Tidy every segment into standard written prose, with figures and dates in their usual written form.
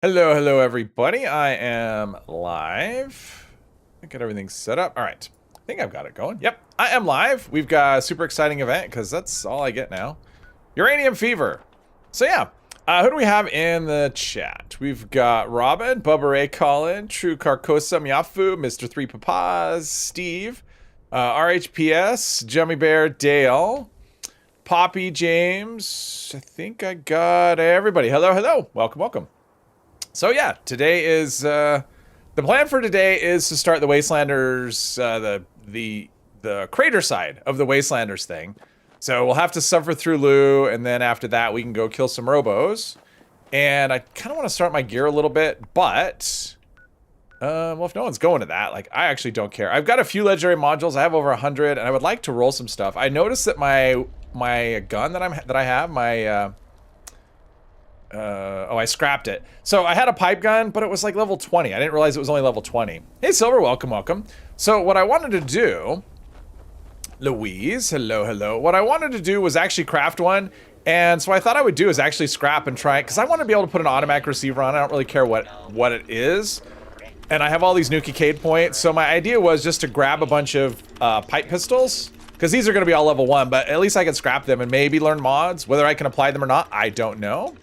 Hello, hello, everybody. I am live. I got everything set up. All right. I think I've got it going. Yep, I am live. We've got a super exciting event because that's all I get now. Uranium Fever. So yeah, who do we have in the chat? We've got Robin, Bubba Ray, Colin, True Carcosa, Miafu, Mr. Three Papas, Steve, RHPS, Jummy Bear, Dale, Poppy, James. I think I got everybody. Hello, hello. Welcome, welcome. So yeah, today is the plan for today is to start the Wastelanders, the crater side of the Wastelanders thing. So we'll have to suffer through Lou, and then after that we can go kill some robos. And I kind of want to start my gear a little bit, but well, if no one's going to that, like, I actually don't care. I've got a few legendary modules. I have over 100, and I would like to roll some stuff. I noticed that my gun that I have, my oh, I scrapped it. So I had a pipe gun, but it was like level 20. I didn't realize it was only level 20. Hey, Silver, welcome, welcome. So what I wanted to do, Louise, hello, hello. What I wanted to do was actually craft one. And so what I thought I would do is actually scrap and try it, because I want to be able to put an automatic receiver on. I don't really care what it is. And I have all these Nuki Cade points. So my idea was just to grab a bunch of pipe pistols, because these are going to be all level 1, but at least I can scrap them and maybe learn mods. Whether I can apply them or not, I don't know.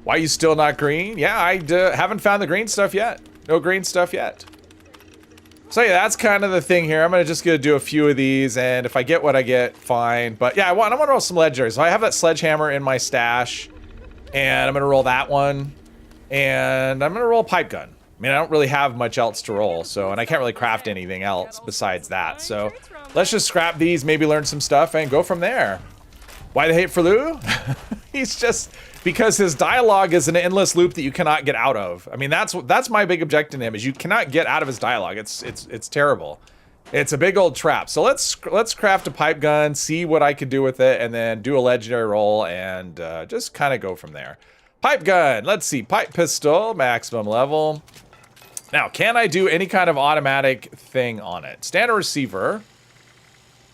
Why are you still not green? Yeah, I haven't found the green stuff yet. No green stuff yet. So yeah, that's kind of the thing here. I'm just gonna do a few of these, and if I get what I get, fine. But yeah, I want to roll some legendaries. So I have that sledgehammer in my stash, and I'm gonna roll that one, and I'm gonna roll a pipe gun. I mean, I don't really have much else to roll, and I can't really craft anything else besides that. So let's just scrap these, maybe learn some stuff, and go from there. Why the hate for Lou? He's just, because his dialogue is an endless loop that you cannot get out of. I mean, that's my big objection to him, is you cannot get out of his dialogue. It's terrible. It's a big old trap. So let's craft a pipe gun, see what I can do with it, and then do a legendary roll, and just kind of go from there. Pipe gun. Let's see. Pipe pistol, maximum level. Now, can I do any kind of automatic thing on it? Standard receiver.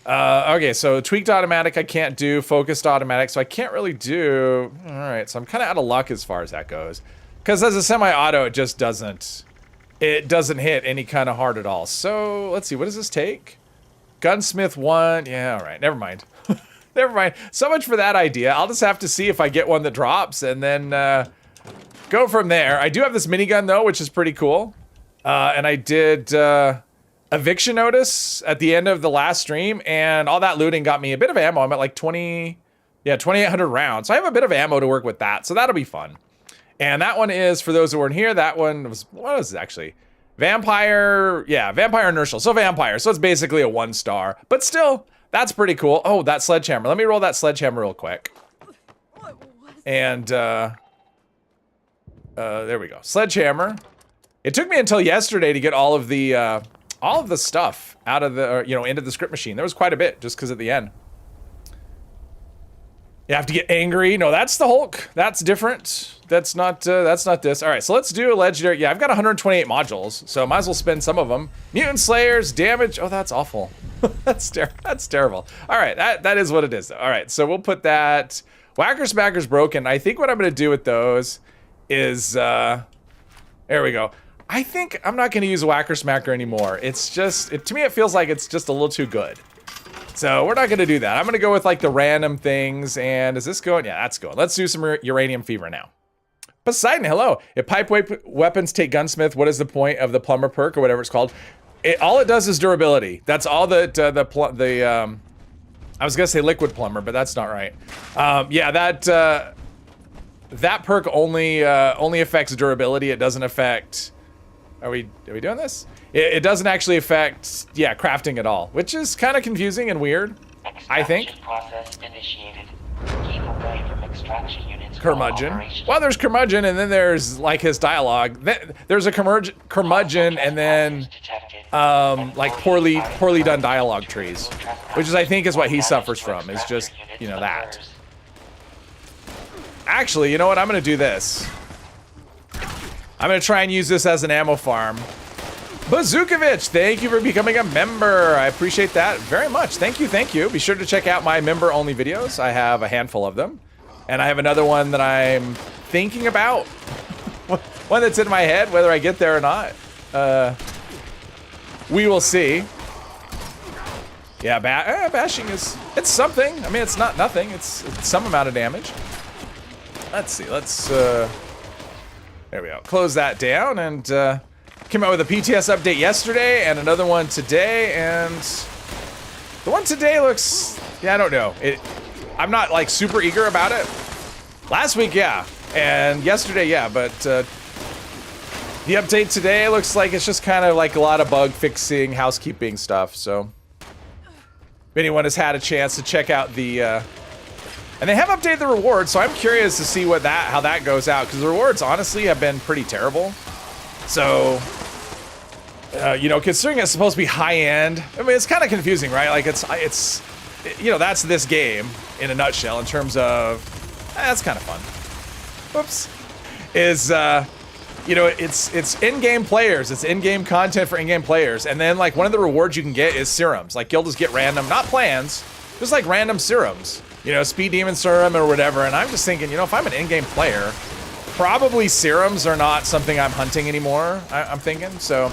Okay, so tweaked automatic I can't do, focused automatic, so I can't really do. All right, so I'm kind of out of luck as far as that goes, because as a semi-auto, it just doesn't hit any kind of hard at all. So let's see, what does this take? Gunsmith 1. Yeah, all right, never mind. Never mind. So much for that idea. I'll just have to see if I get one that drops, and then go from there. I do have this minigun though, which is pretty cool, and I did eviction notice at the end of the last stream, and all that looting got me a bit of ammo. I'm at like 2,800 rounds. So I have a bit of ammo to work with that, so that'll be fun. And that one is, for those who weren't here, that one was, what was it actually? Vampire, yeah, Vampire Inertial, so Vampire. So it's basically a 1-star, but still, that's pretty cool. Oh, that sledgehammer. Let me roll that sledgehammer real quick. And, there we go. Sledgehammer. It took me until yesterday to get all of the stuff out of the, into the script machine. There was quite a bit, just because at the end. You have to get angry. No, that's the Hulk. That's different. That's not this. All right, so let's do a legendary. Yeah, I've got 128 modules, so might as well spend some of them. Mutant Slayers, damage. Oh, that's awful. That's terrible. All right, that is what it is, though. All right, so we'll put that. Whacker Smacker's broken. I think what I'm going to do with those is, there we go. I think I'm not going to use Whacker Smacker anymore. It's just, to me, it feels like it's just a little too good. So we're not going to do that. I'm going to go with like the random things. And is this going? Yeah, that's going. Let's do some Uranium Fever now. Poseidon, hello. If pipe weapons take Gunsmith, what is the point of the plumber perk or whatever it's called? All it does is durability. That's all that I was going to say liquid plumber, but that's not right. Yeah, that perk only affects durability. It doesn't affect. Are we doing this? It doesn't actually affect, yeah, crafting at all, which is kind of confusing and weird, I think. Process initiated. Keep away from extraction units. Curmudgeon. Well, there's Curmudgeon, and then there's like his dialogue. There's a Curmudgeon, and then like poorly done dialogue trees, which is, I think, is what he suffers from. Is just, that. Actually, you know what? I'm gonna do this. I'm gonna try and use this as an ammo farm. Bazookovich, thank you for becoming a member. I appreciate that very much. Thank you, thank you. Be sure to check out my member-only videos. I have a handful of them. And I have another one that I'm thinking about. One that's in my head, whether I get there or not. We will see. Yeah, bashing is, it's something. I mean, it's not nothing. It's some amount of damage. Let's see, there we go. Close that down, and came out with a PTS update yesterday and another one today, and the one today looks, yeah, I don't know. I'm not like super eager about it. Last week, yeah, and yesterday, yeah, but the update today looks like it's just kind of like a lot of bug fixing, housekeeping stuff, so if anyone has had a chance to check out the, and they have updated the rewards, so I'm curious to see how that goes out, because the rewards honestly have been pretty terrible. So, you know, considering it's supposed to be high end, I mean, it's kind of confusing, right? Like it's, you know, that's this game in a nutshell in terms of, that's kind of fun. Whoops. Is, you know, it's in-game players. It's in-game content for in-game players. And then, like, one of the rewards you can get is serums. Like, you'll just get random, not plans, just like random serums. You know, Speed Demon Serum or whatever. And I'm just thinking, you know, if I'm an in-game player, probably serums are not something I'm hunting anymore, I'm thinking. So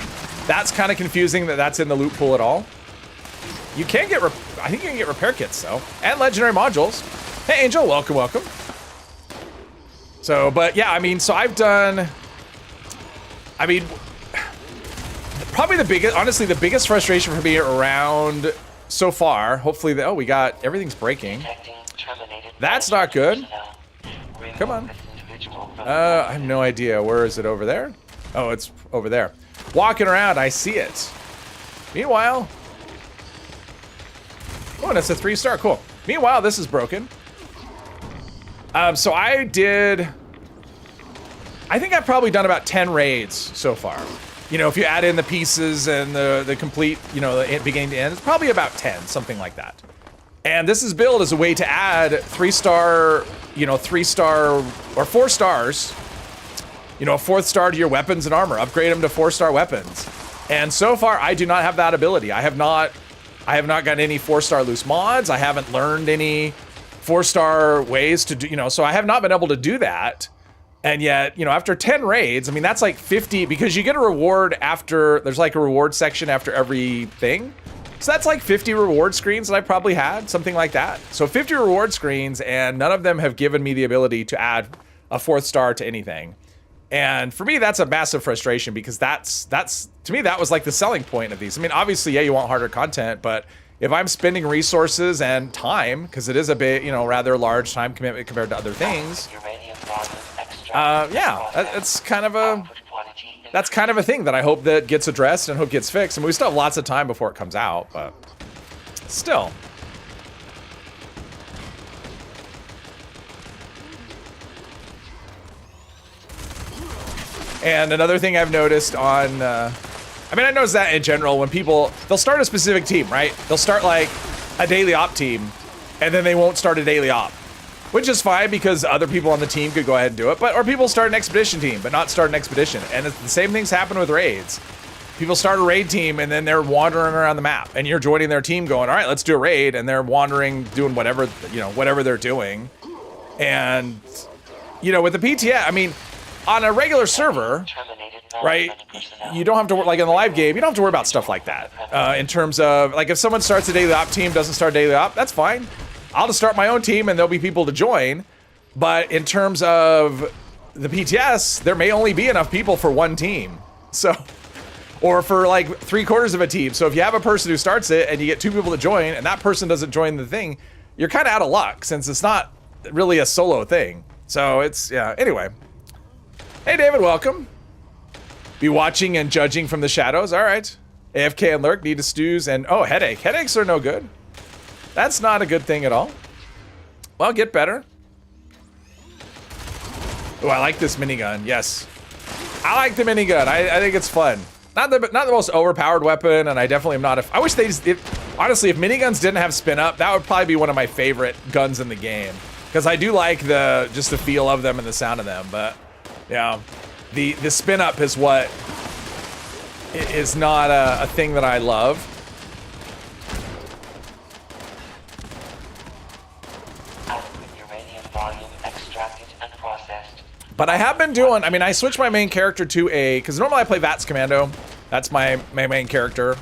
that's kind of confusing that that's in the loot pool at all. You can get, I think you can get repair kits, though. And legendary modules. Hey, Angel, welcome, welcome. So, but yeah, I mean, so I've done... I mean, probably the biggest, honestly, the biggest frustration for me around so far, hopefully, oh, we got, everything's breaking. That's not good. Come on. I have no idea. Where is it over there? Oh, it's over there. Walking around, I see it. Meanwhile, oh, and it's a 3-star, cool. Meanwhile, this is broken. So I think I've probably done about 10 raids so far. You know, if you add in the pieces and the complete, you know, the beginning to end, it's probably about 10, something like that. And this is built as a way to add 3-star, you know, 3-star or 4 stars, you know, a 4th star to your weapons and armor, upgrade them to 4-star weapons. And so far, I do not have that ability. I have not gotten any 4-star loose mods. I haven't learned any 4-star ways to do, you know, so I have not been able to do that. And yet, you know, after 10 raids, I mean, that's like 50, because you get a reward after, there's like a reward section after every thing. So that's like 50 reward screens that I probably had, something like that. So 50 reward screens, and none of them have given me the ability to add a 4th star to anything. And for me, that's a massive frustration, because that's to me, that was like the selling point of these. I mean, obviously, yeah, you want harder content, but if I'm spending resources and time, because it is a bit, you know, rather large time commitment compared to other things, yeah, that's kind of a thing that I hope that gets addressed and hope gets fixed. And we still have lots of time before it comes out, but still. And another thing I've noticed on, I mean, I noticed that in general when people, they'll start a specific team, right? They'll start like a daily op team, and then they won't start a daily op. Which is fine, because other people on the team could go ahead and do it, or people start an expedition team, but not start an expedition. And it's the same things happen with raids. People start a raid team, and then they're wandering around the map, and you're joining their team going, all right, let's do a raid, and they're wandering, doing whatever, you know, whatever they're doing. And, you know, with the PTS, I mean, on a regular server, right, you don't have to, like in the live game, you don't have to worry about stuff like that. In terms of, like, if someone starts a daily op team, doesn't start a daily op, that's fine. I'll just start my own team and there'll be people to join. But in terms of the PTS, there may only be enough people for one team. So, or for like 3/4 of a team. So if you have a person who starts it and you get 2 people to join and that person doesn't join the thing, you're kind of out of luck, since it's not really a solo thing. So it's, yeah, anyway. Hey David, welcome. Be watching and judging from the shadows, all right. AFK and lurk, need to stews, and oh, headache. Headaches are no good. That's not a good thing at all. Well, get better. Oh, I like this minigun. Yes, I like the minigun. I think it's fun. Not the most overpowered weapon, and I definitely am not. I wish they just. Honestly, if miniguns didn't have spin up, that would probably be one of my favorite guns in the game, because I do like just the feel of them and the sound of them. But yeah, the spin up is what is not a thing that I love. But I have been doing, I mean, I switched my main character to because normally I play VATS Commando. That's my main character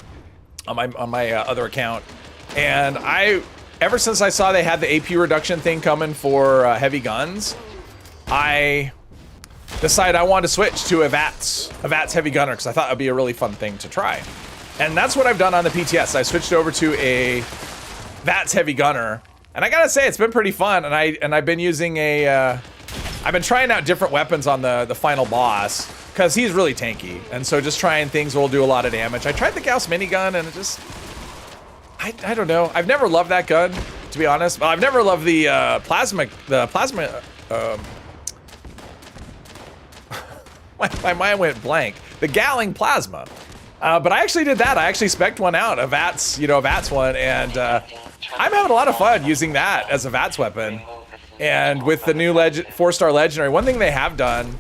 on my other account. And ever since I saw they had the AP reduction thing coming for heavy guns, I decided I wanted to switch to a VATS heavy gunner because I thought it would be a really fun thing to try. And that's what I've done on the PTS. I switched over to a VATS heavy gunner. And I gotta say, it's been pretty fun. And I've been using I've been trying out different weapons on the final boss because he's really tanky. And so just trying things will do a lot of damage. I tried the Gauss minigun and it just, I don't know. I've never loved that gun, to be honest. Well, I've never loved the plasma, my mind went blank. The Gatling plasma. But I actually did that. I actually spec'd one out, a VATS one, and I'm having a lot of fun using that as a VATS weapon. And with the new 4-star legendary, one thing they have done,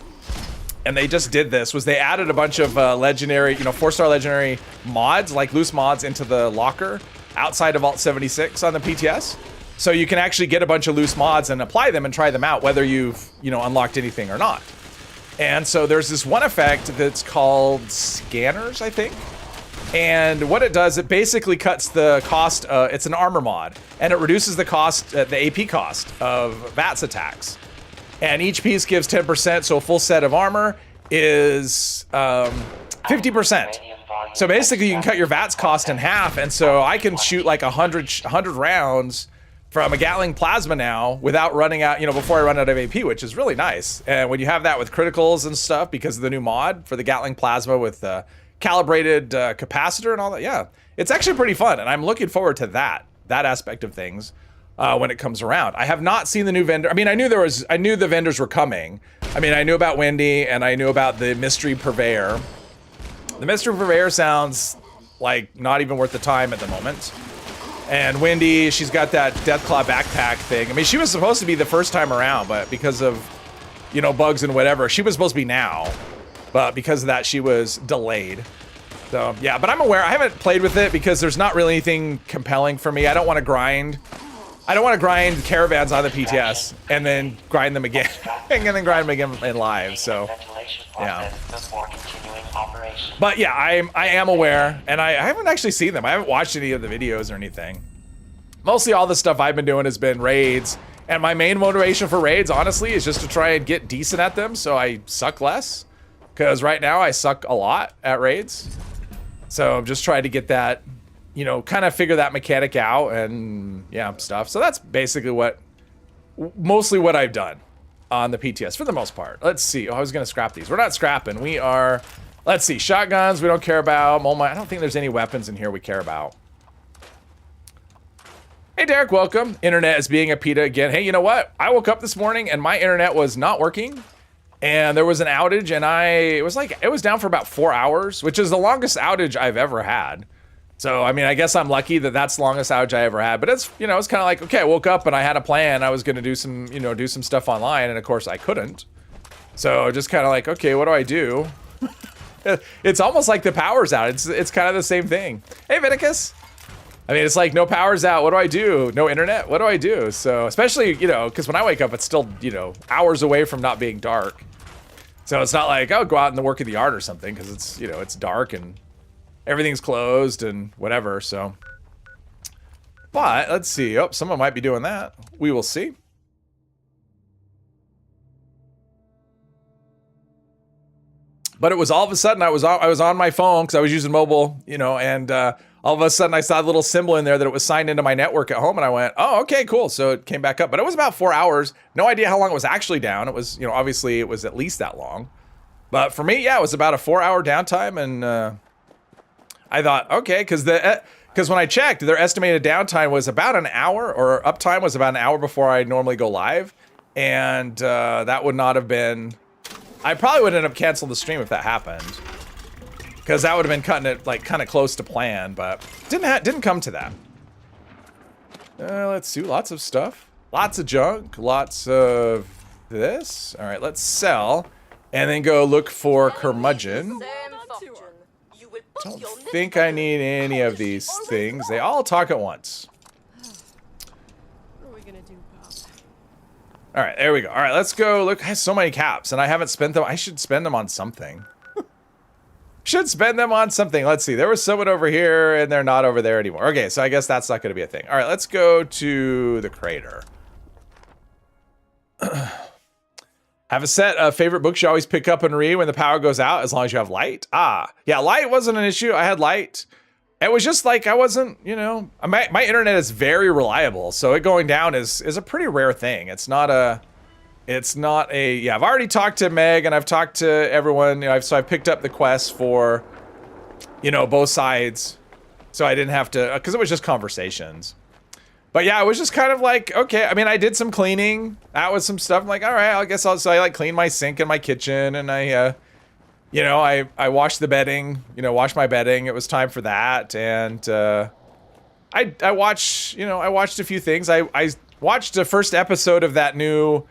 and they just did this, was they added a bunch of legendary, 4-star legendary mods, like loose mods, into the locker outside of Alt 76 on the PTS. So you can actually get a bunch of loose mods and apply them and try them out, whether you've, unlocked anything or not. And so there's this one effect that's called Scanners, I think. And what it does, it basically cuts the cost, it's an armor mod, and it reduces the cost, the AP cost of VATS attacks. And each piece gives 10%, so a full set of armor is 50%. So basically you can cut your VATS cost in half, and so I can shoot like 100 rounds from a Gatling plasma now without running out, before I run out of AP, which is really nice. And when you have that with criticals and stuff, because of the new mod for the Gatling plasma with calibrated capacitor and all that, yeah, it's actually pretty fun, and I'm looking forward to that aspect of things when it comes around. I have not seen the new vendor. I mean, I knew the vendors were coming. I mean, I knew about Wendy and I knew about the mystery purveyor. The mystery purveyor sounds like not even worth the time at the moment. And Wendy, she's got that Deathclaw backpack thing. I mean, she was supposed to be the first time around, but because of, bugs and whatever, she was supposed to be now. But because of that, she was delayed. So, yeah, but I'm aware. I haven't played with it because there's not really anything compelling for me. I don't want to grind. I don't want to grind caravans on the PTS and then grind them again. And then grind them again in live, so, yeah. But yeah, I am aware, and I haven't actually seen them. I haven't watched any of the videos or anything. Mostly all the stuff I've been doing has been raids, and my main motivation for raids, honestly, is just to try and get decent at them so I suck less. Because right now I suck a lot at raids. So I'm just trying to get that, kind of figure that mechanic out and yeah, stuff. So that's basically mostly what I've done on the PTS for the most part. Let's see. Oh, I was going to scrap these. We're not scrapping. We are, let's see. Shotguns we don't care about. I don't think there's any weapons in here we care about. Hey, Derek, welcome. Internet is being a PETA again. Hey, you know what? I woke up this morning and my internet was not working. And there was an outage, and it was down for about 4 hours, which is the longest outage I've ever had. So, I mean, I guess I'm lucky that that's the longest outage I ever had. But it's, it's kind of like, okay, I woke up and I had a plan. I was going to do some stuff online, and of course I couldn't. So just kind of like, okay, what do I do? It's almost like the power's out. It's kind of the same thing. Hey, Vinicus. I mean, it's like no power's out. What do I do? No internet. What do I do? So especially, because when I wake up, it's still, hours away from not being dark. So it's not like, oh, go out in the work of the yard or something, because it's, it's dark and everything's closed and whatever, so. But, let's see. Oh, someone might be doing that. We will see. But it was all of a sudden, I was on my phone, because I was using mobile, and all of a sudden I saw a little symbol in there that it was signed into my network at home, and I went, oh, okay, cool. So it came back up, but it was about 4 hours. No idea how long it was actually down. It was, obviously it was at least that long. But for me, yeah, it was about a 4-hour downtime, and I thought, okay, because when I checked, their estimated downtime was about an hour, or uptime was about an hour before I normally go live, and that would not have been. I probably would end up canceling the stream if that happened. Because that would have been cutting it like kind of close to plan, but didn't come to that. Let's see, lots of stuff, lots of junk, lots of this. All right, let's sell, and then go look for curmudgeon. Don't think I need any of these things. They all talk at once. What are we gonna do, Pop? All right, there we go. All right, let's go. Look, I have so many caps, and I haven't spent them. I should spend them on something. Should spend them on something. Let's see. There was someone over here, and they're not over there anymore. Okay, so I guess that's not going to be a thing. All right, let's go to the crater. Have a set of favorite books you always pick up and read when the power goes out, as long as you have light. Ah, yeah, light wasn't an issue. I had light. It was just like I wasn't, you know, my internet is very reliable, so it going down is a pretty rare thing. It's not a, yeah, I've already talked to Meg and I've talked to everyone, you know, so I've picked up the quest for, you know, both sides, so I didn't have to, because it was just conversations. But yeah, it was just kind of like, okay, I mean, I did some cleaning, that was some stuff, I'm like, all right, I guess so I like cleaned my sink in my kitchen, and I, you know, I washed the bedding, you know, washed my bedding. It was time for that. And I watched, you know, I watched a few things. I watched the first episode of that new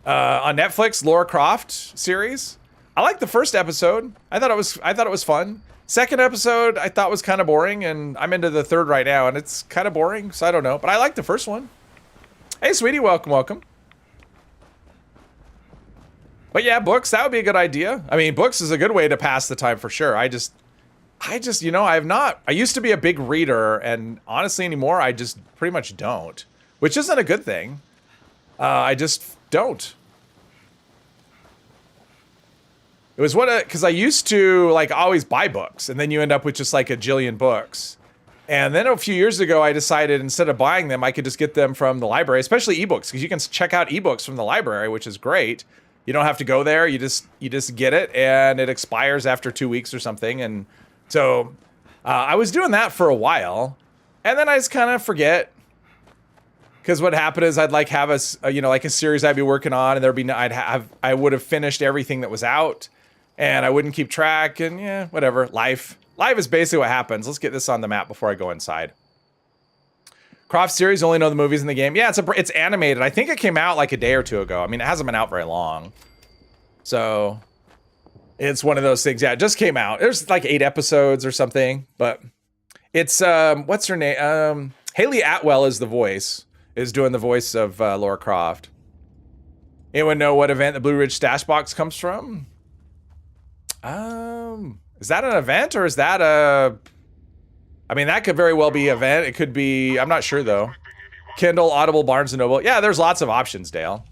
on Netflix Lara Croft series. I liked the first episode. I thought it was fun. Second episode I thought was kind of boring, and I'm into the third right now, and it's kind of boring, so I don't know. But I liked the first one. Hey, sweetie, welcome, welcome. But yeah, books, that would be a good idea. I mean, books is a good way to pass the time for sure. I just, you know, I used to be a big reader, and honestly anymore, I just pretty much don't. Which isn't a good thing. I just don't. It was because I used to like always buy books, and then you end up with just like a jillion books. And then a few years ago, I decided instead of buying them, I could just get them from the library, especially ebooks, because you can check out ebooks from the library, which is great. You don't have to go there. You just get it, and it expires after 2 weeks or something. And so I was doing that for a while, and then I just kind of forget. Because what happened is I'd like have a you know, like a series I'd be working on, and there'd be I would have finished everything that was out, and I wouldn't keep track, and yeah, whatever. Life is basically what happens. Let's get this on the map before I go inside. Croft series, only know the movies in the game. Yeah, it's animated. I think it came out like a day or two ago. I mean, it hasn't been out very long. So it's one of those things. Yeah, it just came out. There's like 8 episodes or something, but it's what's her name? Haley Atwell is doing the voice of Lara Croft. Anyone know what event the Blue Ridge stash box comes from? Is that an event, or is that a, I mean, that could very well be an event. It could be, I'm not sure though. Kindle, Audible, Barnes & Noble. Yeah, there's lots of options, Dale.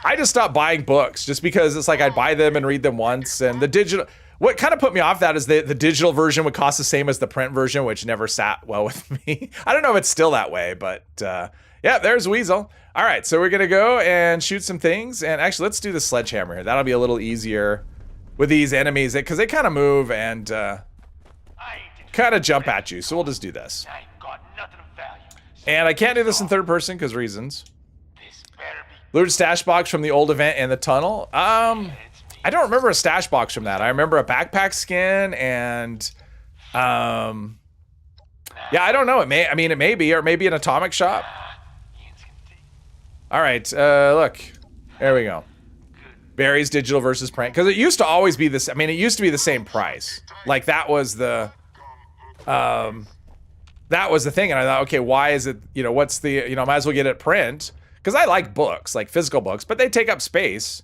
I just stopped buying books just because it's like I'd buy them and read them once, and the digital, what kind of put me off that is the digital version would cost the same as the print version, which never sat well with me. I don't know if it's still that way, but yeah, there's Weasel. All right, so we're gonna go and shoot some things, and actually let's do the sledgehammer here. That'll be a little easier with these enemies, because they kind of move and kind of jump at you, so we'll just do this. And I can't do this in third person because reasons. Looted stash box from the old event in the tunnel. I don't remember a stash box from that. I remember a backpack skin and yeah, I don't know. It may be, or maybe an atomic shop. All right, look, there we go. Berries digital versus print, because it used to always be this. I mean, it used to be the same price. Like that was the thing, and I thought, okay, why is it? You know, what's the? You know, might as well get it print, because I like books, like physical books, but they take up space.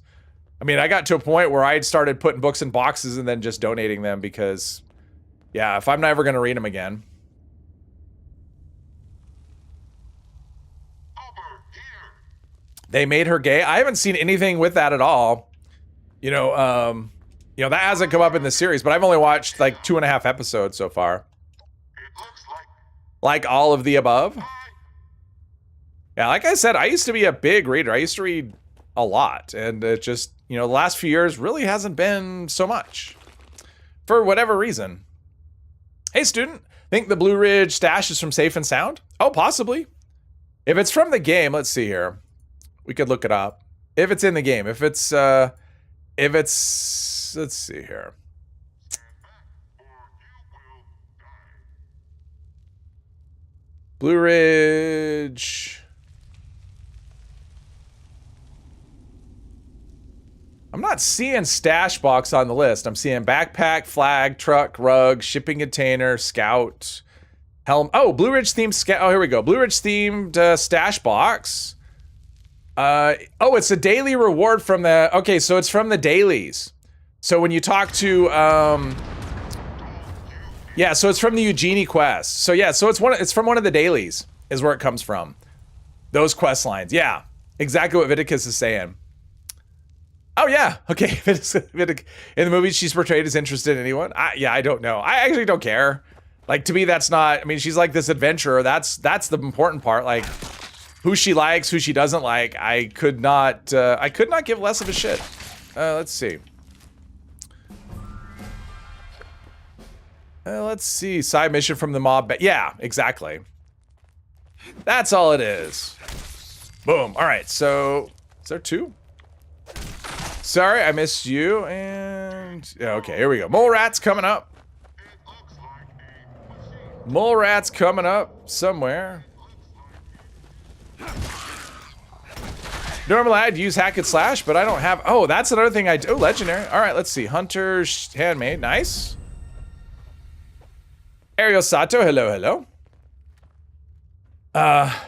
I mean, I got to a point where I had started putting books in boxes and then just donating them because, yeah, if I'm never gonna read them again. They made her gay. I haven't seen anything with that at all. You know, that hasn't come up in the series, but I've only watched like 2.5 episodes so far. Like all of the above. Yeah, like I said, I used to be a big reader. I used to read a lot, and it just, you know, the last few years really hasn't been so much. For whatever reason. Hey, student, think the Blue Ridge stash is from Safe and Sound? Oh, possibly. If it's from the game, let's see here. We could look it up. If it's in the game. If it's, let's see here. Blue Ridge. I'm not seeing stash box on the list. I'm seeing backpack, flag, truck, rug, shipping container, scout, helm. Oh, Blue Ridge themed scout. Oh, here we go. Blue Ridge themed stash box. Oh, it's a daily reward from the, okay, so it's from the dailies. So when you talk to, yeah, so it's from the Eugenie quest. So yeah, so it's from one of the dailies is where it comes from. Those quest lines, yeah. Exactly what Viticus is saying. Oh yeah, okay. In the movie, she's portrayed as interested in anyone. Yeah, I don't know. I actually don't care. Like, to me, that's not, I mean, she's like this adventurer. That's the important part. Like, who she likes, who she doesn't like. I could not give less of a shit. Let's see. Let's see. Side mission from the mob. Yeah, exactly. That's all it is. Boom. All right. So, is there two? Sorry, I missed you. And yeah, okay, here we go. Mole rats coming up. Mole rats coming up somewhere. Normally I'd use hack and slash, but I don't have. Oh, that's another thing I do. Oh, legendary. All right, let's see. Hunter's handmade. Nice. Ariel Sato. Hello, hello.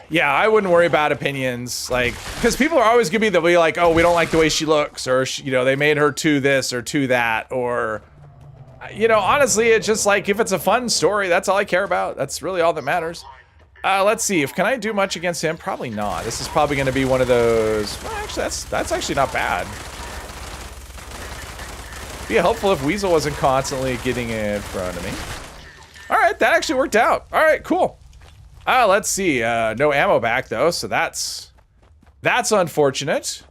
Yeah, I wouldn't worry about opinions, like, because people are always gonna be like, oh, we don't like the way she looks, or you know, they made her to this or to that, or, you know, honestly, it's just like, if it's a fun story, that's all I care about. That's really all that matters. Let's see, can I do much against him? Probably not. This is probably gonna be one of those. Well, actually, that's actually not bad. Be helpful if Weasel wasn't constantly getting in front of me. All right, that actually worked out. All right, cool. Let's see. No ammo back though, so that's unfortunate.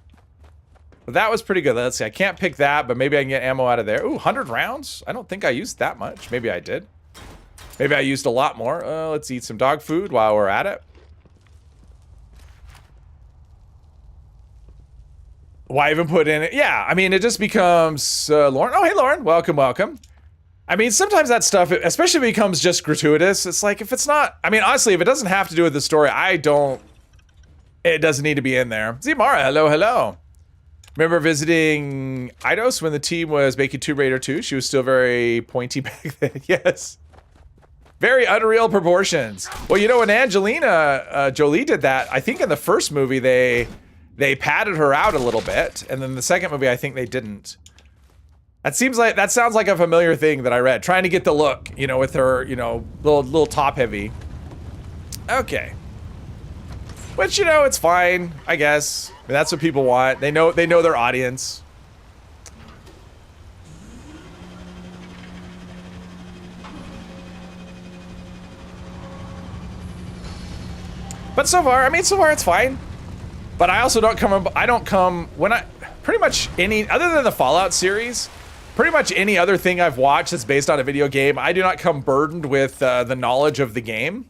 But that was pretty good. Let's see. I can't pick that, but maybe I can get ammo out of there. Ooh, 100 rounds. I don't think I used that much. Maybe I did. Maybe I used a lot more. Let's eat some dog food while we're at it. Why even put in it? Yeah, I mean, it just becomes Lauren. Oh, hey, Lauren. Welcome, welcome. I mean, sometimes that stuff, especially becomes just gratuitous. It's like, if it's not, I mean, honestly, if it doesn't have to do with the story, it doesn't need to be in there. Zimara, hello, hello. Remember visiting Eidos when the team was making Tomb Raider 2? She was still very pointy back then, yes. Very unreal proportions. Well, you know, when Angelina Jolie did that, I think in the first movie, they padded her out a little bit. And then the second movie, I think they didn't. That sounds like a familiar thing that I read. Trying to get the look, you know, with her, you know, little top heavy. Okay. Which, you know, it's fine, I guess. I mean, that's what people want. They know their audience. But so far it's fine. But I also don't come pretty much other than the Fallout series, pretty much any other thing I've watched that's based on a video game, I do not come burdened with the knowledge of the game.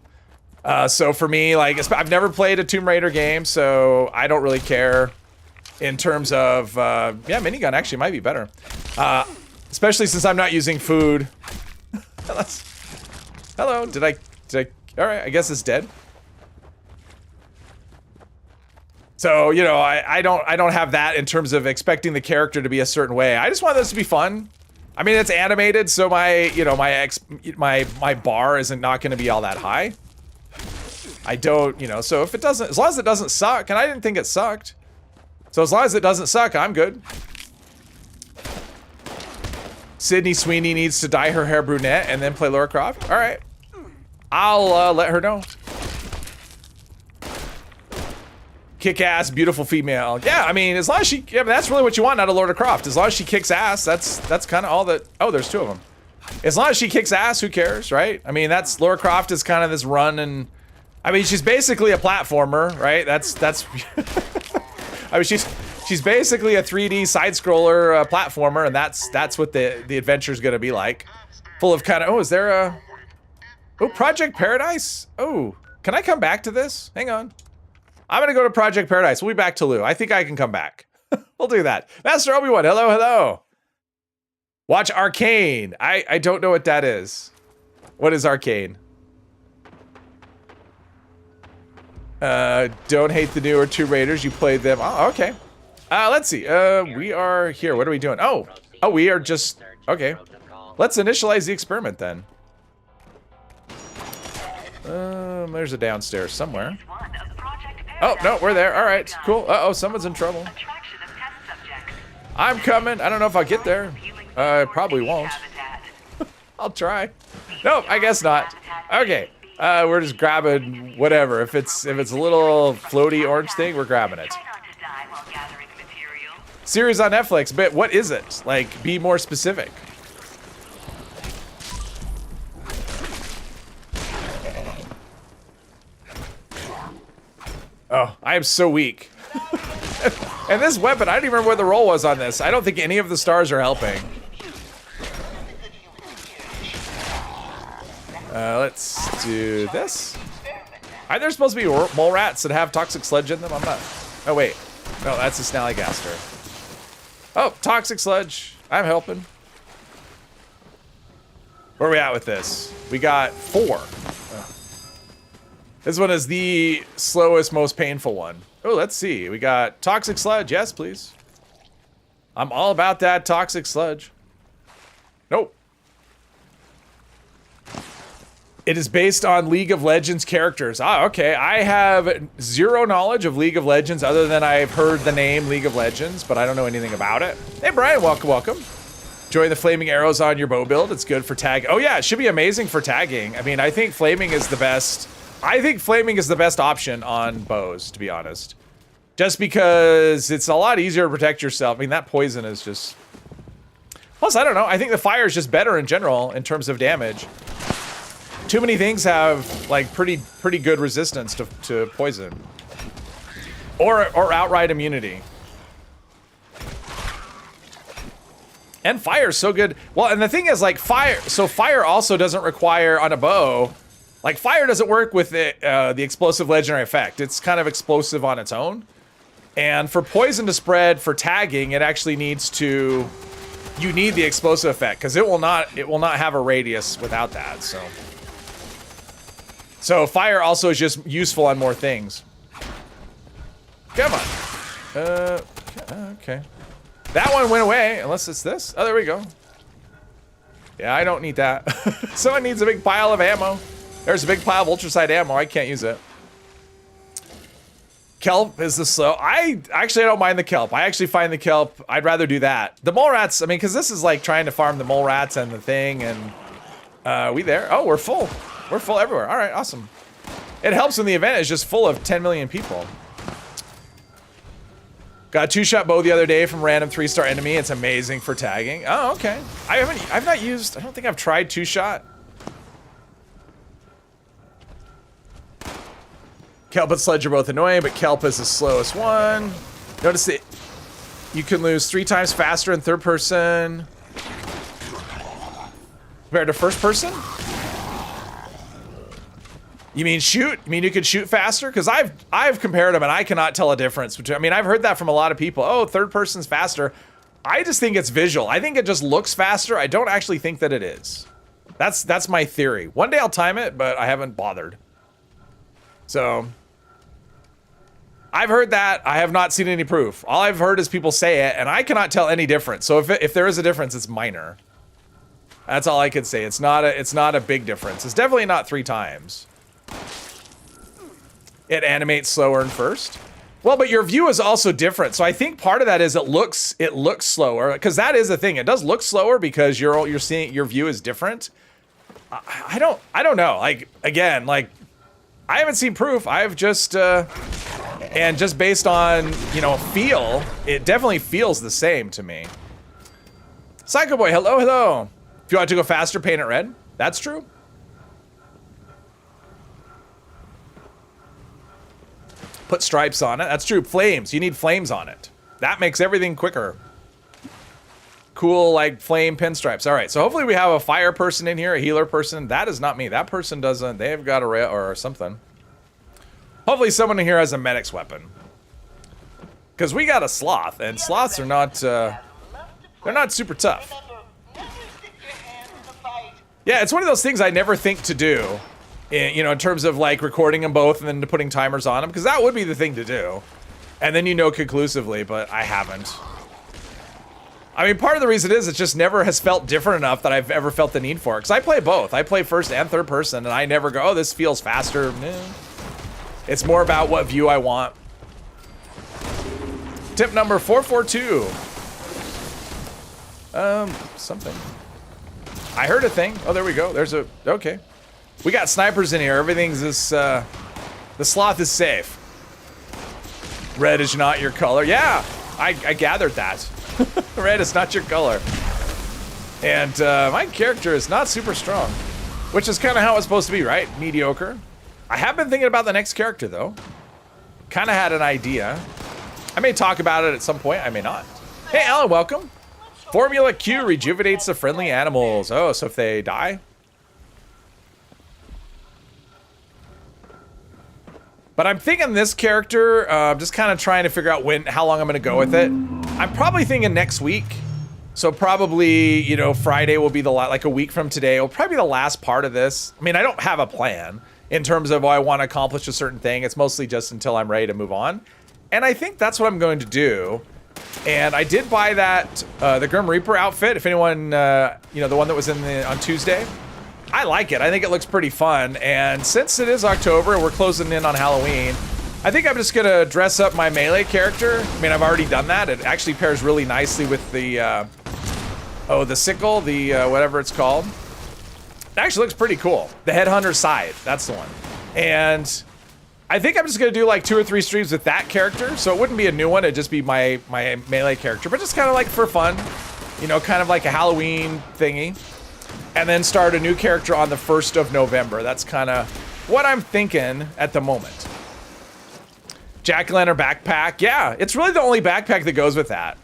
So for me, like, I've never played a Tomb Raider game, so I don't really care in terms of, yeah, minigun actually might be better. Especially since I'm not using food. Hello, did I, all right, I guess it's dead. So, you know, I don't have that in terms of expecting the character to be a certain way. I just want this to be fun. I mean, it's animated, so my bar isn't not going to be all that high. I don't, you know, so if it doesn't, as long as it doesn't suck, and I didn't think it sucked. So as long as it doesn't suck, I'm good. Sydney Sweeney needs to dye her hair brunette and then play Lara Croft. All right, I'll let her know. Kick-ass, beautiful female. Yeah, I mean, as long as she, yeah, that's really what you want out of Lara Croft. As long as she kicks ass, that's kind of all that. Oh, there's two of them. As long as she kicks ass, who cares, right? I mean, that's Lara Croft is kind of this run and, I mean, she's basically a platformer, right? That's. I mean, she's basically a 3D side scroller platformer, and that's what the adventure's gonna be like. Full of kind of, oh, is there a, oh, Project Paradise? Oh, can I come back to this? Hang on. I'm gonna go to Project Paradise. We'll be back to Lou. I think I can come back. We'll do that. Master Obi-Wan, hello, hello. Watch Arcane. I don't know what that is. What is Arcane? Don't hate the newer Tomb Raiders. You played them. Oh, okay. Let's see. We are here. What are we doing? Oh, we are just, okay. Let's initialize the experiment then. There's a downstairs somewhere. Oh, no, we're there. All right, cool. Uh-oh, someone's in trouble. I'm coming. I don't know if I'll get there. I probably won't. I'll try. Nope, I guess not. Okay, we're just grabbing whatever. If it's a little floaty orange thing, we're grabbing it. Series on Netflix, but what is it? Like, be more specific. Oh, I am so weak. And this weapon, I don't even remember what the roll was on this. I don't think any of the stars are helping. Let's do this. Are there supposed to be mole rats that have toxic sludge in them? I'm not. Oh, wait. No, that's a snallygaster. Oh, toxic sludge. I'm helping. Where are we at with this? We got 4. This one is the slowest, most painful one. Oh, let's see. We got toxic sludge. Yes, please. I'm all about that toxic sludge. Nope. It is based on League of Legends characters. Ah, okay. I have 0 knowledge of League of Legends other than I've heard the name League of Legends, but I don't know anything about it. Hey, Brian, welcome, welcome. Join the flaming arrows on your bow build. It's good for tag. Oh, yeah, it should be amazing for tagging. I mean, I think flaming is the best. I think flaming is the best option on bows, to be honest. Just because it's a lot easier to protect yourself. I mean, that poison is just... Plus, I don't know. I think the fire is just better in general in terms of damage. Too many things have, like, pretty good resistance to poison. Or outright immunity. And fire's so good. Well, and the thing is, like, fire also doesn't require, on a bow... Like, fire doesn't work with the explosive legendary effect. It's kind of explosive on its own. And for poison to spread for tagging, it actually needs to... You need the explosive effect, because it will not have a radius without that, so... So fire also is just useful on more things. Come on. Okay. That one went away, unless it's this. Oh, there we go. Yeah, I don't need that. Someone needs a big pile of ammo. There's a big pile of ultracite ammo. I can't use it. Kelp is the slow. I don't mind the kelp. I actually find the kelp, I'd rather do that. The mole rats, I mean, because this is like trying to farm the mole rats and the thing, and we there? Oh, we're full. We're full everywhere. All right, awesome. It helps when the event is just full of 10 million people. Got a 2-shot bow the other day from random 3-star enemy. It's amazing for tagging. Oh, okay. I don't think I've tried 2-shot. Kelp and Sledge are both annoying, but Kelp is the slowest one. Notice that you can lose 3 times faster in third person compared to first person? You mean shoot? You mean you could shoot faster? Because I've compared them and I cannot tell a difference between. I mean, I've heard that from a lot of people. Oh, third person's faster. I just think it's visual. I think it just looks faster. I don't actually think that it is. That's my theory. One day I'll time it, but I haven't bothered. So I've heard that. I have not seen any proof. All I've heard is people say it, and I cannot tell any difference. So if there is a difference, it's minor. That's all I could say. It's not a big difference. It's definitely not 3 times. It animates slower in first. Well, but your view is also different. So I think part of that is it looks slower, because that is the thing. It does look slower because you're seeing your view is different. I don't know. Like, again, like, I haven't seen proof. I've just and just based on, you know, feel, it definitely feels the same to me. Psycho Boy, hello, hello. If you want to go faster, paint it red. That's true. Put stripes on it. That's true. Flames. You need flames on it. That makes everything quicker. Cool, like, flame pinstripes. All right, so hopefully we have a fire person in here, a healer person. That is not me. That person doesn't. They've got a rail or something. Hopefully someone in here has a medic's weapon. Because we got a sloth, and sloths are not, they're not super tough. Yeah, it's one of those things I never think to do. You know, in terms of like recording them both and then putting timers on them, because that would be the thing to do. And then you know conclusively, but I haven't. I mean, part of the reason is it just never has felt different enough that I've ever felt the need for it. Because I play both. I play first and third person, and I never go, oh, this feels faster. It's more about what view I want. Tip number 442. Something. I heard a thing. Oh, there we go. There's a, okay. We got snipers in here. Everything's this, the sloth is safe. Red is not your color. Yeah, I gathered that. Red is not your color. And my character is not super strong, which is kind of how it's supposed to be, right? Mediocre. I have been thinking about the next character, though. Kind of had an idea. I may talk about it at some point. I may not. Hey, Alan, welcome. Formula Q rejuvenates the friendly animals. Oh, so if they die? But I'm thinking this character, just kind of trying to figure out how long I'm going to go with it. I'm probably thinking next week. So probably, you know, Friday will be like a week from today. It'll probably be the last part of this. I mean, I don't have a plan in terms of, oh, I want to accomplish a certain thing. It's mostly just until I'm ready to move on. And I think that's what I'm going to do. And I did buy that, the Grim Reaper outfit. If anyone, you know, the one that was on Tuesday. I like it. I think it looks pretty fun. And since it is October and we're closing in on Halloween, I think I'm just gonna dress up my melee character. I mean, I've already done that. It actually pairs really nicely with the, the sickle, the whatever it's called. It actually looks pretty cool. The Headhunter Scythe, that's the one. And I think I'm just gonna do like 2 or 3 streams with that character. So it wouldn't be a new one, it'd just be my melee character, but just kind of like for fun. You know, kind of like a Halloween thingy. And then start a new character on the 1st of November. That's kind of what I'm thinking at the moment. Jack-o'-lantern backpack. Yeah, it's really the only backpack that goes with that.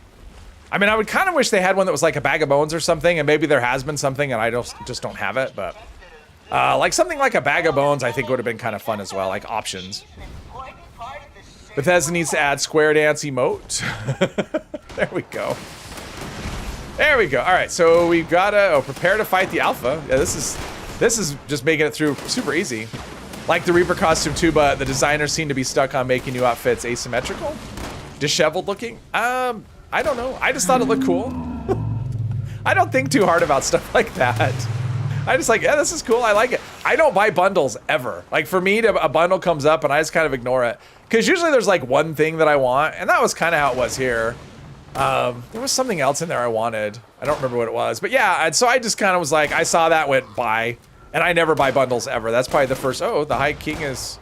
I mean, I would kind of wish they had one that was like a bag of bones or something, and maybe there has been something and I just don't have it, but like something like a bag of bones I think would have been kind of fun as well, like options. Bethesda needs to add square dance emote. There we go. There we go. All right, so we've got to prepare to fight the Alpha. Yeah, this is just making it through super easy. Like the Reaper costume too, but the designers seem to be stuck on making new outfits asymmetrical, disheveled looking. I don't know. I just thought it looked cool. I don't think too hard about stuff like that. I just like, yeah, this is cool. I like it. I don't buy bundles ever. Like for me, a bundle comes up and I just kind of ignore it because usually there's like one thing that I want, and that was kind of how it was here. There was something else in there I wanted. I don't remember what it was, but yeah, and so I just kind of was like, I saw that, went buy, and I never buy bundles ever. That's probably the first, oh, the High King is,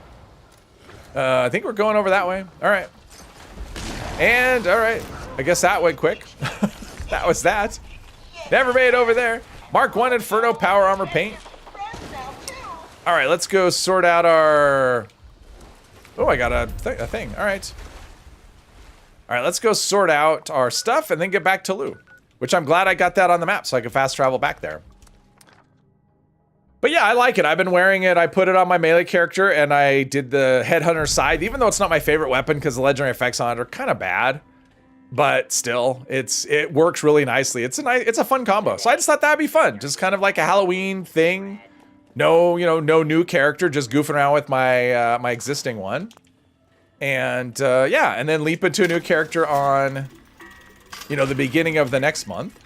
I think we're going over that way. All right. And, all right, I guess that went quick. That was that. Never made it over there. Mark 1 Inferno Power Armor Paint. All right, let's go sort out our, oh, I got a thing, all right. All right, let's go sort out our stuff and then get back to Lou, which I'm glad I got that on the map so I can fast travel back there. But yeah, I like it. I've been wearing it. I put it on my melee character and I did the Headhunter Scythe, even though it's not my favorite weapon because the legendary effects on it are kind of bad. But still, it works really nicely. It's a fun combo. So I just thought that'd be fun. Just kind of like a Halloween thing. No, you know, no new character, just goofing around with my my existing one. And yeah, and then leap into a new character on, you know, the beginning of the next month.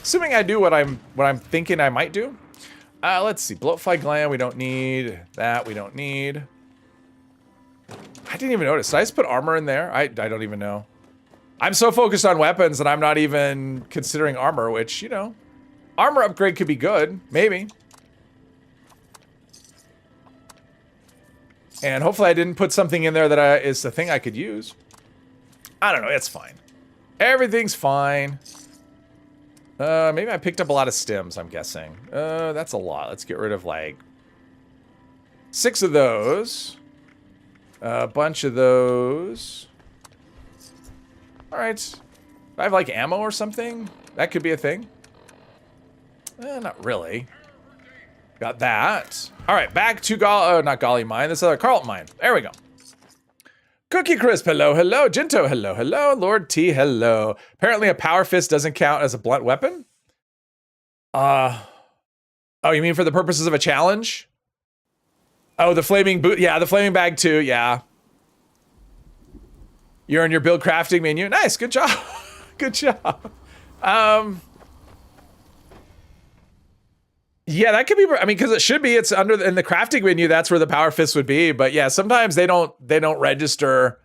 Assuming I do what I'm thinking I might do. Let's see, Bloatfly Gland, we don't need that. We don't need. I didn't even notice. Did I just put armor in there? I don't even know. I'm so focused on weapons that I'm not even considering armor, which, you know, armor upgrade could be good, maybe. And hopefully I didn't put something in there that is the thing I could use. I don't know, it's fine. Everything's fine. Maybe I picked up a lot of stems, I'm guessing. That's a lot. Let's get rid of like 6 of those. A bunch of those. All right. I have like ammo or something. That could be a thing. Not really. Got that. All right, back to not Golly Mine. This other Carlton Mine. There we go. Cookie Crisp, hello, hello. Jinto, hello, hello. Lord T, hello. Apparently a power fist doesn't count as a blunt weapon. Oh, you mean for the purposes of a challenge? Oh, the flaming boot. Yeah, the flaming bag too. Yeah. You're in your build crafting menu. Nice. Good job. Good job. Yeah, that could be. I mean, because it should be. It's under in the crafting menu. That's where the power fist would be. But yeah, sometimes they don't register.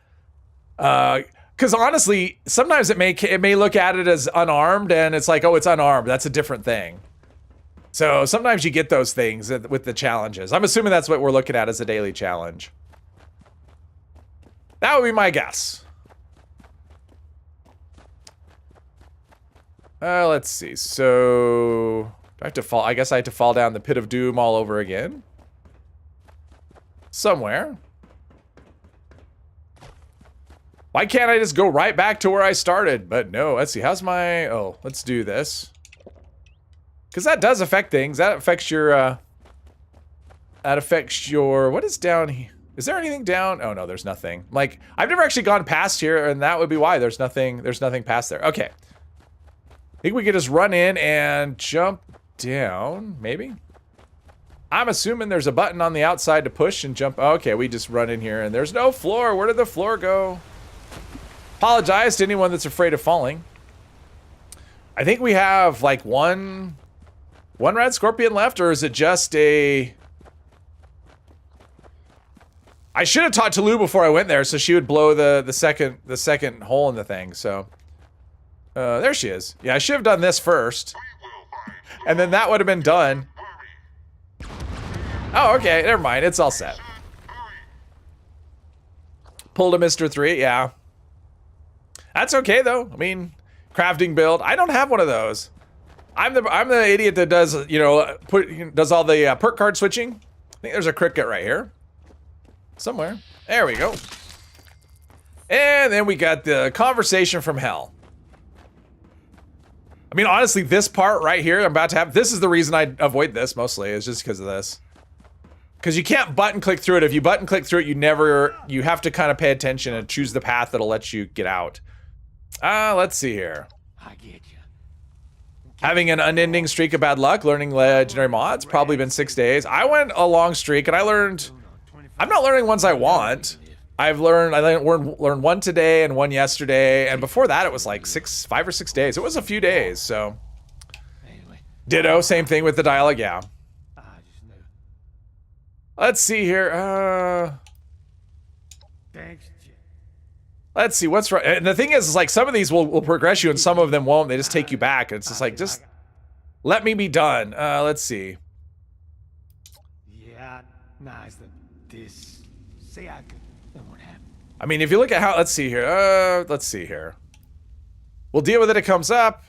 Because honestly, sometimes it may look at it as unarmed, and it's like, oh, it's unarmed. That's a different thing. So sometimes you get those things with the challenges. I'm assuming that's what we're looking at as a daily challenge. That would be my guess. Let's see. So do I have to fall? I guess I have to fall down the pit of doom all over again. Somewhere. Why can't I just go right back to where I started? But no, let's see. How's my... Oh, let's do this. Because that does affect things. That affects your... What is down here? Is there anything down? Oh, no, there's nothing. Like, I've never actually gone past here, and that would be why. There's nothing past there. Okay. I think we could just run in and jump down, maybe? I'm assuming there's a button on the outside to push and jump. Okay, we just run in here, and there's no floor. Where did the floor go? Apologize to anyone that's afraid of falling. I think we have, like, one red scorpion left, or is it just a... I should have talked to Lou before I went there, so she would blow the second hole in the thing, so... there she is. Yeah, I should have done this first. And then that would have been done. Oh, okay, never mind. It's all set. Pulled a Mr. 3, yeah. That's okay, though. I mean, crafting build. I don't have one of those. I'm the idiot that does, you know, does all the perk card switching. I think there's a cricket right here. Somewhere. There we go. And then we got the conversation from hell. I mean, honestly, this part right here, I'm about to have, this is the reason I avoid this mostly, is just because of this. Because you can't button click through it. If you button click through it, you have to kind of pay attention and choose the path that'll let you get out. Let's see here. I get you. Having an unending streak of bad luck, learning legendary mods, probably been 6 days. I went a long streak and I learned, I'm not learning ones I want. I learned one today and one yesterday, and before that it was like 5 or 6 days. It was a few days, so. Ditto, same thing with the dialogue, yeah. Let's see here, let's see, what's right. And the thing is like some of these will progress you and some of them won't. They just take you back. It's just like, just let me be done. Let's see. Yeah, nice. This, say I could. I mean, if you look at how, let's see here. We'll deal with it. It comes up.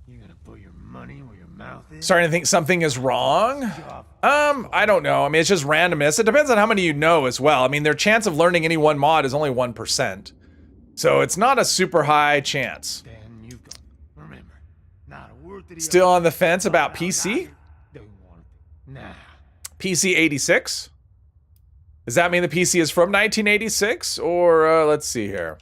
You're gonna put your money where your mouth is. Starting to think something is wrong. I don't know. I mean, it's just randomness. It depends on how many you know as well. I mean, their chance of learning any one mod is only 1%. So it's not a super high chance. Then you've got, remember, not a word to Still on the fence about PC? Nah. PC 86? Does that mean the PC is from 1986? Or, let's see here.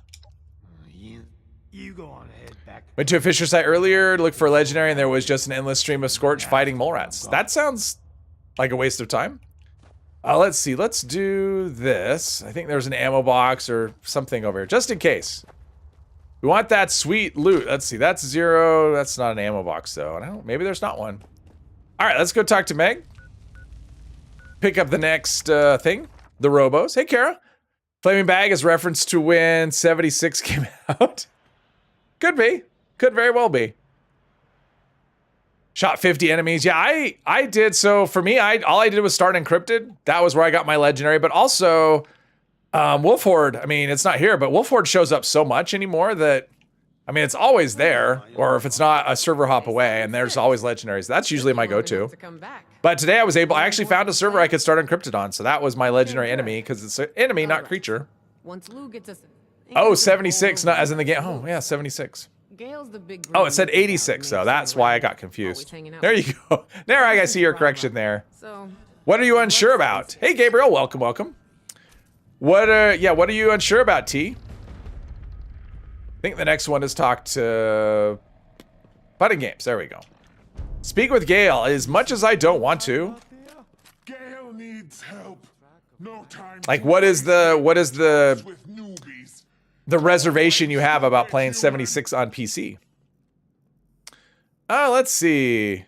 You go on ahead back. Went to a Fisher site earlier to look for a legendary, and there was just an endless stream of Scorch fighting mole rats. That sounds like a waste of time. Let's see. Let's do this. I think there's an ammo box or something over here, just in case. We want that sweet loot. Let's see. That's 0. That's not an ammo box, though. I don't. Maybe there's not one. All right. Let's go talk to Meg. Pick up the next thing. The Robos. Hey, Kara. Flaming Bag is reference to when 76 came out. Could be. Could very well be. Shot 50 enemies. Yeah, I did. So for me, all I did was start encrypted. That was where I got my legendary. But also, Wolfhorde. I mean, it's not here, but Wolfhorde shows up so much anymore that, I mean, it's always there. Or if it's not, a server hop away, and there's always legendaries. That's usually my go-to. But today I actually found a server I could start encrypted on. So that was my legendary enemy, because it's an enemy, not creature. Oh, 76, not as in the game. Oh, yeah, 76. Oh, it said 86, so that's why I got confused. There you go. There, I see your correction there. What are you unsure about? Hey, Gabriel, welcome, welcome. What are you unsure about, T? I think the next one is talk to Button Games. There we go. Speak with Gale. As much as I don't want to. Gale needs help. No time. Like, what is the reservation you have about playing 76 on PC? Let's see.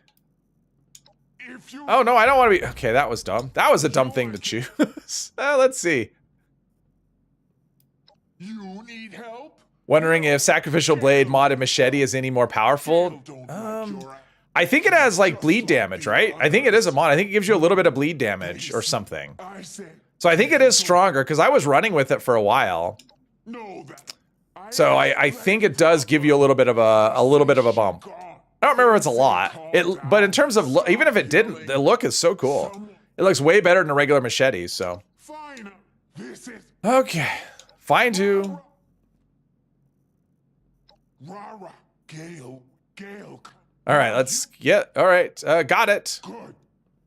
If you Oh, no, I don't want to be... Okay, that was dumb. That was a dumb thing to choose. Let's see. you need help, Wondering if Sacrificial Blade modded Machete is any more powerful. don't like your I think it has, like, bleed damage, right? I think it is a mod. I think it gives you a little bit of bleed damage or something. I said So I think it is stronger, because I was running with it for a while. know that. So I think it does give you a little bit of a bump. I don't remember if it's a lot. But in terms of even if it didn't, the look is so cool. It looks way better than a regular machete. So Fine. This is okay, fine too. Rara. Gale. All right, let's get. All right, got it. Good.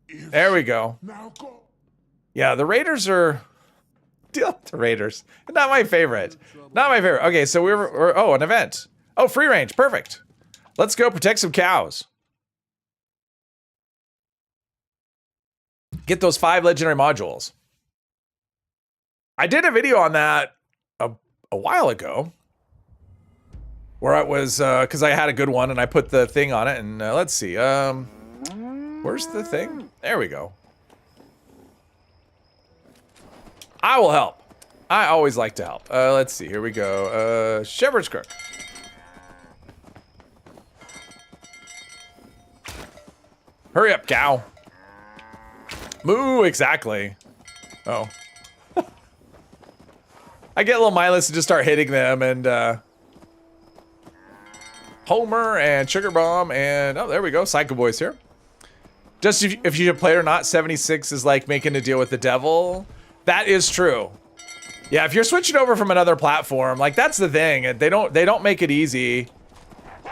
If There we go. now go. Yeah, the Raiders are. Deal with the Raiders. Not my favorite. Not my favorite. Okay, so we're oh, an event. Oh, free range. Perfect. Let's go protect some cows. Get those 5 legendary modules. I did a video on that a while ago. Where it was, because I had a good one and I put the thing on it. And let's see. Where's the thing? There we go. I will help. I always like to help. Let's see. Here we go. Shepherd's Crook. Hurry up, cow. Moo, exactly. Oh. I get a little mindless to just start hitting them and, Homer and Sugar Bomb and, oh, there we go. Psycho Boy's here. Just if you should play it or not, 76 is like making a deal with the devil. That is true. Yeah, if you're switching over from another platform, like that's the thing. They don't make it easy.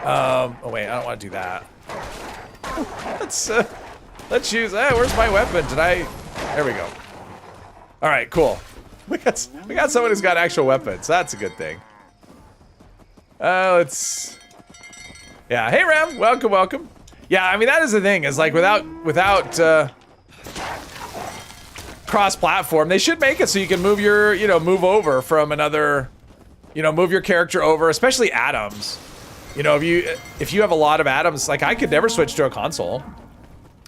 Oh wait, I don't want to do that. Let's use. Hey, where's my weapon? There we go. All right, cool. We got someone who's got actual weapons. That's a good thing. Let's. Yeah, hey Ram, welcome. Yeah, I mean that is the thing. Is like without cross-platform, they should make it so you can move your, move over from another, move your character over, especially Atoms. If you have a lot of Atoms, like I could never switch to a console.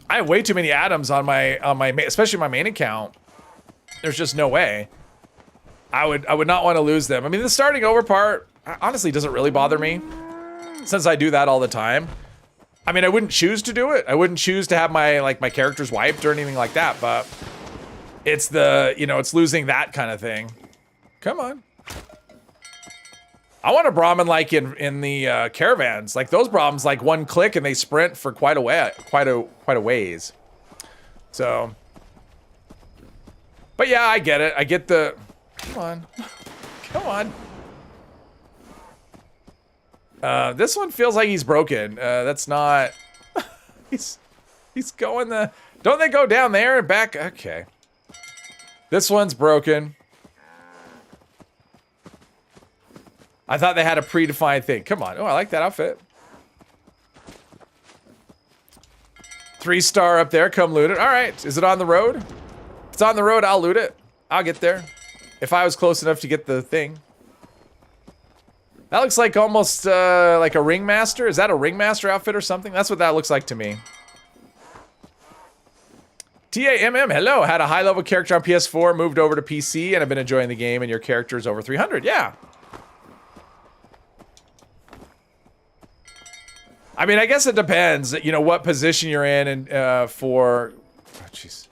I have way too many Atoms on my especially my main account. There's just no way. I would not want to lose them. I mean, the starting over part honestly doesn't really bother me, since I do that all the time. I mean, I wouldn't choose to do it. I wouldn't choose to have my characters wiped or anything like that, but it's it's losing that kind of thing. Come on. I want a Brahmin like in the caravans. Like those Brahmins, like one click and they sprint for quite a ways. So, but yeah, I get it. I get the. Come on, come on. This one feels like he's broken. That's not. he's going the. Don't they go down there and back? Okay. This one's broken. I thought they had a predefined thing. Come on. Oh, I like that outfit. 3-star up there. Come loot it. All right. Is it on the road? If it's on the road, I'll loot it. I'll get there. If I was close enough to get the thing. That looks like almost like a ringmaster. Is that a ringmaster outfit or something? That's what that looks like to me. TAMM, hello. Had a high-level character on PS4, moved over to PC, and have been enjoying the game, and your character is over 300. Yeah. I mean, I guess it depends, what position you're in and for... Oh, jeez.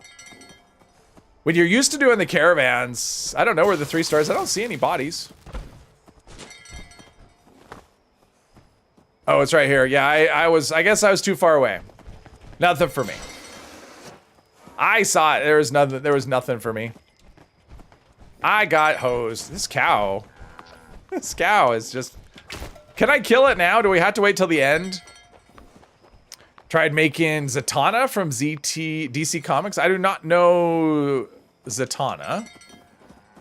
When you're used to doing the caravans, I don't know where the 3 stars... I don't see any bodies. Oh, it's right here. Yeah, I guess I was too far away. Nothing for me. I saw it. There was nothing for me. I got hosed. This cow. This cow is just... Can I kill it now? Do we have to wait till the end? Tried making Zatanna from DC Comics. I do not know Zatanna.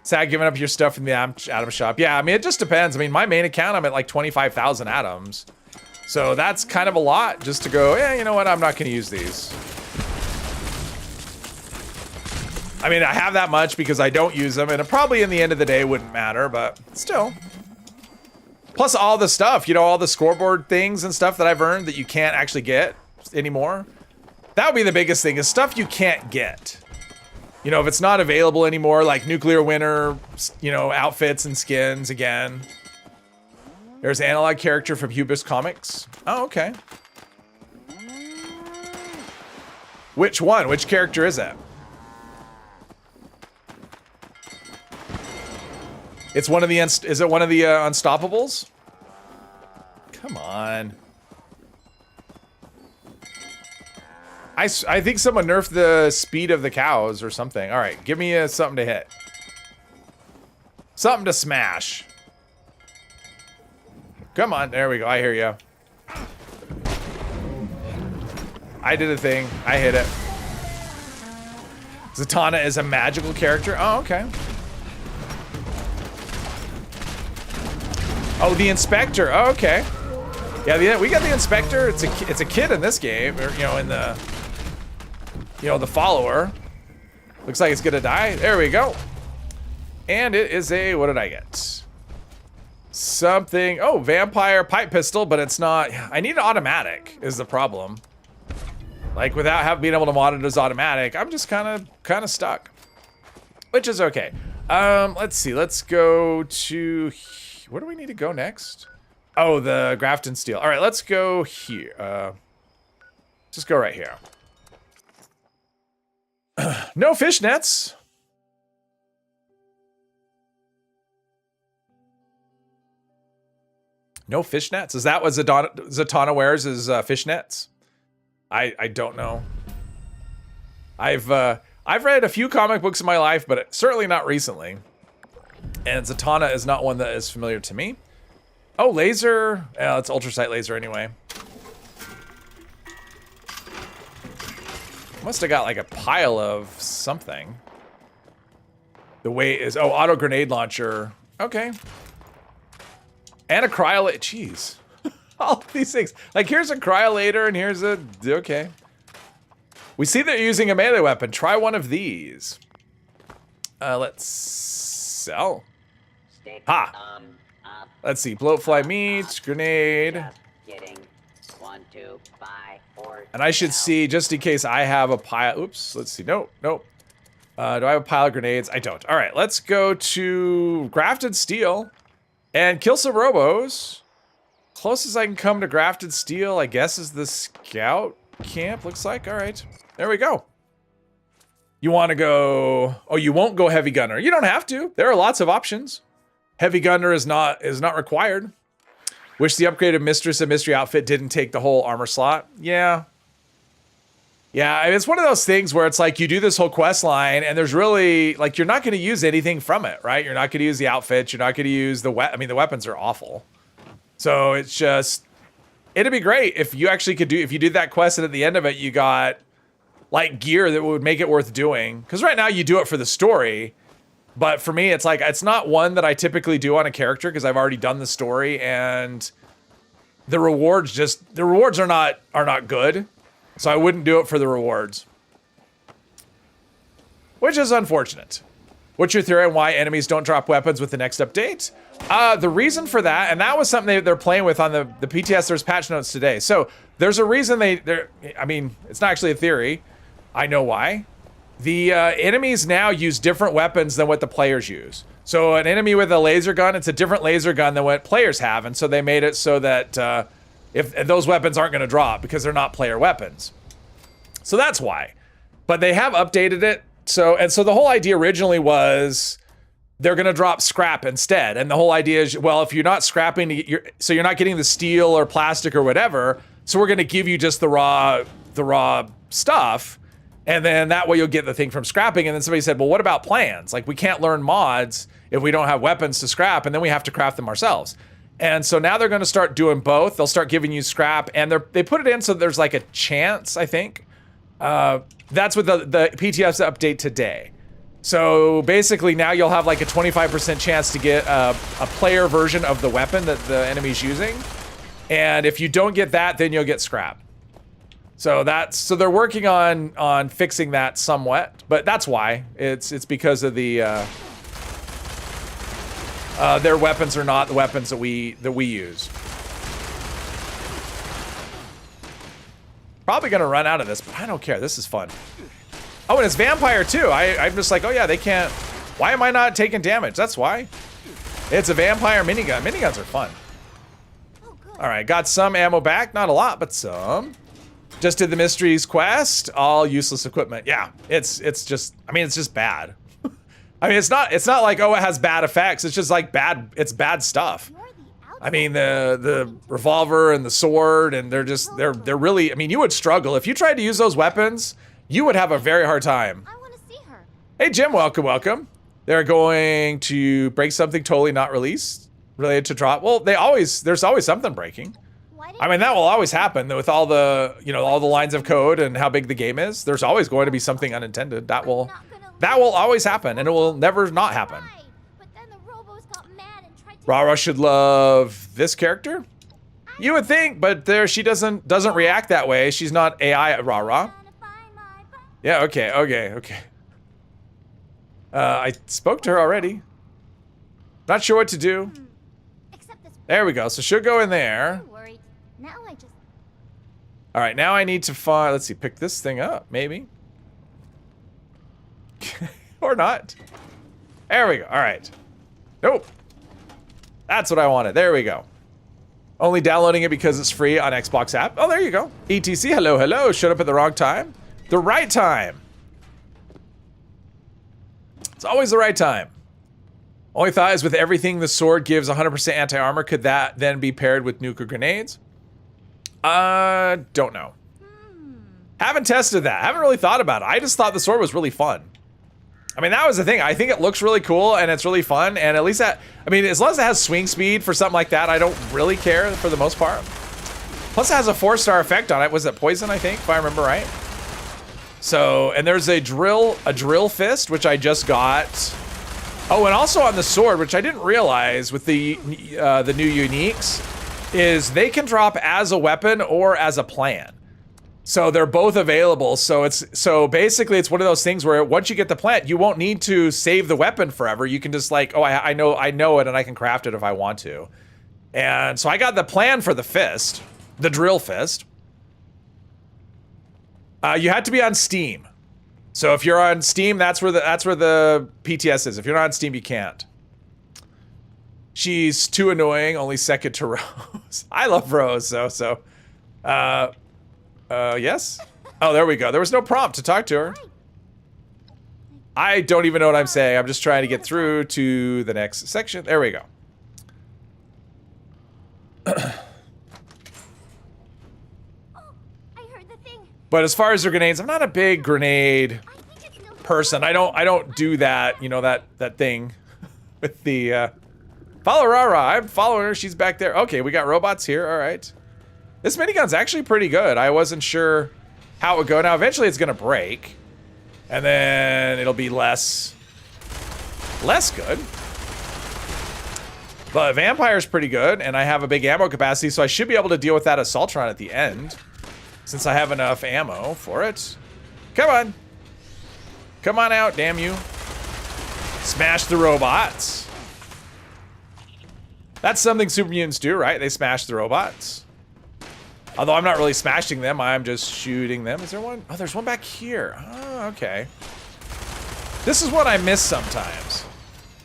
Sad giving up your stuff in the Atom Shop. Yeah, I mean, it just depends. I mean, my main account, I'm at like 25,000 atoms. So that's kind of a lot just to go, yeah, you know what? I'm not going to use these. I mean, I have that much because I don't use them, and it probably in the end of the day wouldn't matter, but still. Plus all the stuff, all the scoreboard things and stuff that I've earned that you can't actually get anymore. That would be the biggest thing, is stuff you can't get. You know, if it's not available anymore, like nuclear winter, you know, outfits and skins again. There's an analog character from Hubris Comics. Oh, okay. Which one? Which character is that? It's one of the, is it one of the Unstoppables? Come on. I think someone nerfed the speed of the cows or something. All right, give me something to hit. Something to smash. Come on, there we go, I hear you. I did a thing, I hit it. Zatanna is a magical character. Oh, okay. Oh, the Inspector. Oh, okay. Yeah, we got the Inspector. It's a kid in this game, or you know, in the the follower. Looks like it's gonna die. There we go. And it is a, what did I get? Something. Oh, vampire pipe pistol, but it's not. I need an automatic. Is the problem? Like without being able to mod it as automatic, I'm just kind of stuck, which is okay. Let's see. Let's go to. Where do we need to go next? Oh, the Grafton Steel. All right, let's go here. Just go right here. No fishnets. No fishnets? Is that what Zatanna wears, is fishnets? I don't know. I've read a few comic books in my life, but certainly not recently. And Zatanna is not one that is familiar to me. Oh, laser. Yeah, it's ultrasight laser anyway. Must have got like a pile of something. The weight is, oh, auto grenade launcher. Okay. And a cryolator. Jeez. All these things. Like here's a cryolator and here's a, okay. We see they're using a melee weapon. Try one of these. Let's sell. Ha. Let's see. Bloatfly meat, grenade. And I should see, just in case I have a pile. Oops. Let's see. Nope. Nope. Do I have a pile of grenades? I don't. All right. Let's go to Grafted Steel and kill some robos. Closest I can come to Grafted Steel, I guess, is the scout camp. Looks like. All right. There we go. You want to go? Oh, you won't go heavy gunner. You don't have to. There are lots of options. Heavy gunner is not required. Wish the upgraded Mistress and Mystery outfit didn't take the whole armor slot. Yeah. Yeah, I mean, it's one of those things where it's like you do this whole quest line and there's really, like, you're not going to use anything from it, right? You're not going to use the outfits. You're not going to use the I mean, the weapons are awful. So it's just, it'd be great if you actually could do, if you did that quest and at the end of it, you got like gear that would make it worth doing. Because right now you do it for the story. But for me, it's like, it's not one that I typically do on a character because I've already done the story and the rewards are not good. So I wouldn't do it for the rewards. Which is unfortunate. What's your theory on why enemies don't drop weapons with the next update? The reason for that, and that was something they're playing with on the PTS, there's patch notes today. So there's a reason I mean, it's not actually a theory. I know why. The enemies now use different weapons than what the players use. So an enemy with a laser gun, it's a different laser gun than what players have. And so they made it so that if those weapons aren't going to drop because they're not player weapons. So that's why. But they have updated it. So the whole idea originally was they're going to drop scrap instead. And the whole idea is, well, if you're not scrapping, you're not getting the steel or plastic or whatever. So we're going to give you just the raw stuff. And then that way you'll get the thing from scrapping. And then somebody said, well, what about plans? Like we can't learn mods if we don't have weapons to scrap, and then we have to craft them ourselves. And so now they're going to start doing both. They'll start giving you scrap, and they put it in so there's like a chance, I think. That's what the PTS update today. So basically now you'll have like a 25% chance to get a player version of the weapon that the enemy's using. And if you don't get that, then you'll get scrap. So they're working on fixing that somewhat, but that's why. It's because of the their weapons are not the weapons that we use. Probably gonna run out of this, but I don't care. This is fun. Oh, and it's vampire too. I'm just like, oh yeah, they can't. Why am I not taking damage? That's why. It's a vampire minigun. Miniguns are fun. All right, got some ammo back. Not a lot, but some. Just did the mysteries quest. All useless equipment. Yeah, it's just. I mean, it's just bad. I mean, it's not like, oh, it has bad effects. It's just like bad. It's bad stuff. I mean, the revolver and the sword, and they're really. I mean, you would struggle if you tried to use those weapons. You would have a very hard time. I want to see her. Hey, Jim, welcome, welcome. They're going to break something totally not released related to drop. Well, there's always something breaking. I mean, that will always happen with all the, all the lines of code and how big the game is. There's always going to be something unintended. That will always happen, and it will never not happen. Rara should love this character. You would think, but she doesn't react that way. She's not AI Rara. Yeah, okay. I spoke to her already. Not sure what to do. There we go. So she'll go in there. All right, now I need to find, let's see, pick this thing up, maybe. Or not. There we go. All right. Nope. That's what I wanted. There we go. Only downloading it because it's free on Xbox app. Oh, there you go. ETC, hello, hello. Showed up at the wrong time. The right time. It's always the right time. Only thought is with everything the sword gives 100% anti-armor, could that then be paired with nuke or grenades? Don't know. Haven't tested that. Haven't really thought about it. I just thought the sword was really fun. I mean, that was the thing. I think it looks really cool and it's really fun. And at least as long as it has swing speed for something like that, I don't really care for the most part. Plus it has a 4-star effect on it. Was it poison, I think, if I remember right? So, and there's a drill fist, which I just got. Oh, and also on the sword, which I didn't realize with the new uniques, is they can drop as a weapon or as a plan. So they're both available. So basically it's one of those things where once you get the plant, you won't need to save the weapon forever. You can just like, oh, I know it and I can craft it if I want to. And so I got the plan for the fist, the drill fist. You had to be on Steam. So if you're on Steam, that's where the PTS is. If you're not on Steam, you can't. She's too annoying, only second to Rose. I love Rose, so. Yes? Oh, there we go. There was no prompt to talk to her. I don't even know what I'm saying. I'm just trying to get through to the next section. There we go. But as far as the grenades, I'm not a big grenade person. I don't do that, that thing with the follow Rara. I'm following her. She's back there. Okay, we got robots here. All right. This minigun's actually pretty good. I wasn't sure how it would go. Now, eventually it's gonna break. And then it'll be less good. But Vampire's pretty good, and I have a big ammo capacity, so I should be able to deal with that Assaultron at the end. Since I have enough ammo for it. Come on. Come on out, damn you. Smash the robots. That's something super mutants do, right? They smash the robots. Although I'm not really smashing them, I'm just shooting them. Is there one? Oh, there's one back here. Oh, okay. This is what I miss sometimes.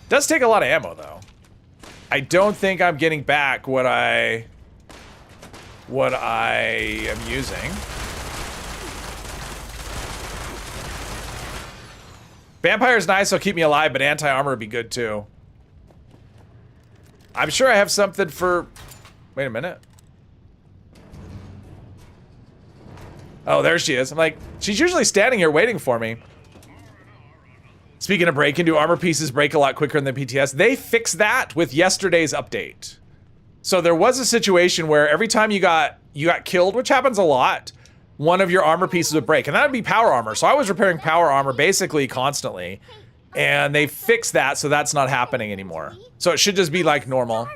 Does take a lot of ammo, though. I don't think I'm getting back what I am using. Vampire's nice, it'll keep me alive, but anti-armor would be good too. I'm sure I have something for... Wait a minute. Oh, there she is. I'm like, she's usually standing here waiting for me. Speaking of breaking, do armor pieces break a lot quicker than the PTS? They fixed that with yesterday's update. So there was a situation where every time you got killed, which happens a lot, one of your armor pieces would break, and that would be power armor. So I was repairing power armor basically constantly, and they fixed that, so that's not happening anymore. So it should just be like normal.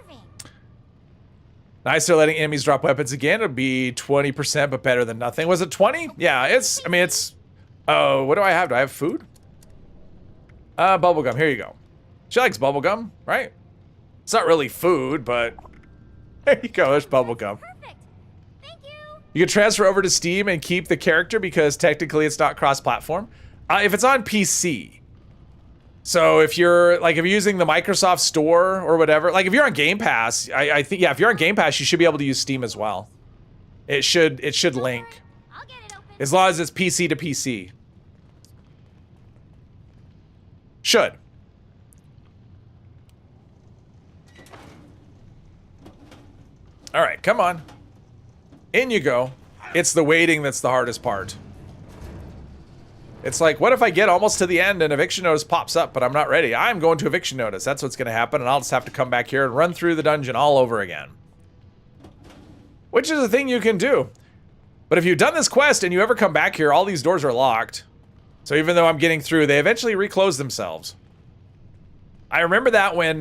Nice, they're letting enemies drop weapons again. It'll be 20%, but better than nothing. Was it 20? Yeah, it's. Oh, what do I have? Do I have food? Bubblegum. Here you go. She likes bubblegum, right? It's not really food, but. There you go, there's bubblegum. Perfect. Thank you. You can transfer over to Steam and keep the character because technically it's not cross-platform. If it's on PC. So if you're using the Microsoft Store or whatever, like if you're on Game Pass, I think, yeah, if you're on Game Pass, you should be able to use Steam as well. It should link. I'll get it open. As long as it's PC to PC. Should. All right, come on. In you go. It's the waiting that's the hardest part. It's like, what if I get almost to the end and eviction notice pops up, but I'm not ready? I'm going to eviction notice. That's what's going to happen, and I'll just have to come back here and run through the dungeon all over again. Which is a thing you can do. But if you've done this quest and you ever come back here, all these doors are locked. So even though I'm getting through, they eventually reclose themselves. I remember that when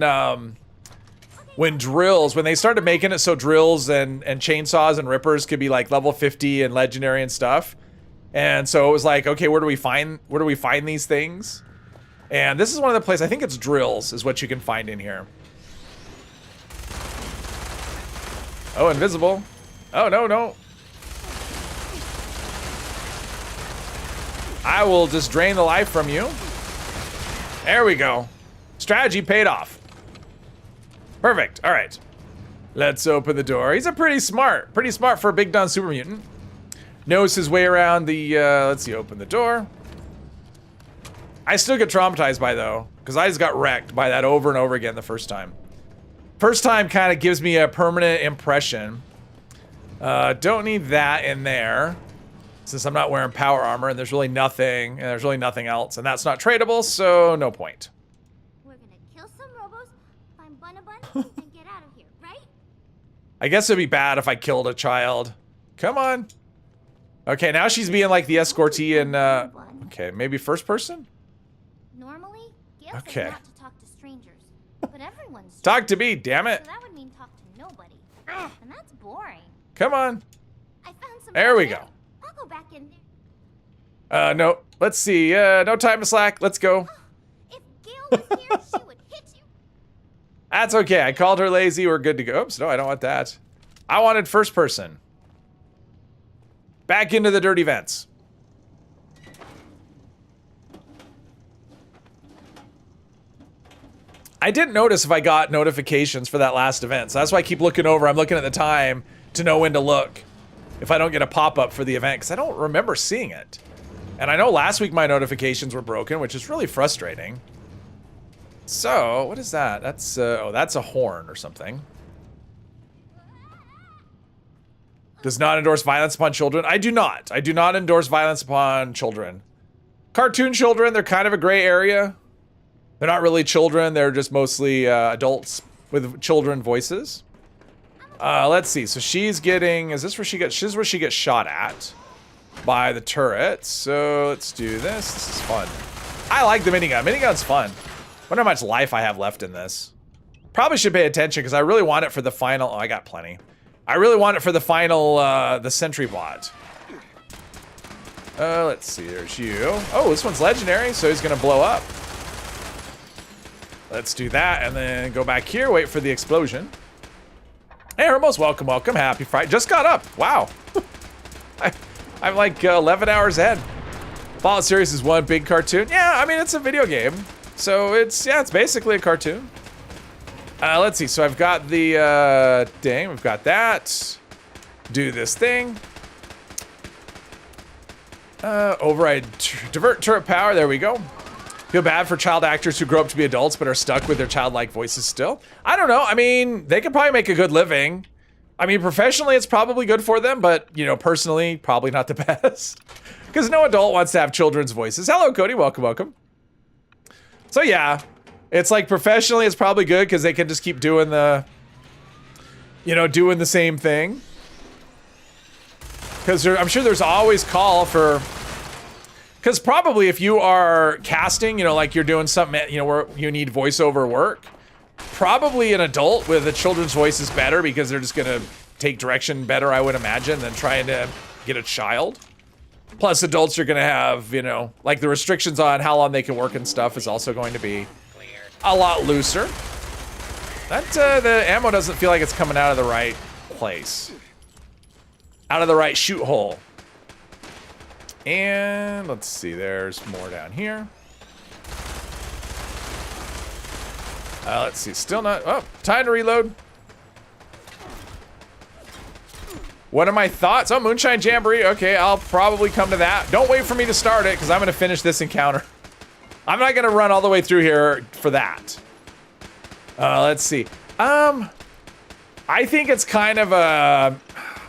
drills, when they started making it so drills and chainsaws and rippers could be like level 50 and legendary and stuff. And so it was like, okay, where do we find these things? And this is one of the places, I think it's drills is what you can find in here. Oh, invisible. Oh, no. I will just drain the life from you. There we go. Strategy paid off. Perfect. All right. Let's open the door. He's pretty smart for a big done super mutant. Knows his way around the, let's see, open the door. I still get traumatized by though, because I just got wrecked by that over and over again the first time. First time kind of gives me a permanent impression. Don't need that in there, since I'm not wearing power armor and there's really nothing else, and that's not tradable, so no point. We're gonna kill some robos, find Bun and get out of here, right? I guess it'd be bad if I killed a child. Come on. Okay, now she's being like the escortee and, okay, maybe first person? Normally, Gail Okay. says not to talk to strangers, but everyone's Talk to me, damn it. So that would mean talk to nobody, and that's boring. Come on. I found some. There we there. go. I'll go back in there. No, let's see, no time to slack, let's go. If Gail was here, she would hit you. That's okay, I called her lazy, we're good to go. Oops, no, I don't want that. I wanted first person. Back into the dirty vents. I didn't notice if I got notifications for that last event, so that's why I keep looking over. I'm looking at the time to know when to look if I don't get a pop-up for the event, because I don't remember seeing it. And I know last week my notifications were broken, which is really frustrating. So, what is that? That's, oh, that's a horn or something. Does not endorse violence upon children. I do not. I do not endorse violence upon children. Cartoon children, they're kind of a gray area. They're not really children. They're just mostly adults with children voices. Let's see. So she's getting, is this where she gets, she's where she gets shot at by the turret. So let's do this. This is fun. I like the minigun. Minigun's fun. Wonder how much life I have left in this. Probably should pay attention because I really want it for the final. Oh, I got plenty. I really want it for the final, the sentry bot. Let's see, there's you. Oh, this one's legendary, so he's gonna blow up. Let's do that, and then go back here, wait for the explosion. Hey, Hermos, welcome, welcome. Happy Friday. Just got up, wow. I'm like 11 hours ahead. Fallout series is one big cartoon. Yeah, I mean, it's a video game. So it's, yeah, it's basically a cartoon. Let's see, so I've got the, dang, we've got that. Do this thing. Override, divert turret power, there we go. Feel bad for child actors who grow up to be adults but are stuck with their childlike voices still. I don't know, I mean, they could probably make a good living. I mean, professionally, it's probably good for them, but, you know, personally, probably not the best. Because no adult wants to have children's voices. Hello, Cody, welcome, welcome. So yeah. It's like professionally, it's probably good because they can just keep doing the, you know, doing the same thing. Because I'm sure there's always call for, because probably if you are casting, you know, like you're doing something, you know, where you need voiceover work, probably an adult with a children's voice is better because they're just going to take direction better, I would imagine, than trying to get a child. Plus adults are going to have, you know, like the restrictions on how long they can work and stuff is also going to be a lot looser. That, the ammo doesn't feel like it's coming out of the right place. out of the right shoot hole. And let's see, there's more down here. Let's see, still not, oh, time to reload. What are my thoughts? Oh, Moonshine Jamboree. Okay, I'll probably come to that. Don't wait for me to start it, because I'm going to finish this encounter. I'm not going to run all the way through here for that. Let's see. I think it's kind of a...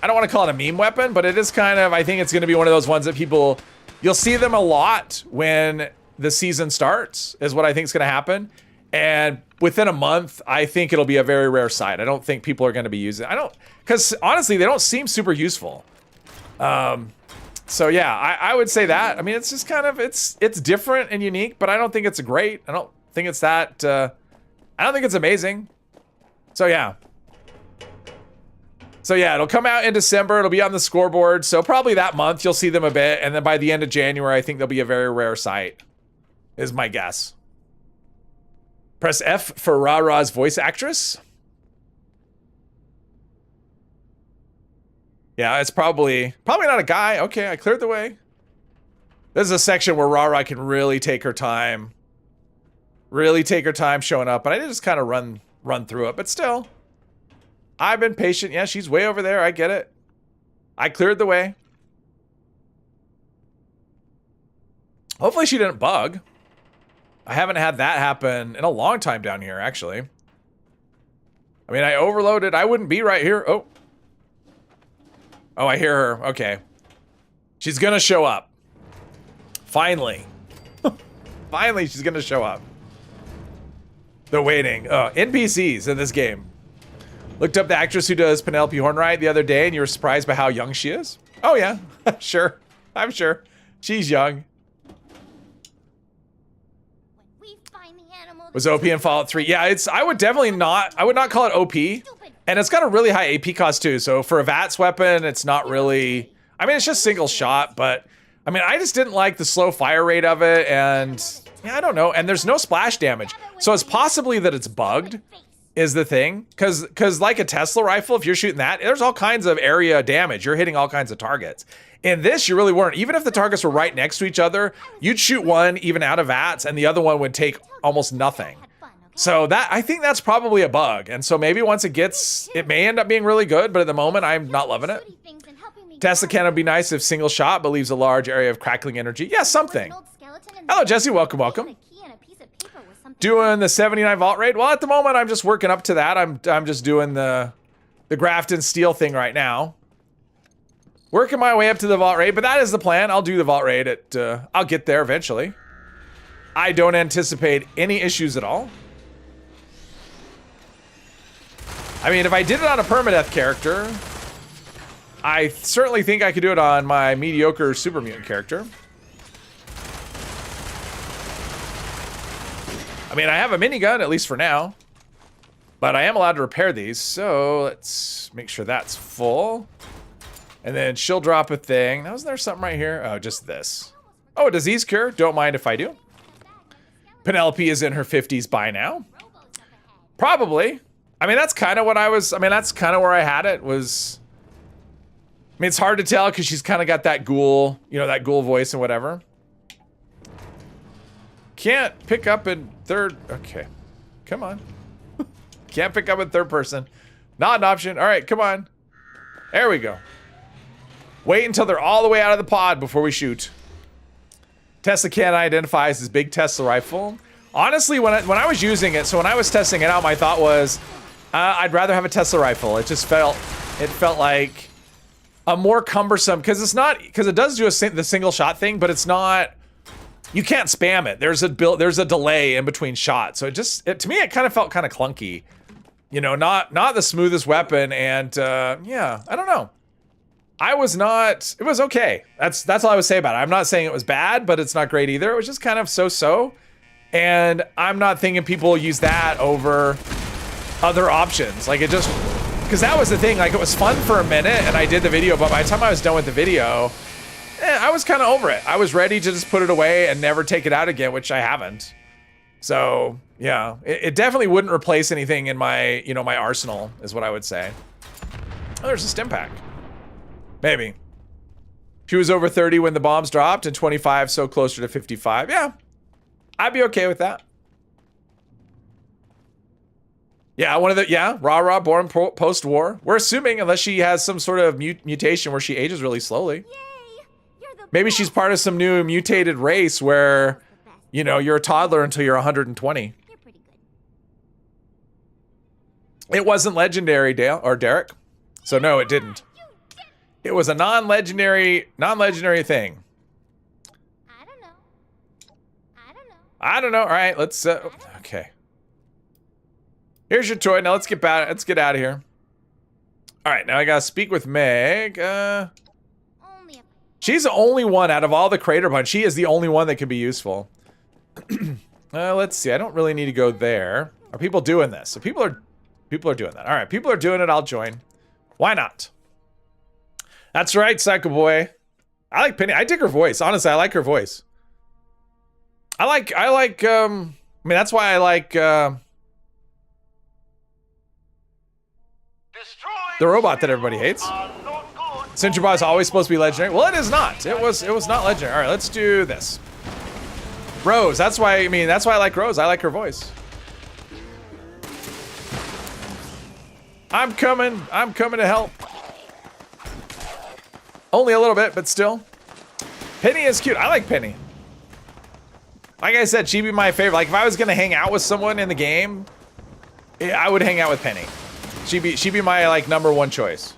I don't want to call it a meme weapon, but it is kind of... I think it's going to be one of those ones that people... You'll see them a lot when the season starts, is what I think is going to happen. And within a month, I think it'll be a very rare sight. I don't think people are going to be using it. I don't... Because honestly, they don't seem super useful. So yeah, I would say that. I mean, it's just kind of... It's different and unique, but I don't think it's great. I don't think it's that... I don't think it's amazing. So yeah. So yeah, it'll come out in December. It'll be on the scoreboard. So probably that month you'll see them a bit. And then by the end of January, I think they'll be a very rare sight. Is my guess. Press F for Ra-Ra's voice actress. Yeah, it's probably not a guy. Okay, I cleared the way. This is a section where Ra-Ra can really take her time. Really take her time showing up. And I did just kind of run through it. But still, I've been patient. Yeah, she's way over there. I get it. I cleared the way. Hopefully she didn't bug. I haven't had that happen in a long time down here, actually. I mean, I overloaded. I wouldn't be right here. Oh. Oh, I hear her. Okay. She's gonna show up. Finally. Finally, she's gonna show up. The waiting. NPCs in this game. Looked up the actress who does Penelope Hornwright the other day, and you were surprised by how young she is? Oh, yeah. Sure. I'm sure. She's young. We find the animal. Was OP in Fallout 3? Yeah, I would not call it OP. And it's got a really high AP cost too. So for a VATS weapon, it's not really, I mean, it's just single shot, but I mean, I just didn't like the slow fire rate of it. And yeah, I don't know. And there's no splash damage. So it's possibly that it's bugged is the thing. Cause like a Tesla rifle, if you're shooting that, there's all kinds of area damage. You're hitting all kinds of targets. In this, you really weren't. Even if the targets were right next to each other, you'd shoot one even out of VATS and the other one would take almost nothing. So that, I think that's probably a bug. And so maybe once it gets, it may end up being really good, but at the moment I'm not loving it. Tesla cannon would be nice if single shot, but leaves a large area of crackling energy. Yeah, something. Hello, Jesse, welcome. Doing the 79 vault raid. Well, at the moment I'm just working up to that. I'm just doing the Grafton Steel thing right now. Working my way up to the vault raid, but that is the plan. I'll do the vault raid I'll get there eventually. I don't anticipate any issues at all. I mean, if I did it on a permadeath character, I certainly think I could do it on my mediocre super mutant character. I mean, I have a minigun, at least for now. But I am allowed to repair these, so let's make sure that's full. And then she'll drop a thing. Now, isn't there something right here? Oh, just this. Oh, a disease cure. Don't mind if I do. Penelope is in her 50s by now. Probably. I mean, that's kind of what that's kind of where I had it was. I mean, it's hard to tell because she's kind of got that ghoul, that ghoul voice and whatever. Can't pick up in third. Okay. Come on. Can't pick up in third person. Not an option. All right, come on. There we go. Wait until they're all the way out of the pod before we shoot. Tesla can't identify as his big Tesla rifle. Honestly, when I was using it, so when I was testing it out, my thought was, I'd rather have a Tesla rifle. It felt like a more cumbersome, because it does do the single shot thing, but it's not, you can't spam it. There's a delay in between shots. So to me, it kind of felt kind of clunky. Not the smoothest weapon. And yeah, I don't know. It was okay. That's all I would say about it. I'm not saying it was bad, but it's not great either. It was just kind of so-so. And I'm not thinking people use that over other options. Like because that was the thing, like it was fun for a minute and I did the video, but by the time I was done with the video, I was kind of over it. I was ready to just put it away and never take it out again, which I haven't. So yeah, it definitely wouldn't replace anything in my, my arsenal is what I would say. Oh, there's a stim pack. Maybe. She was over 30 when the bombs dropped and 25, so closer to 55. Yeah. I'd be okay with that. Yeah, one of the, yeah, rah-rah, born post-war. We're assuming, unless she has some sort of mutation where she ages really slowly. Yay! You're the Maybe she's part of some new mutated race where, you know, you're a toddler until you're 120. You're pretty good. It wasn't legendary, Dale, or Derek. So no, it didn't. It was a non-legendary thing. I don't know. I don't know. All right, let's, okay. Here's your toy. Now let's get out of here. All right, now I gotta speak with Meg. Only a She's the only one out of all the Crater Bunch. She is the only one that could be useful. Let's see. I don't really need to go there. Are people doing this? So people are doing that. All right, people are doing it. I'll join. Why not? That's right, Psycho Boy. I like Penny. I dig her voice. Honestly, I like her voice. I like. I mean, that's why I like. The robot that everybody hates. Sentry Bot is always supposed to be legendary. Well, it is not. It was not legendary. All right, let's do this. Rose. That's why I like Rose. I like her voice. I'm coming to help. Only a little bit, but still. Penny is cute. I like Penny. Like I said, she'd be my favorite. Like if I was gonna hang out with someone in the game, I would hang out with Penny. She'd be my like #1 choice.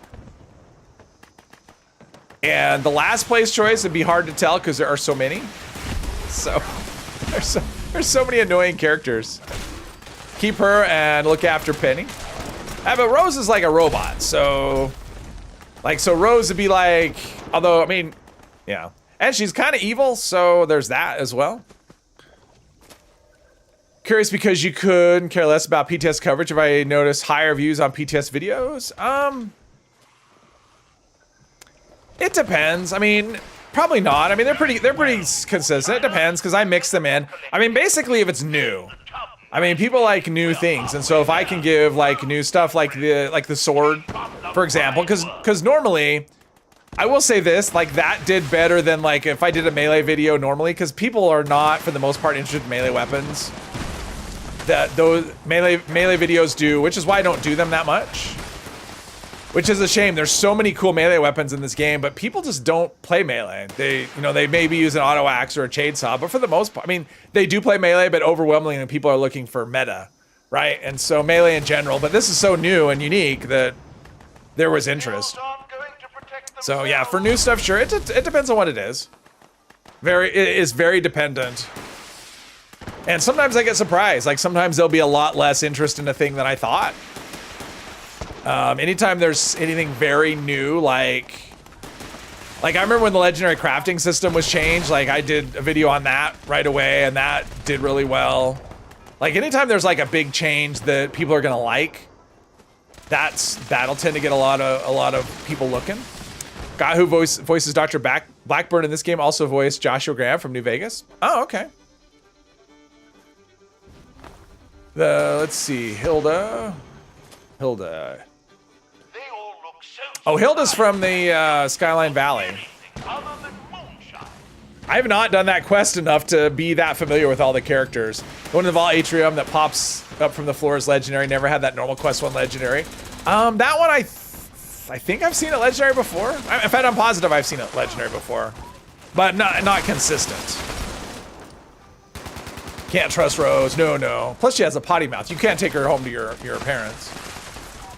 And the last place choice would be hard to tell because there are so many. So there's so many annoying characters. Keep her and look after Penny. But Rose is like a robot, so Rose would be like, although I mean, yeah, and she's kind of evil, so there's that as well. Curious because you could care less about PTS coverage if I notice higher views on PTS videos. It depends. I mean, probably not. I mean, they're pretty consistent. It depends because I mix them in. I mean, basically, if it's new, I mean, people like new things, and so if I can give like new stuff, like the sword, for example, because normally, I will say this, like that did better than like if I did a melee video normally, because people are not for the most part interested in melee weapons. That those melee videos do, which is why I don't do them that much. Which is a shame. There's so many cool melee weapons in this game, but people just don't play melee. They maybe use an auto axe or a chainsaw, but for the most part, I mean, they do play melee, but overwhelmingly people are looking for meta, right? And so melee in general, but this is so new and unique that there was interest. So yeah, for new stuff, sure, it depends on what it is. It is very dependent. And sometimes I get surprised. Like sometimes there'll be a lot less interest in a thing than I thought. Anytime there's anything very new, like I remember when the legendary crafting system was changed, like I did a video on that right away and that did really well. Like anytime there's like a big change that people are gonna like, that'll tend to get a lot of people looking. Guy who voices Dr. Blackburn in this game also voiced Joshua Graham from New Vegas. Oh, okay. Let's see, Hilda. Oh, Hilda's from the Skyline Valley. I have not done that quest enough to be that familiar with all the characters. The one in the Vault Atrium that pops up from the floor is legendary. Never had that normal quest one legendary. That one I think I've seen it legendary before. In fact, I'm positive I've seen it legendary before, but not consistent. Can't trust Rose. No. Plus she has a potty mouth. You can't take her home to your parents.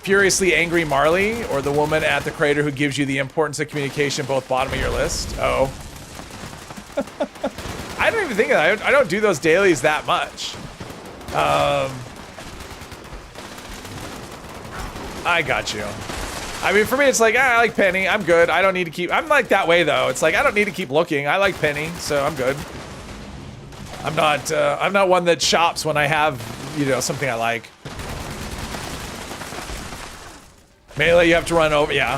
Furiously Angry Marley, or the woman at the crater who gives you the importance of communication both bottom of your list. Oh. I don't even think of that. I don't do those dailies that much. I got you. I mean, for me, it's like, I like Penny. I'm good. I don't need to keep... I'm like that way, though. It's like, I don't need to keep looking. I like Penny, so I'm good. I'm not one that shops when I have, something I like. Melee, you have to run over, yeah.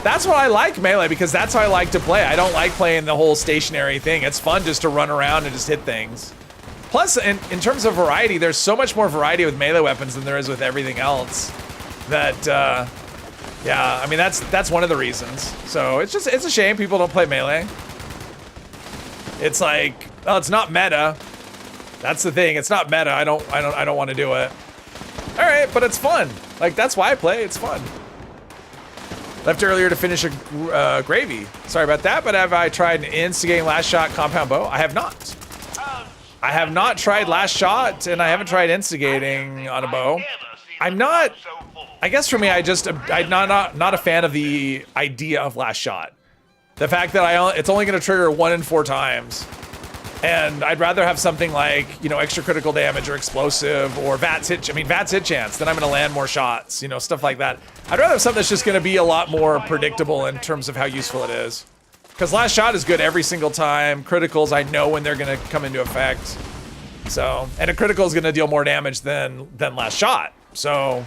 That's why I like Melee, because that's how I like to play. I don't like playing the whole stationary thing. It's fun just to run around and just hit things. Plus, in terms of variety, there's so much more variety with melee weapons than there is with everything else. That, Yeah, I mean that's one of the reasons. So it's a shame people don't play melee. It's like, oh, it's not meta. That's the thing. It's not meta. I don't want to do it. All right, but it's fun. Like that's why I play. It's fun. Left earlier to finish a gravy. Sorry about that, but have I tried an instigating last shot compound bow? I have not. I have not tried last shot, and I haven't tried instigating on a bow. I'm not. I guess for me, I'm not a fan of the idea of last shot. The fact that it's only going to trigger 1 in 4 times, and I'd rather have something like, you know, extra critical damage or explosive or VATS hit. I mean, VATS hit chance. Then I'm going to land more shots. You know, stuff like that. I'd rather have something that's just going to be a lot more predictable in terms of how useful it is. Because last shot is good every single time. Criticals, I know when they're going to come into effect. So, and a critical is going to deal more damage than last shot. So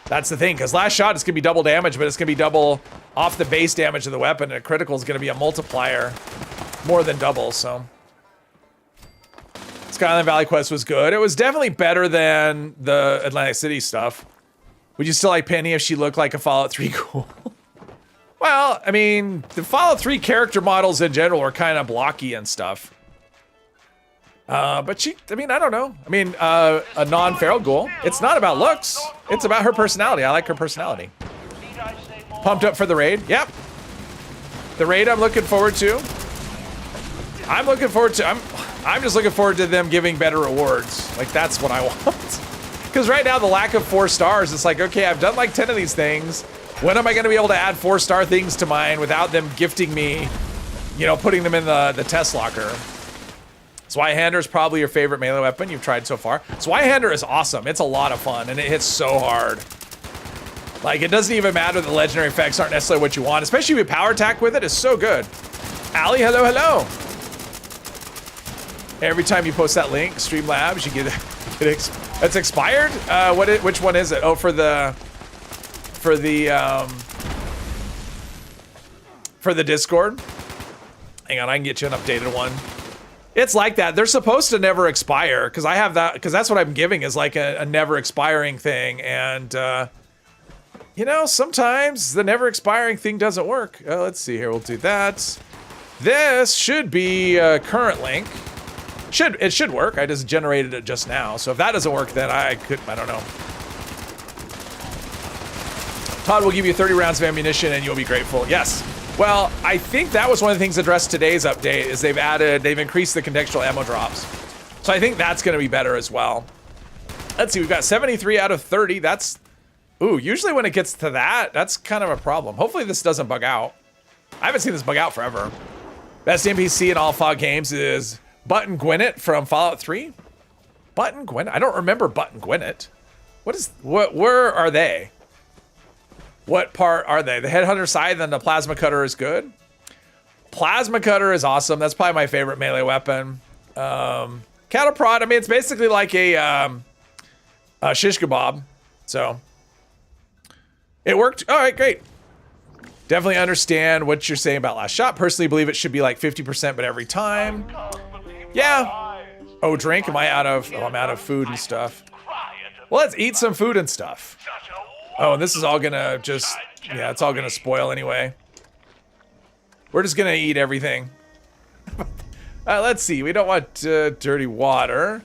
that's the thing, because last shot is going to be double damage, but it's going to be double off the base damage of the weapon, and a critical is going to be a multiplier more than double, so. Skyline Valley Quest was good. It was definitely better than the Atlantic City stuff. Would you still like Penny if she looked like a Fallout 3 ghoul? Well, I mean, the Fallout 3 character models in general are kind of blocky and stuff. But I mean, I don't know. I mean, a non-feral ghoul. It's not about looks. It's about her personality. I like her personality. Pumped up for the raid. Yep. The raid I'm looking forward to. I'm just looking forward to them giving better rewards. Like, that's what I want. Because right now, the lack of 4 stars, it's like, okay, I've done like 10 of these things. When am I going to be able to add 4-star things to mine without them gifting me, you know, putting them in the test locker? Zweihander is probably your favorite melee weapon you've tried so far. Zweihander is awesome. It's a lot of fun, and it hits so hard. Like, it doesn't even matter the legendary effects aren't necessarily what you want, especially if you power attack with it. It's so good. Allie, hello, hello. Every time you post that link, Streamlabs, you get it's expired? Which one is it? Oh, for the Discord. Hang on, I can get you an updated one. It's like that. They're supposed to never expire, because I have that, because that's what I'm giving is like a never expiring thing, and you know, sometimes the never expiring thing doesn't work. Let's see here. We'll do that. This should be a current link. It should work. I just generated it just now. So if that doesn't work, then I don't know. Todd will give you 30 rounds of ammunition and you'll be grateful. Yes. Well, I think that was one of the things addressed today's update is they've increased the contextual ammo drops. So I think that's going to be better as well. Let's see. We've got 73 out of 30. That's, ooh, usually when it gets to that, that's kind of a problem. Hopefully this doesn't bug out. I haven't seen this bug out forever. Best NPC in all Fog games is Button Gwinnett from Fallout 3. Button Gwinnett? I don't remember Button Gwinnett. Where are they? What part are they? The Headhunter Scythe and the Plasma Cutter is good. Plasma Cutter is awesome. That's probably my favorite melee weapon. Cattle Prod, I mean, it's basically like a shish kebab. So, it worked. All right, great. Definitely understand what you're saying about last shot. Personally believe it should be like 50%, but every time. Yeah. Oh, drink? Am I out of, I'm out of food and stuff. Well, let's eat some food and stuff. Oh, and this is all gonna just, yeah, it's all gonna spoil anyway. We're just gonna eat everything. Let's see, we don't want dirty water.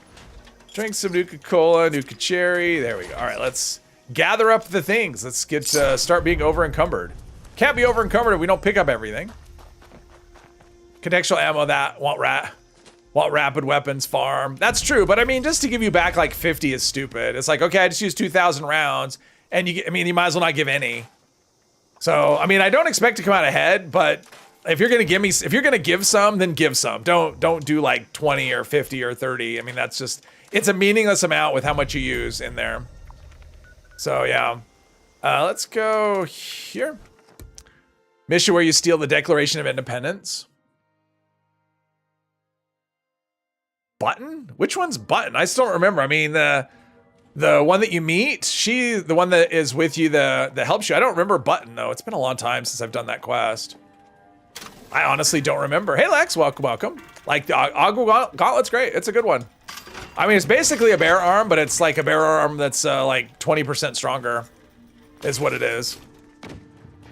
Drink some Nuka-Cola, Nuka-Cherry, there we go. All right, let's gather up the things. Let's get, start being over-encumbered. Can't be over-encumbered if we don't pick up everything. Contextual ammo, that, want rapid weapons farm. That's true, but I mean, just to give you back like 50 is stupid. It's like, okay, I just used 2,000 rounds. And you might as well not give any. So, I mean, I don't expect to come out ahead, but if you're gonna give some, then give some. Don't do like 20 or 50 or 30. I mean, that's just, it's a meaningless amount with how much you use in there. So yeah, let's go here. Mission where you steal the Declaration of Independence. Button? Which one's Button? I still don't remember. I mean, the one that you meet, the one that is with you, that helps you. I don't remember Button, though. It's been a long time since I've done that quest. I honestly don't remember. Hey, Lex, welcome. Like, the Oggle Gauntlet's great. It's a good one. I mean, it's basically a bear arm, but it's like a bear arm that's like 20% stronger is what it is.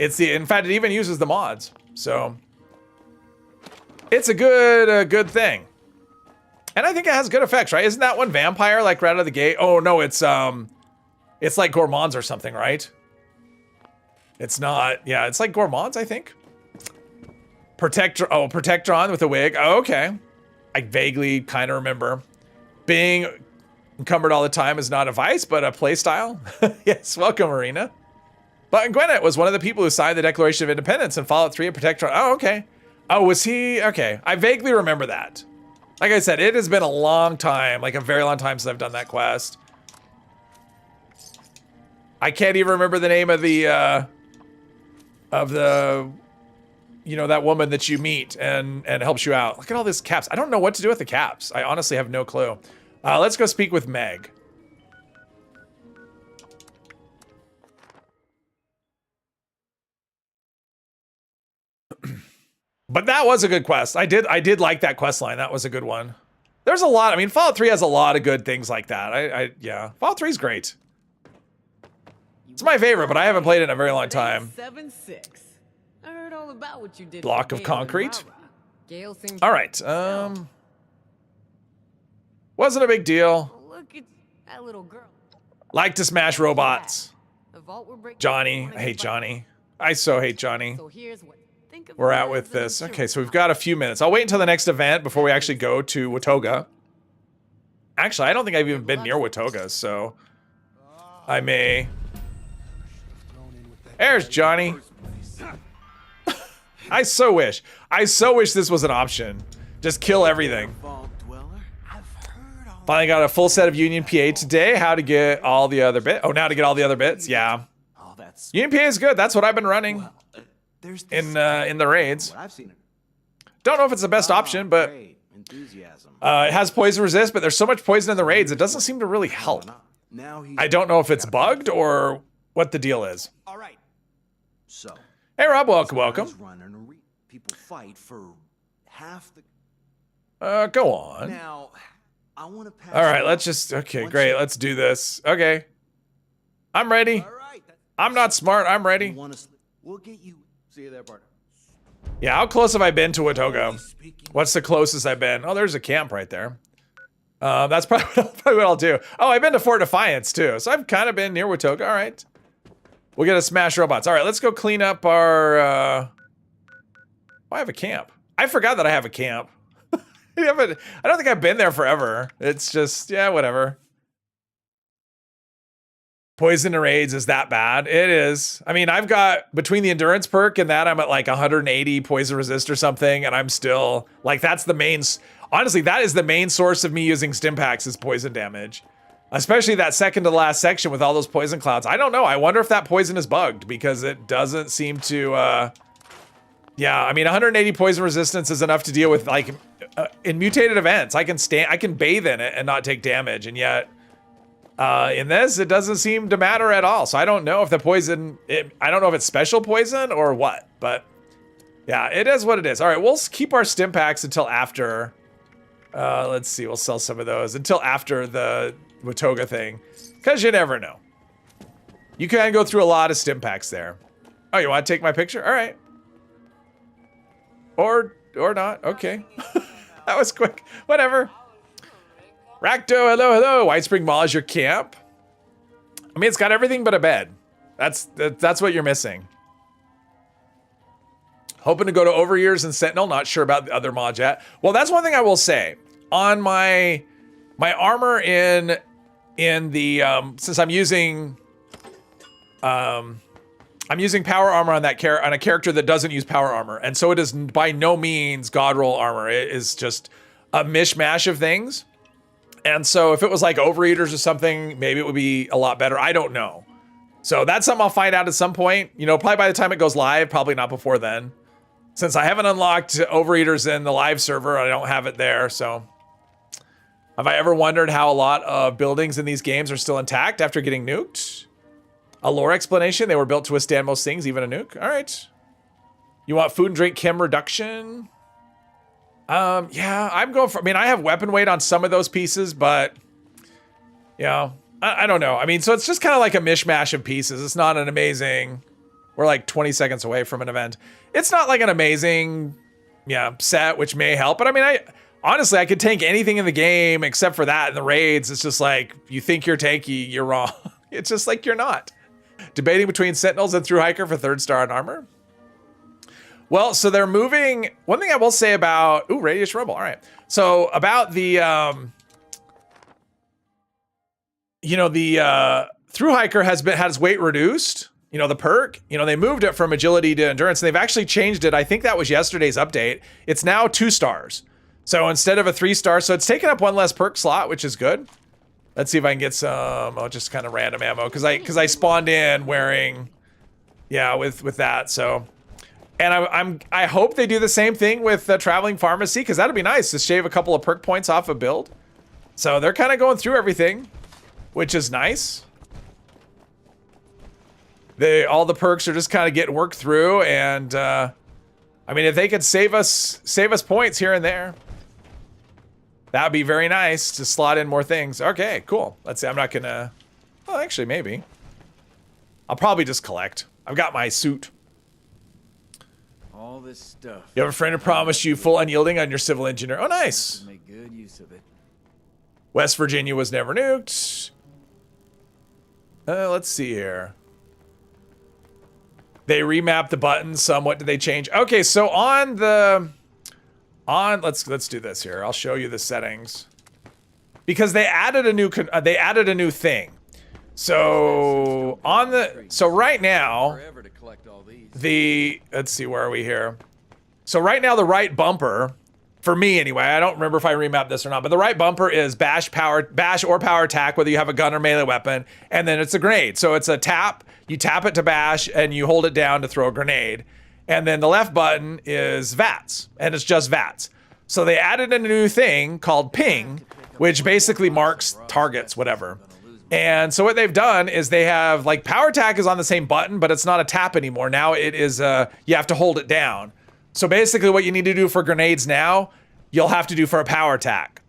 In fact, it even uses the mods. So it's a good thing. And I think it has good effects, right? Isn't that one vampire like right out of the gate? Oh no, it's like gourmands or something, right? It's not. Yeah, it's like gourmands, I think. Protectron with a wig. Oh, okay. I vaguely kind of remember. Being encumbered all the time is not a vice, but a play style. Yes, welcome, Marina. But Gwinnett was one of the people who signed the Declaration of Independence in Fallout 3 and Protectron. Oh, okay. Oh, was he? Okay. I vaguely remember that. Like I said, it has been a long time, like a very long time since I've done that quest. I can't even remember the name of the, you know, that woman that you meet and helps you out. Look at all these caps. I don't know what to do with the caps. I honestly have no clue. Let's go speak with Meg. But that was a good quest. I did like that quest line. That was a good one. There's a lot. I mean, Fallout 3 has a lot of good things like that. Yeah, Fallout 3 is great. It's my favorite, but I haven't played it in a very long time. 7-6. I heard all about what you did. Block of concrete. All right. Wasn't a big deal. Look at that little girl. Like to smash robots. The vault we're breaking. Johnny. I hate Johnny. I so hate Johnny. So here's what. Think of We're it at as with an this. Okay, insurance so we've got a few minutes. I'll wait until the next event before we actually go to Watoga. Actually, I don't think I've even been near Watoga, so I may. There's Johnny. I so wish this was an option. Just kill everything. Finally got a full set of Union PA today. How to get all the other bits. Oh, now to get all the other bits. Yeah. Union PA is good. That's what I've been running in the raids. Don't know if it's the best option, but it has poison resist, but there's so much poison in the raids, it doesn't seem to really help. I don't know if it's bugged or what the deal is. All right. So, Hey Rob, welcome. People fight for half the. Go on. Now, I want to pass. All right, let's just. Okay, great. Let's do this. Okay, I'm ready. All right. I'm not smart. I'm ready. We'll get you. See you there, partner. Yeah, how close have I been to Watoga? What's the closest I've been? Oh, there's a camp right there. That's probably what I'll do. Oh, I've been to Fort Defiance too, so I've kind of been near Watoga. All right. We'll get a smash robots. All right, let's go clean up our. Oh, I have a camp. I forgot that I have a camp. I don't think I've been there forever. It's just, yeah, whatever. Poison to raids is that bad? It is. I mean, I've got, between the endurance perk and that, I'm at like 180 poison resist or something, and I'm still, like, that's the main, honestly, that is the main source of me using stim packs is poison damage. Especially that second to last section with all those poison clouds. I don't know. I wonder if that poison is bugged because it doesn't seem to, yeah, I mean, 180 poison resistance is enough to deal with, like, in mutated events. I can bathe in it and not take damage, and yet, in this, it doesn't seem to matter at all. So I don't know if the poison, I don't know if it's special poison or what, but yeah, it is what it is. All right, we'll keep our stim packs until after, let's see, we'll sell some of those until after the Watoga thing, because you never know. You can go through a lot of stim packs there. Oh, you want to take my picture? All right. Or not. Okay. That was quick. Whatever. Racto, hello. White Spring Mall is your camp. I mean, it's got everything but a bed. That's what you're missing. Hoping to go to Overyears and Sentinel. Not sure about the other mods yet. Well, that's one thing I will say. On my armor in the since I'm using power armor on that on a character that doesn't use power armor, and so it is by no means God roll armor. It is just a mishmash of things. And so if it was like Overeaters or something, maybe it would be a lot better. I don't know. So that's something I'll find out at some point. You know, probably by the time it goes live, probably not before then. Since I haven't unlocked Overeaters in the live server, I don't have it there. So have I ever wondered how a lot of buildings in these games are still intact after getting nuked? A lore explanation. They were built to withstand most things, even a nuke. All right. You want food and drink chem reduction? Yeah, I'm going for, I mean, I have weapon weight on some of those pieces, but yeah, I don't know. I mean, so it's just kind of like a mishmash of pieces. It's not an amazing, We're like 20 seconds away from an event. It's not like an amazing, set, which may help. But I mean, honestly, I could tank anything in the game except for that in the raids. It's just like, you think you're tanky, you're wrong. It's just like you're not. Debating between Sentinels and Through Hiker for 3rd star in armor. Well, so they're moving. One thing I will say about, Radius Rebel. All right. So about the, Through Hiker has had his weight reduced. The perk, they moved it from agility to endurance, and they've actually changed it. I think that was yesterday's update. It's now 2 stars. So instead of a 3-star, so it's taken up 1 less perk slot, which is good. Let's see if I can get some, just kind of random ammo, because I spawned in wearing, with that. So, and I hope they do the same thing with the traveling pharmacy, because that'd be nice to shave a couple of perk points off a build. So they're kind of going through everything, which is nice. All the perks are just kind of getting worked through, and I mean, if they could save us points here and there, that would be very nice to slot in more things. Okay, cool. Let's see. I'm not gonna. Well, actually, maybe. I'll probably just collect. I've got my suit. All this stuff. You have a friend who promised you full unyielding on your civil engineer. Oh, nice. Make good use of it. West Virginia was never nuked. Let's see here. They remapped the buttons somewhat. Did they change? Okay, so let's do this here. I'll show you the settings, because they added a new thing. So right now let's see, where are we here? So right now the right bumper, for me anyway, I don't remember if I remapped this or not, but the right bumper is bash or power attack, whether you have a gun or melee weapon, and then it's a grenade. So it's a tap, you tap it to bash, and you hold it down to throw a grenade. And then the left button is VATS, and it's just VATS. So they added a new thing called ping, which basically marks targets, whatever. And so what they've done is they have, like, power attack is on the same button, but it's not a tap anymore. Now it is, you have to hold it down. So basically what you need to do for grenades now, you'll have to do for a power attack.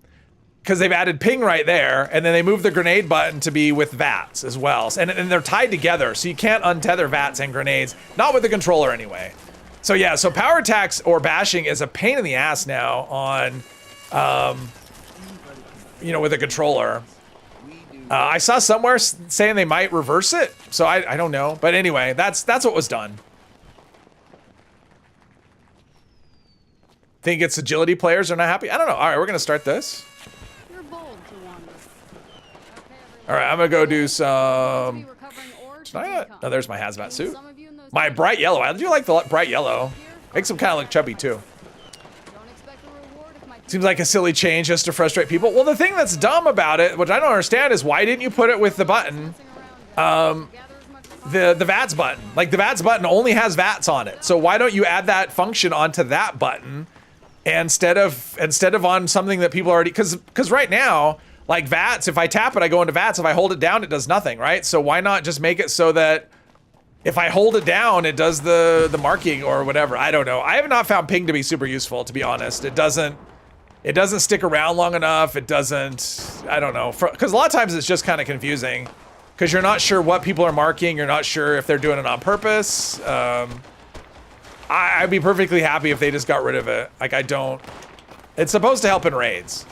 Because they've added ping right there, and then they moved the grenade button to be with VATS as well. And they're tied together, so you can't untether VATS and grenades. Not with the controller anyway. So yeah, so power attacks or bashing is a pain in the ass now on, with a controller. I saw somewhere saying they might reverse it, so I don't know. But anyway, that's what was done. Think it's agility players are not happy? I don't know. All right, we're gonna start this. You're bold to wander. All right, I'm gonna go do some. Oh, there's my hazmat suit. My bright yellow. I do like the bright yellow. Makes them kind of look chubby too. Seems like a silly change just to frustrate people. Well, the thing that's dumb about it, which I don't understand, is why didn't you put it with the button? The VATS button. Like, the VATS button only has VATS on it. So why don't you add that function onto that button instead of on something that people already, because right now, like VATS, if I tap it, I go into VATS. If I hold it down, it does nothing, right? So why not just make it so that if I hold it down, it does the marking or whatever? I don't know. I have not found ping to be super useful, to be honest. It doesn't stick around long enough. It doesn't, I don't know. Because a lot of times it's just kind of confusing because you're not sure what people are marking. You're not sure if they're doing it on purpose. I'd be perfectly happy if they just got rid of it. Like, it's supposed to help in raids.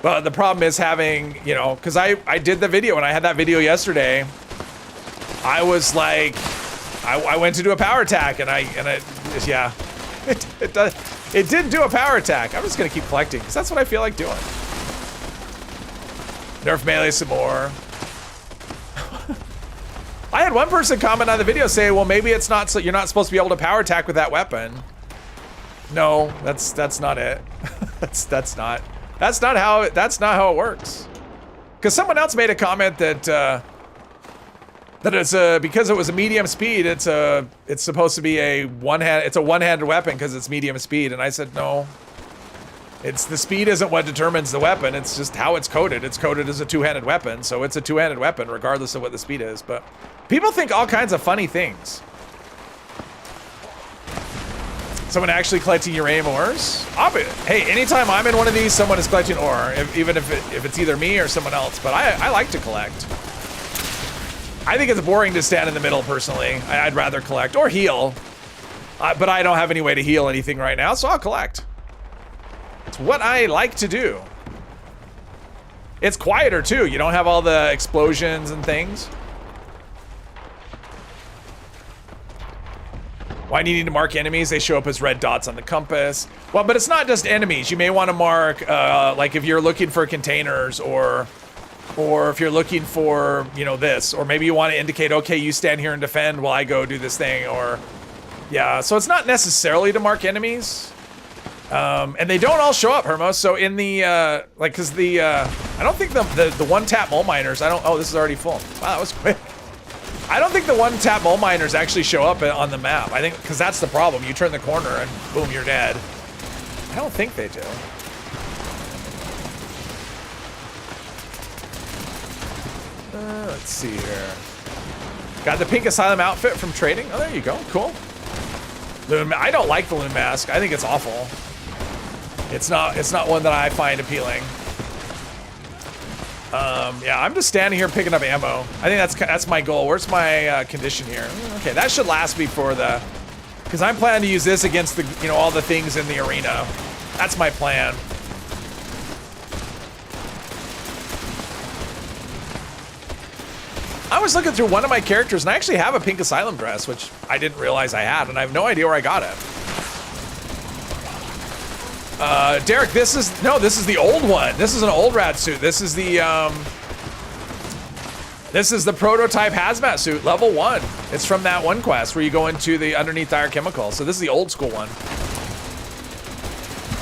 But the problem is having, because I did the video and I had that video yesterday. I was like, I went to do a power attack and it did do a power attack. I'm just gonna keep collecting because that's what I feel like doing. Nerf melee some more. I had one person comment on the video say, well, maybe it's not, so you're not supposed to be able to power attack with that weapon. No, that's not it. that's not how it works. Because someone else made a comment that it's because it was a medium speed, it's supposed to be a one-handed weapon because it's medium speed, and I said no. It's the speed isn't what determines the weapon, it's just how it's coded. It's coded as a two-handed weapon, so it's a two-handed weapon regardless of what the speed is. But people think all kinds of funny things. Someone actually collecting uranium ores? Hey, anytime I'm in one of these, someone is collecting ore, even if it's either me or someone else. But I like to collect. I think it's boring to stand in the middle, personally. I'd rather collect or heal. But I don't have any way to heal anything right now, so I'll collect. It's what I like to do. It's quieter, too. You don't have all the explosions and things. Why do you need to mark enemies? They show up as red dots on the compass. Well, but it's not just enemies. You may want to mark, like if you're looking for containers or if you're looking for, you know, this, or maybe you want to indicate, okay, you stand here and defend while I go do this thing, or yeah. So it's not necessarily to mark enemies. And they don't all show up, Hermos. So in the, like, cause the, I don't think the one tap mole miners, oh, this is already full. Wow, that was quick. I don't think the one tap mole miners actually show up on the map. I think, cause that's the problem. You turn the corner and boom, you're dead. I don't think they do. Let's see here. Got the pink asylum outfit from trading. Oh, there you go. Cool. I don't like the loon mask. I think it's awful. It's not one that I find appealing. Yeah, I'm just standing here picking up ammo. I think that's my goal. Where's my condition here? Okay, that should last me for the, because I'm planning to use this against the, you know, all the things in the arena. That's my plan. I was looking through one of my characters and I actually have a pink asylum dress, which I didn't realize I had, and I have no idea where I got it. Derek, this is the old one. This is an old rat suit. This is the prototype hazmat suit, level 1. It's from that one quest where you go into the underneath dire chemical. So this is the old school one.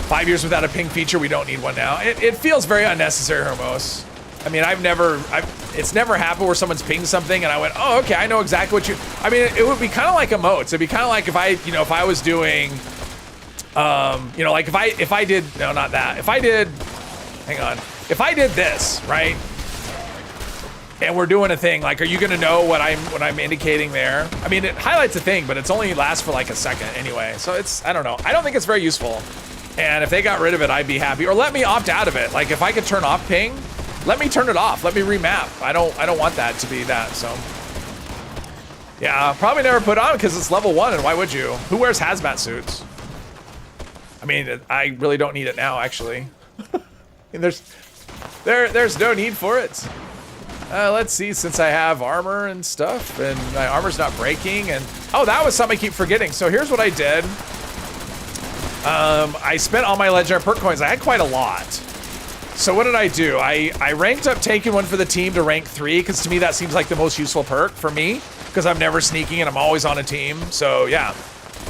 5 years without a ping feature, we don't need one now. It feels very unnecessary, Hermos. I mean, it's never happened where someone's pinged something and I went, oh, okay, I know exactly what you, I mean, it would be kind of like emotes. It'd be kind of like if I was doing, you know, like if I did, no, not that. If I did this, right? And we're doing a thing, like, are you gonna know what I'm indicating there? I mean, it highlights a thing, but it's only lasts for like a second anyway. So it's, I don't know. I don't think it's very useful. And if they got rid of it, I'd be happy. Or let me opt out of it. Like if I could turn off ping, let me turn it off. Let me remap. I don't want that to be that, so. Yeah, probably never put on because it's level 1 and why would you? Who wears hazmat suits? I mean, I really don't need it now, actually. there's no need for it. Let's see, since I have armor and stuff, and my armor's not breaking, and oh, that was something I keep forgetting. So here's what I did. I spent all my legendary perk coins. I had quite a lot. So what did I do? I ranked up taking one for the team to rank 3, because to me that seems like the most useful perk for me, because I'm never sneaking and I'm always on a team. So yeah.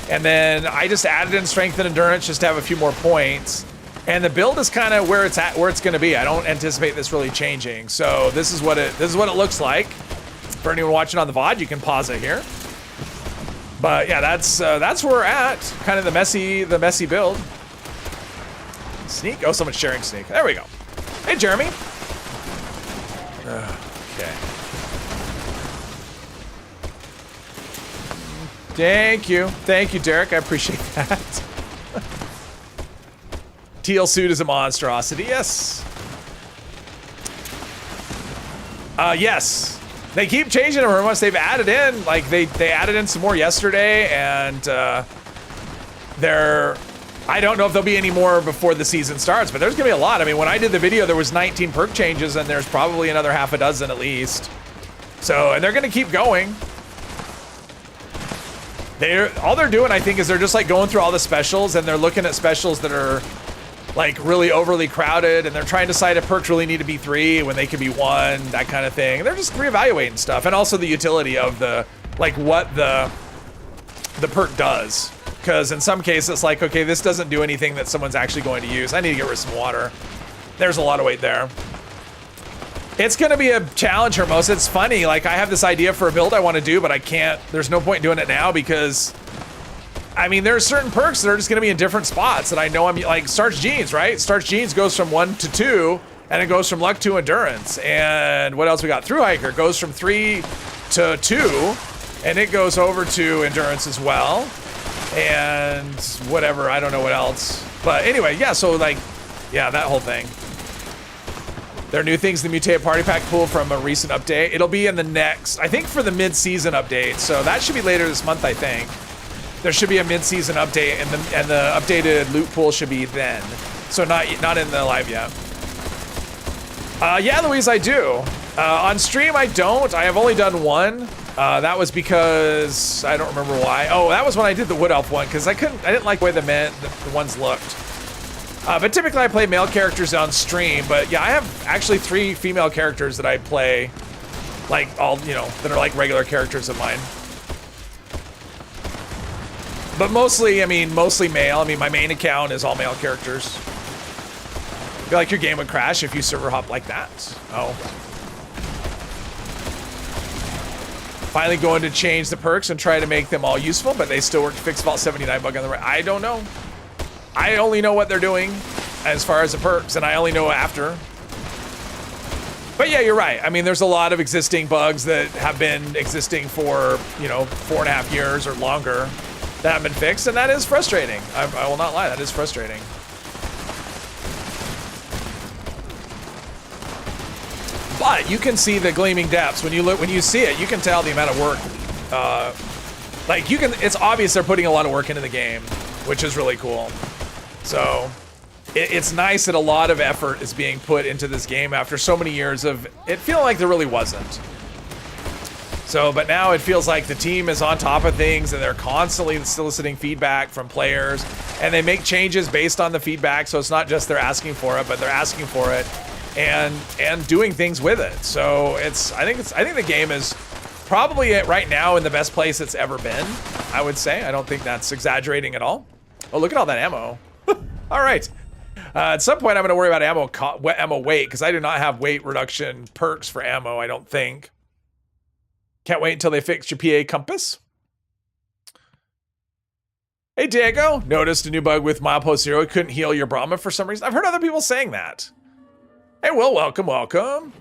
And then I just added in strength and endurance just to have a few more points. And the build is kind of where it's at, where it's going to be. I don't anticipate this really changing. So this is what it looks like. For anyone watching on the VOD, you can pause it here. But yeah, that's where we're at. Kind of the messy build. Sneak. Oh, someone's sharing sneak. There we go. Hey, Jeremy. Okay. Thank you, Derek. I appreciate that. Teal suit is a monstrosity. Yes. Yes. They keep changing them once they've added in. Like they added in some more yesterday, and I don't know if there'll be any more before the season starts, but there's gonna be a lot. I mean, when I did the video, there was 19 perk changes, and there's probably another half a dozen at least. So, and they're gonna keep going. All they're doing, I think, is they're just like going through all the specials, and they're looking at specials that are like really overly crowded, and they're trying to decide if perks really need to be 3 when they could be 1, that kind of thing. They're just reevaluating stuff, and also the utility of what the perk does. Because in some cases, it's like, okay, this doesn't do anything that someone's actually going to use. I need to get rid of some water. There's a lot of weight there. It's gonna be a challenge, Hermos. It's funny, like I have this idea for a build I want to do, but I can't, there's no point doing it now because, I mean, there are certain perks that are just gonna be in different spots that I know I'm, like Starch Jeans, right? Starch Jeans goes from 1 to 2, and it goes from luck to endurance. And what else we got? Through Hiker goes from 3 to 2, and it goes over to endurance as well. And whatever, I don't know what else. But anyway, yeah, so like, yeah, that whole thing. There are new things in the Mutate Party Pack pool from a recent update. It'll be in the next, I think for the mid-season update. So that should be later this month, I think. There should be a mid-season update, and the updated loot pool should be then. So not in the live yet. Yeah, Louise, I do. On stream, I don't. I have only done one. That was because I don't remember why. Oh, that was when I did the Wood Elf one because I didn't like the way the ones looked. But typically I play male characters on stream. But yeah, I have actually 3 female characters that I play, like all that are like regular characters of mine. But mostly male. I mean, my main account is all male characters. I feel like your game would crash if you server hop like that. Oh. Finally going to change the perks and try to make them all useful, but they still work to fix Vault 79 bug on the right. I don't know. I only know what they're doing as far as the perks, and I only know after. But yeah, you're right. I mean, there's a lot of existing bugs that have been existing for, 4.5 years or longer that have been fixed, and that is frustrating. I will not lie, that is frustrating. But you can see the gleaming depths when you see it. You can tell the amount of work. It's obvious they're putting a lot of work into the game, which is really cool. So it's nice that a lot of effort is being put into this game after so many years of it feeling like there really wasn't. So, but now it feels like the team is on top of things and they're constantly soliciting feedback from players, and they make changes based on the feedback. So it's not just they're asking for it, but they're asking for it and doing things with it. So I think the game is probably right now in the best place it's ever been, I would say. I don't think that's exaggerating at all. Oh, look at all that ammo. All right. At some point, I'm going to worry about ammo weight, because I do not have weight reduction perks for ammo, I don't think. Can't wait until they fix your PA compass. Hey, Diego. Noticed a new bug with Milepost Zero. It couldn't heal your Brahma for some reason. I've heard other people saying that. Hey, well, welcome.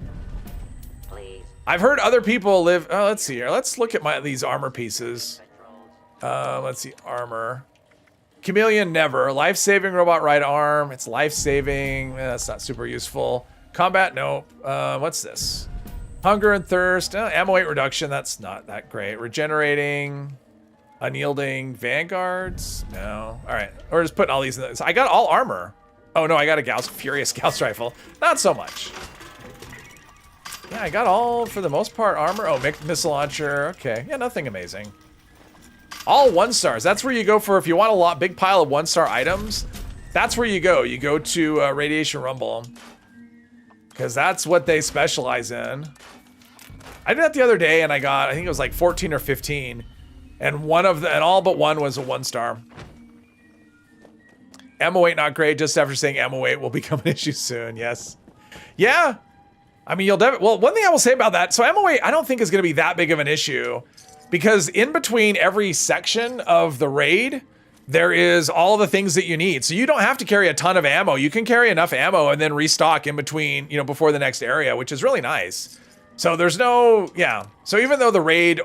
Please. I've heard other people live... Oh, let's see here. Let's look at these armor pieces. Let's see. Armor. Chameleon Never. Life-saving robot right arm. It's life-saving. That's not super useful. Combat, nope. What's this? Hunger and thirst. Ammo weight reduction. That's not that great. Regenerating. Unyielding. Vanguards. No. All right. We're just putting all these in this. I got all armor. Oh, no. I got a Furious Gauss rifle. Not so much. Yeah, I got all, for the most part, armor. Oh, missile launcher. Okay. Yeah, nothing amazing. All 1-stars. That's where you go for if you want a big pile of 1-star items. That's where you go. You go to Radiation Rumble, because that's what they specialize in. I did that the other day, and I think it was like 14 or 15, and all but one was a 1-star. Ammo weight not great. Just after saying ammo weight will become an issue soon. Yes. Yeah. I mean, you'll definitely. Well, one thing I will say about that. So ammo weight, I don't think is going to be that big of an issue. Because in between every section of the raid, there is all the things that you need. So you don't have to carry a ton of ammo. You can carry enough ammo and then restock in between, before the next area, which is really nice. So there's no, yeah. So even though the raid,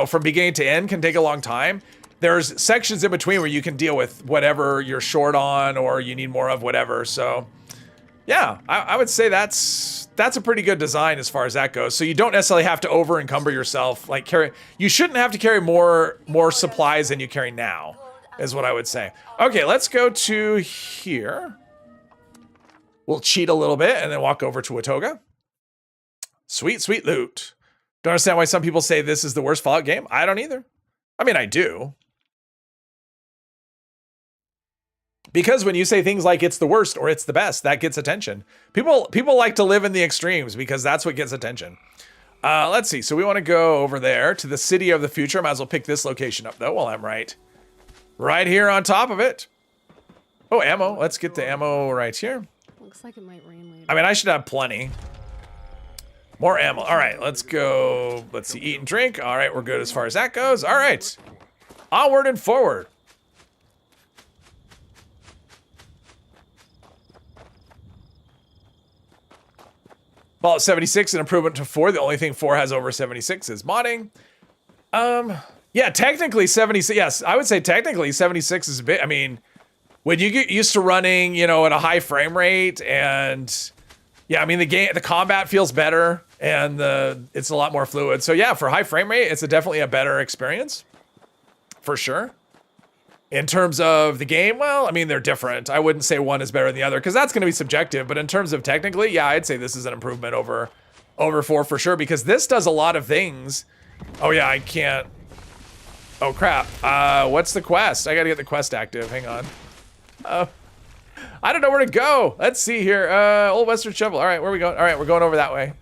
from beginning to end can take a long time, there's sections in between where you can deal with whatever you're short on or you need more of whatever. So yeah, I would say that's a pretty good design as far as that goes. So you don't necessarily have to over encumber yourself. You shouldn't have to carry more supplies than you carry now, is what I would say. Okay, let's go to here. We'll cheat a little bit and then walk over to Watoga. Sweet, sweet loot. Don't understand why some people say this is the worst Fallout game. I don't either. I mean, I do. Because when you say things like it's the worst or it's the best, that gets attention. People like to live in the extremes because that's what gets attention. Let's see. So we want to go over there to the city of the future. Might as well pick this location up though while I'm right here on top of it. Oh, ammo. Let's get the ammo right here. Looks like it might rain later. I mean, I should have plenty. More ammo. All right, let's go. Let's see. Eat and drink. All right, we're good as far as that goes. All right. Onward and forward. Fallout 76, an improvement to 4. The only thing 4 has over 76 is modding. Yeah, technically 76. Yes, I would say technically 76 is a bit. I mean, when you get used to running, at a high frame rate and, yeah, I mean the combat feels better and it's a lot more fluid. So yeah, for high frame rate, it's definitely a better experience, for sure. In terms of the game, well, I mean they're different. I wouldn't say one is better than the other because that's going to be subjective. But in terms of technically, yeah, I'd say this is an improvement over 4 for sure because this does a lot of things. Oh yeah, I can't. Oh crap. What's the quest? I got to get the quest active. Hang on. I don't know where to go. Let's see here. Old Western Shovel. All right, where are we going? All right, we're going over that way.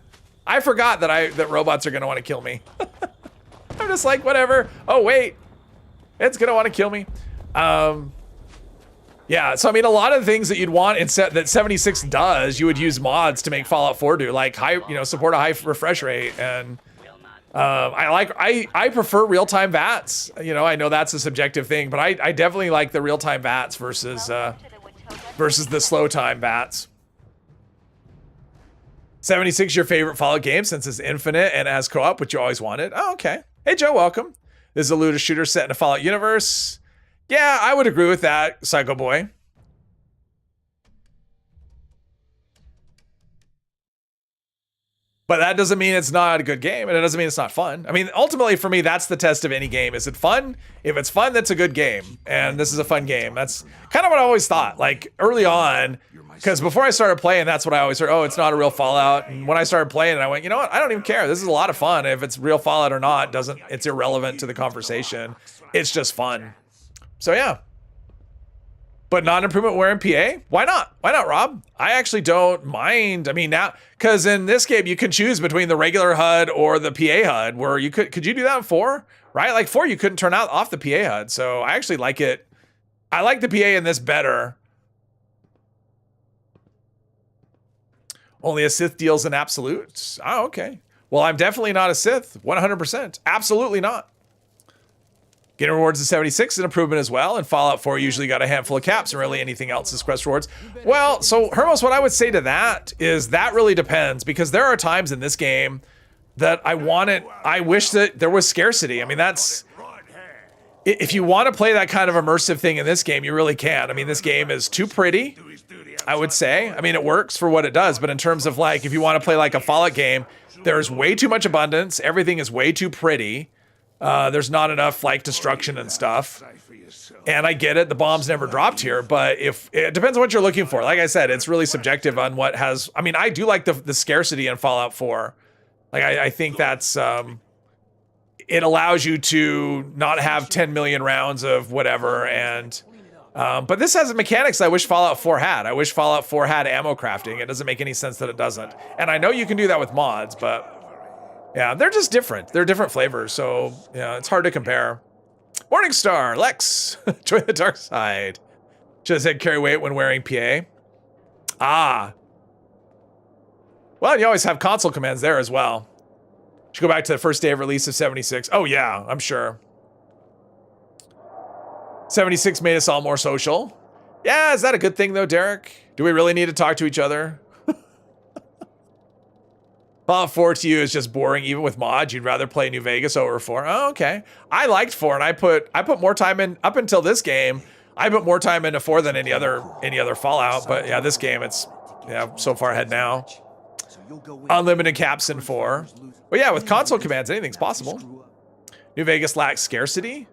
I forgot that robots are going to want to kill me. I'm just like, whatever. Oh, wait. It's going to want to kill me. Yeah, so I mean, a lot of the things that you'd want that 76 does, you would use mods to make Fallout 4 do, like support a high refresh rate. And I prefer real-time VATs. You know, I know that's a subjective thing, but I definitely like the real-time VATs versus the slow-time VATs. 76 your favorite Fallout game since it's infinite and has co-op, which you always wanted. Oh, okay. Hey, Joe, welcome. This is a looter shooter set in a Fallout universe. Yeah, I would agree with that, Psycho Boy. But that doesn't mean it's not a good game, and it doesn't mean it's not fun. I mean, ultimately, for me, that's the test of any game. Is it fun? If it's fun, that's a good game. And this is a fun game. That's kind of what I always thought. Like, early on, because before I started playing, that's what I always heard. Oh, it's not a real Fallout. And when I started playing it, I went, you know what? I don't even care. This is a lot of fun. If it's real Fallout or not, it's irrelevant to the conversation. It's just fun. So, yeah. But non-improvement wearing PA? Why not? Why not, Rob? I actually don't mind. I mean, now, because in this game, you can choose between the regular HUD or the PA HUD, where you could you do that in 4? Right? Like 4, you couldn't turn off the PA HUD. So I actually like it. I like the PA in this better. Only a Sith deals in absolutes. Oh, okay. Well, I'm definitely not a Sith. 100%. Absolutely not. Getting rewards in 76 is an improvement as well, and Fallout 4 usually got a handful of caps, and really anything else is quest rewards. Well, so Hermos, what I would say to that is that really depends, because there are times in this game that I wish that there was scarcity. I mean, if you want to play that kind of immersive thing in this game, you really can. I mean, this game is too pretty, I would say. I mean, it works for what it does, but in terms of like, if you want to play like a Fallout game, there's way too much abundance, everything is way too pretty. There's not enough like destruction and stuff. And I get it, the bombs never dropped here, but if it depends on what you're looking for. Like I said, it's really subjective on what has, I mean, I do like the scarcity in Fallout 4. Like I think that's, it allows you to not have 10 million rounds of whatever. And, but this has mechanics I wish Fallout 4 had. I wish Fallout 4 had ammo crafting. It doesn't make any sense that it doesn't. And I know you can do that with mods, but yeah, they're just different. They're different flavors, so yeah, it's hard to compare. Morningstar, Lex, join the dark side. Should have said carry weight when wearing PA. Ah. Well, you always have console commands there as well. Should go back to the first day of release of 76. Oh yeah, I'm sure. 76 made us all more social. Yeah, is that a good thing though, Derek? Do we really need to talk to each other? Fallout 4 to you is just boring, even with mods. You'd rather play New Vegas over 4. Oh, okay. I liked 4, and I put more time in up until this game. I put more time into 4 than any other Fallout. But yeah, this game, it's so far ahead now. Unlimited caps in 4. But yeah, with console commands, anything's possible. New Vegas lacks scarcity.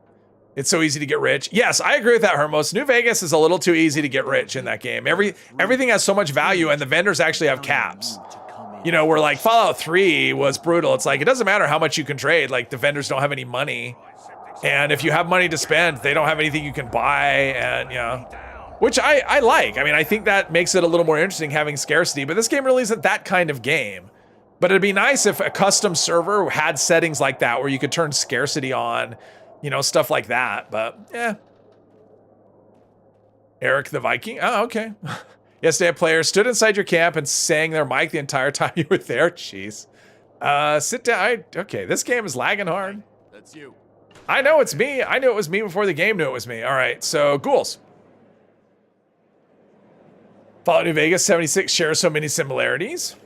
It's so easy to get rich. Yes, I agree with that, Hermos. New Vegas is a little too easy to get rich in that game. Everything has so much value, and the vendors actually have caps. You know, where like Fallout 3 was brutal. It's like, it doesn't matter how much you can trade. Like, the vendors don't have any money. And if you have money to spend, they don't have anything you can buy. And, you know, which I like. I mean, I think that makes it a little more interesting having scarcity. But this game really isn't that kind of game. But it'd be nice if a custom server had settings like that where you could turn scarcity on, you know, stuff like that. But, yeah. Eric the Viking. Oh, okay. Yesterday, a player stood inside your camp and sang their mic the entire time you were there. Jeez. Sit down. Okay, this game is lagging hard. That's you. I know it's me. I knew it was me before the game knew it was me. All right, so ghouls. Fallout New Vegas 76 shares so many similarities.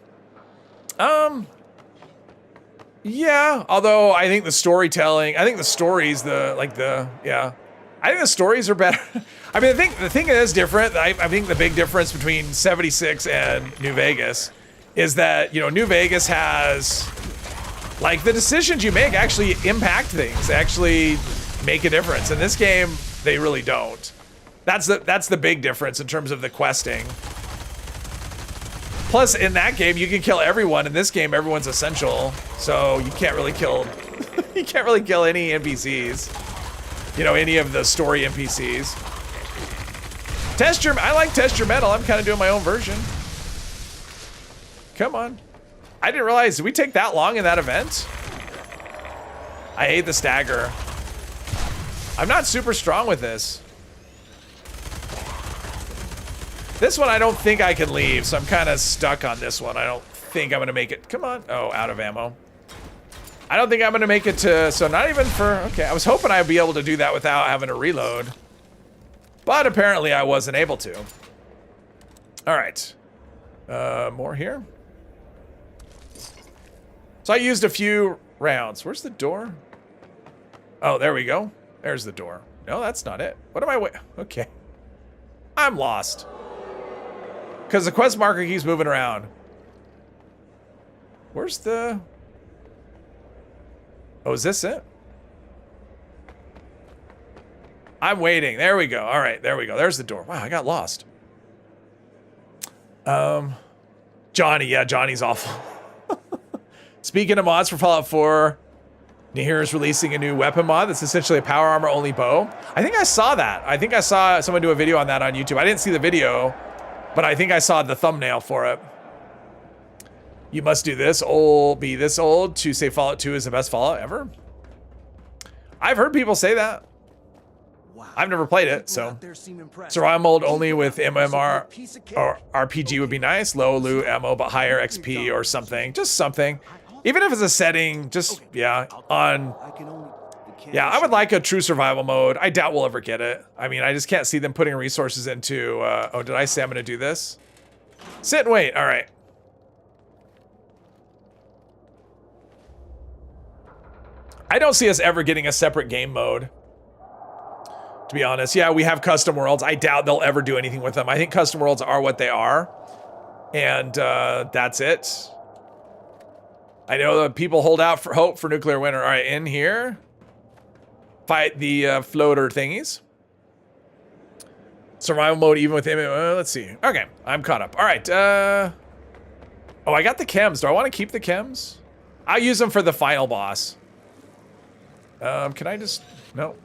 Yeah, although I think the storytelling, I think the stories, I think the stories are better. I mean, I think the thing that is different, I think the big difference between 76 and New Vegas is that, you know, New Vegas has, like, the decisions you make actually impact things. They actually make a difference. In this game, they really don't. That's the big difference in terms of the questing. Plus, in that game, you can kill everyone. In this game, everyone's essential, so you can't really kill you can't really kill any NPCs. You know, any of the story NPCs. I like test your metal. I'm kind of doing my own version. Come on. I didn't realize, did we take that long in that event? I hate the stagger. I'm not super strong with this. This one I don't think I can leave, so I'm kind of stuck on this one. I don't think I'm gonna make it. Come on. Oh, out of ammo. I don't think I'm gonna make it to, so not even for, okay. I was hoping I'd be able to do that without having to reload. But apparently I wasn't able to. All right. More here. So I used a few rounds. Where's the door? Oh, there we go. There's the door. No, that's not it. What am I wait? Okay. I'm lost. Because the quest marker keeps moving around. Where's the... Oh, is this it? I'm waiting. There we go. All right, there we go. There's the door. Wow, I got lost. Johnny. Yeah, Johnny's awful. Speaking of mods for Fallout 4, Nihir is releasing a new weapon mod that's essentially a power armor only bow. I think I saw that. I think I saw someone do a video on that on YouTube. I didn't see the video, but I think I saw the thumbnail for it. You must do this, be this old to say Fallout 2 is the best Fallout ever. I've heard people say that. I've never played it, so. Survival mode only with MMR or RPG would be nice. Low loot ammo, but higher XP or something. Just something. Even if it's a setting, just, yeah, on... Yeah, I would like a true survival mode. I doubt we'll ever get it. I mean, I just can't see them putting resources into... oh, did I say I'm going to do this? Sit and wait. All right. I don't see us ever getting a separate game mode. To be honest, yeah, we have custom worlds. I doubt they'll ever do anything with them. I think custom worlds are what they are. And that's it. I know that people hold out for hope for nuclear winter. All right, in here. Fight the floater thingies. Survival mode even with MMO. Let's see. Okay, I'm caught up. All right. Oh, I got the chems. Do I want to keep the chems? I'll use them for the final boss. Can I just... No.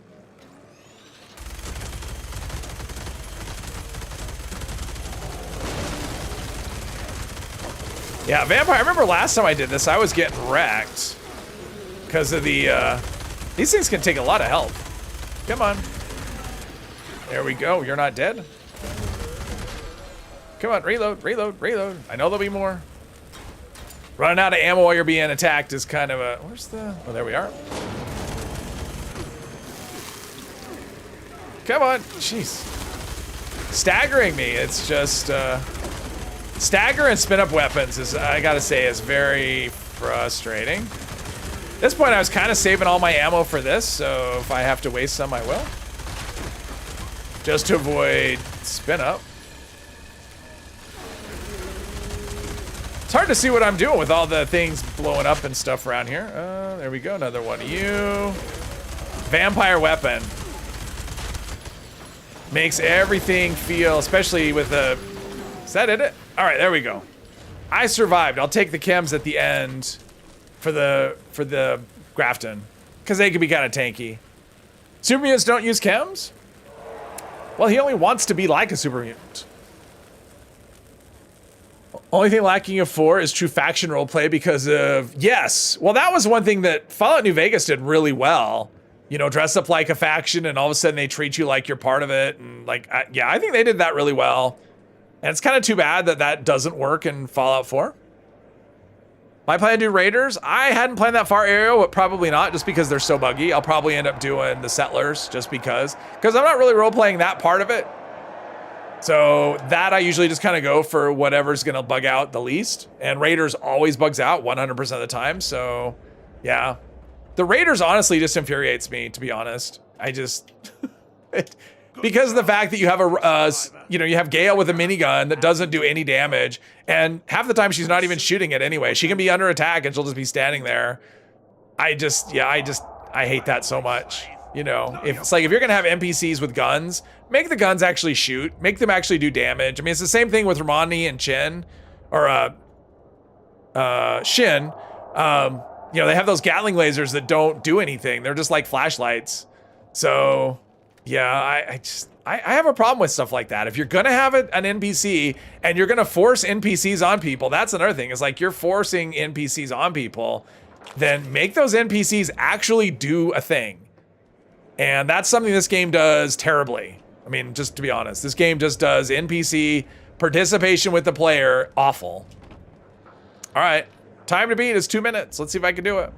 Yeah, vampire. I remember last time I did this, I was getting wrecked because of the. These things can take a lot of health. Come on. There we go. You're not dead. Come on, reload, reload, reload. I know there'll be more. Running out of ammo while you're being attacked is kind of a. Where's the? Oh, there we are. Come on, jeez. Staggering me. It's just. Stagger and spin up weapons is, I gotta say, is very frustrating. At this point, I was kind of saving all my ammo for this, so if I have to waste some, I will. Just to avoid spin up. It's hard to see what I'm doing with all the things blowing up and stuff around here. There we go, another one of you. Vampire weapon. Makes everything feel, especially with the... Is that it? All right, there we go. I survived. I'll take the chems at the end for the Grafton, because they can be kind of tanky. Super mutants don't use chems? Well, he only wants to be like a super mutant. Only thing lacking of 4 is true faction roleplay because of... Yes. Well, that was one thing that Fallout New Vegas did really well. You know, dress up like a faction and all of a sudden they treat you like you're part of it. And like, yeah, I think they did that really well. And it's kind of too bad that that doesn't work in Fallout 4. My plan to do Raiders? I hadn't planned that far area, but probably not, just because they're so buggy. I'll probably end up doing the Settlers, just because. Because I'm not really role-playing that part of it. So that I usually just kind of go for whatever's going to bug out the least. And Raiders always bugs out 100% of the time, so yeah. The Raiders honestly just infuriates me, to be honest. I just... because of the fact that you have you have Gale with a minigun that doesn't do any damage, and half the time she's not even shooting it anyway. She can be under attack and she'll just be standing there. I hate that so much. You know, if it's like, if you're gonna have NPCs with guns, make the guns actually shoot, make them actually do damage. I mean, it's the same thing with Romani and Shin. You know, they have those Gatling lasers that don't do anything. They're just like flashlights. So yeah, I have a problem with stuff like that. If you're gonna have an NPC and you're gonna force NPCs on people, that's another thing. It's like, you're forcing NPCs on people, then make those NPCs actually do a thing. And that's something this game does terribly. I mean, just to be honest, this game just does NPC participation with the player awful. All right, time to beat is 2 minutes. Let's see if I can do it.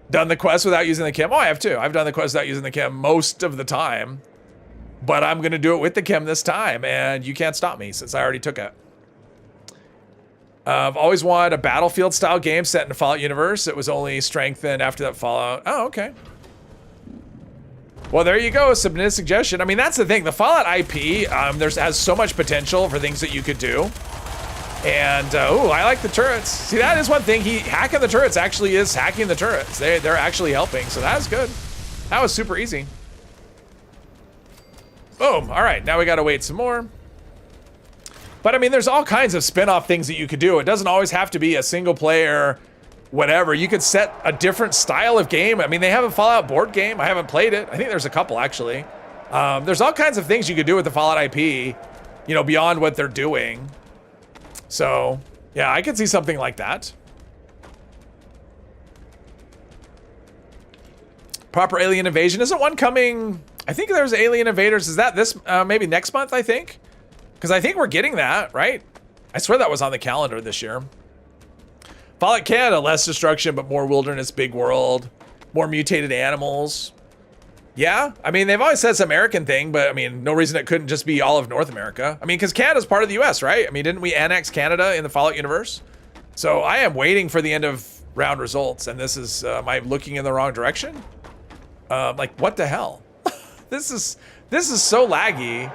Done the quest without using the chem. Oh, I have too. I've done the quest without using the chem most of the time, but I'm gonna do it with the chem this time, and you can't stop me since I already took it. I've always wanted a Battlefield style game set in the Fallout universe. It was only strengthened after that Fallout. Oh, okay. Well, there you go, submit a suggestion. I mean, that's the thing. The Fallout IP, has so much potential for things that you could do. And, ooh, I like the turrets. See, that is one thing. Hacking the turrets actually is hacking the turrets. They're actually helping, so that is good. That was super easy. Boom. All right, now we gotta wait some more. But I mean, there's all kinds of spin-off things that you could do. It doesn't always have to be a single player, whatever. You could set a different style of game. I mean, they have a Fallout board game. I haven't played it. I think there's a couple, actually. There's all kinds of things you could do with the Fallout IP, you know, beyond what they're doing. So, yeah, I could see something like that. Proper Alien Invasion. Isn't one coming? I think there's Alien Invaders. Is that this, maybe next month, I think? Because I think we're getting that, right? I swear that was on the calendar this year. Fallout Canada, less destruction, but more wilderness, big world, more mutated animals. Yeah, I mean, they've always said it's an American thing, but I mean, no reason it couldn't just be all of North America. I mean, because Canada's part of the US, right? I mean, didn't we annex Canada in the Fallout universe? So I am waiting for the end of round results, and this is, am I looking in the wrong direction? Like, what the hell? This is so laggy.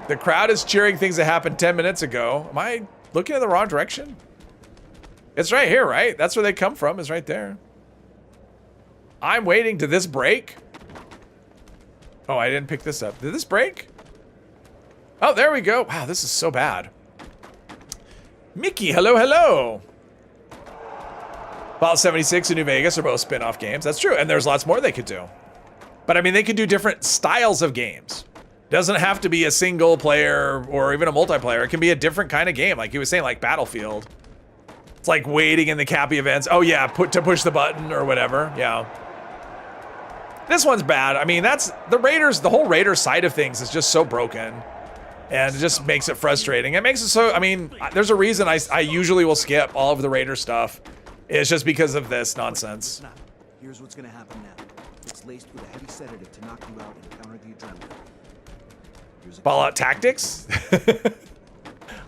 The crowd is cheering things that happened 10 minutes ago. Am I looking in the wrong direction? It's right here, right? That's where they come from, is right there. I'm waiting. Did this break? Oh, I didn't pick this up. Did this break? Oh, there we go. Wow, this is so bad. Mickey, hello, hello. Fallout 76 and New Vegas are both spin-off games. That's true, and there's lots more they could do. But I mean, they could do different styles of games. Doesn't have to be a single player or even a multiplayer. It can be a different kind of game, like he was saying, like Battlefield. It's like waiting in the Cappy events. Oh yeah, to push the button or whatever. Yeah. This one's bad. I mean, that's the Raiders. The whole Raider side of things is just so broken, and it just makes it frustrating. It makes it so. I mean, there's a reason I usually will skip all of the Raider stuff. It's just because of this nonsense. Here's what's gonna happen now. It's laced with a heavy sedative to knock you out and counter the adrenaline. Fallout Tactics?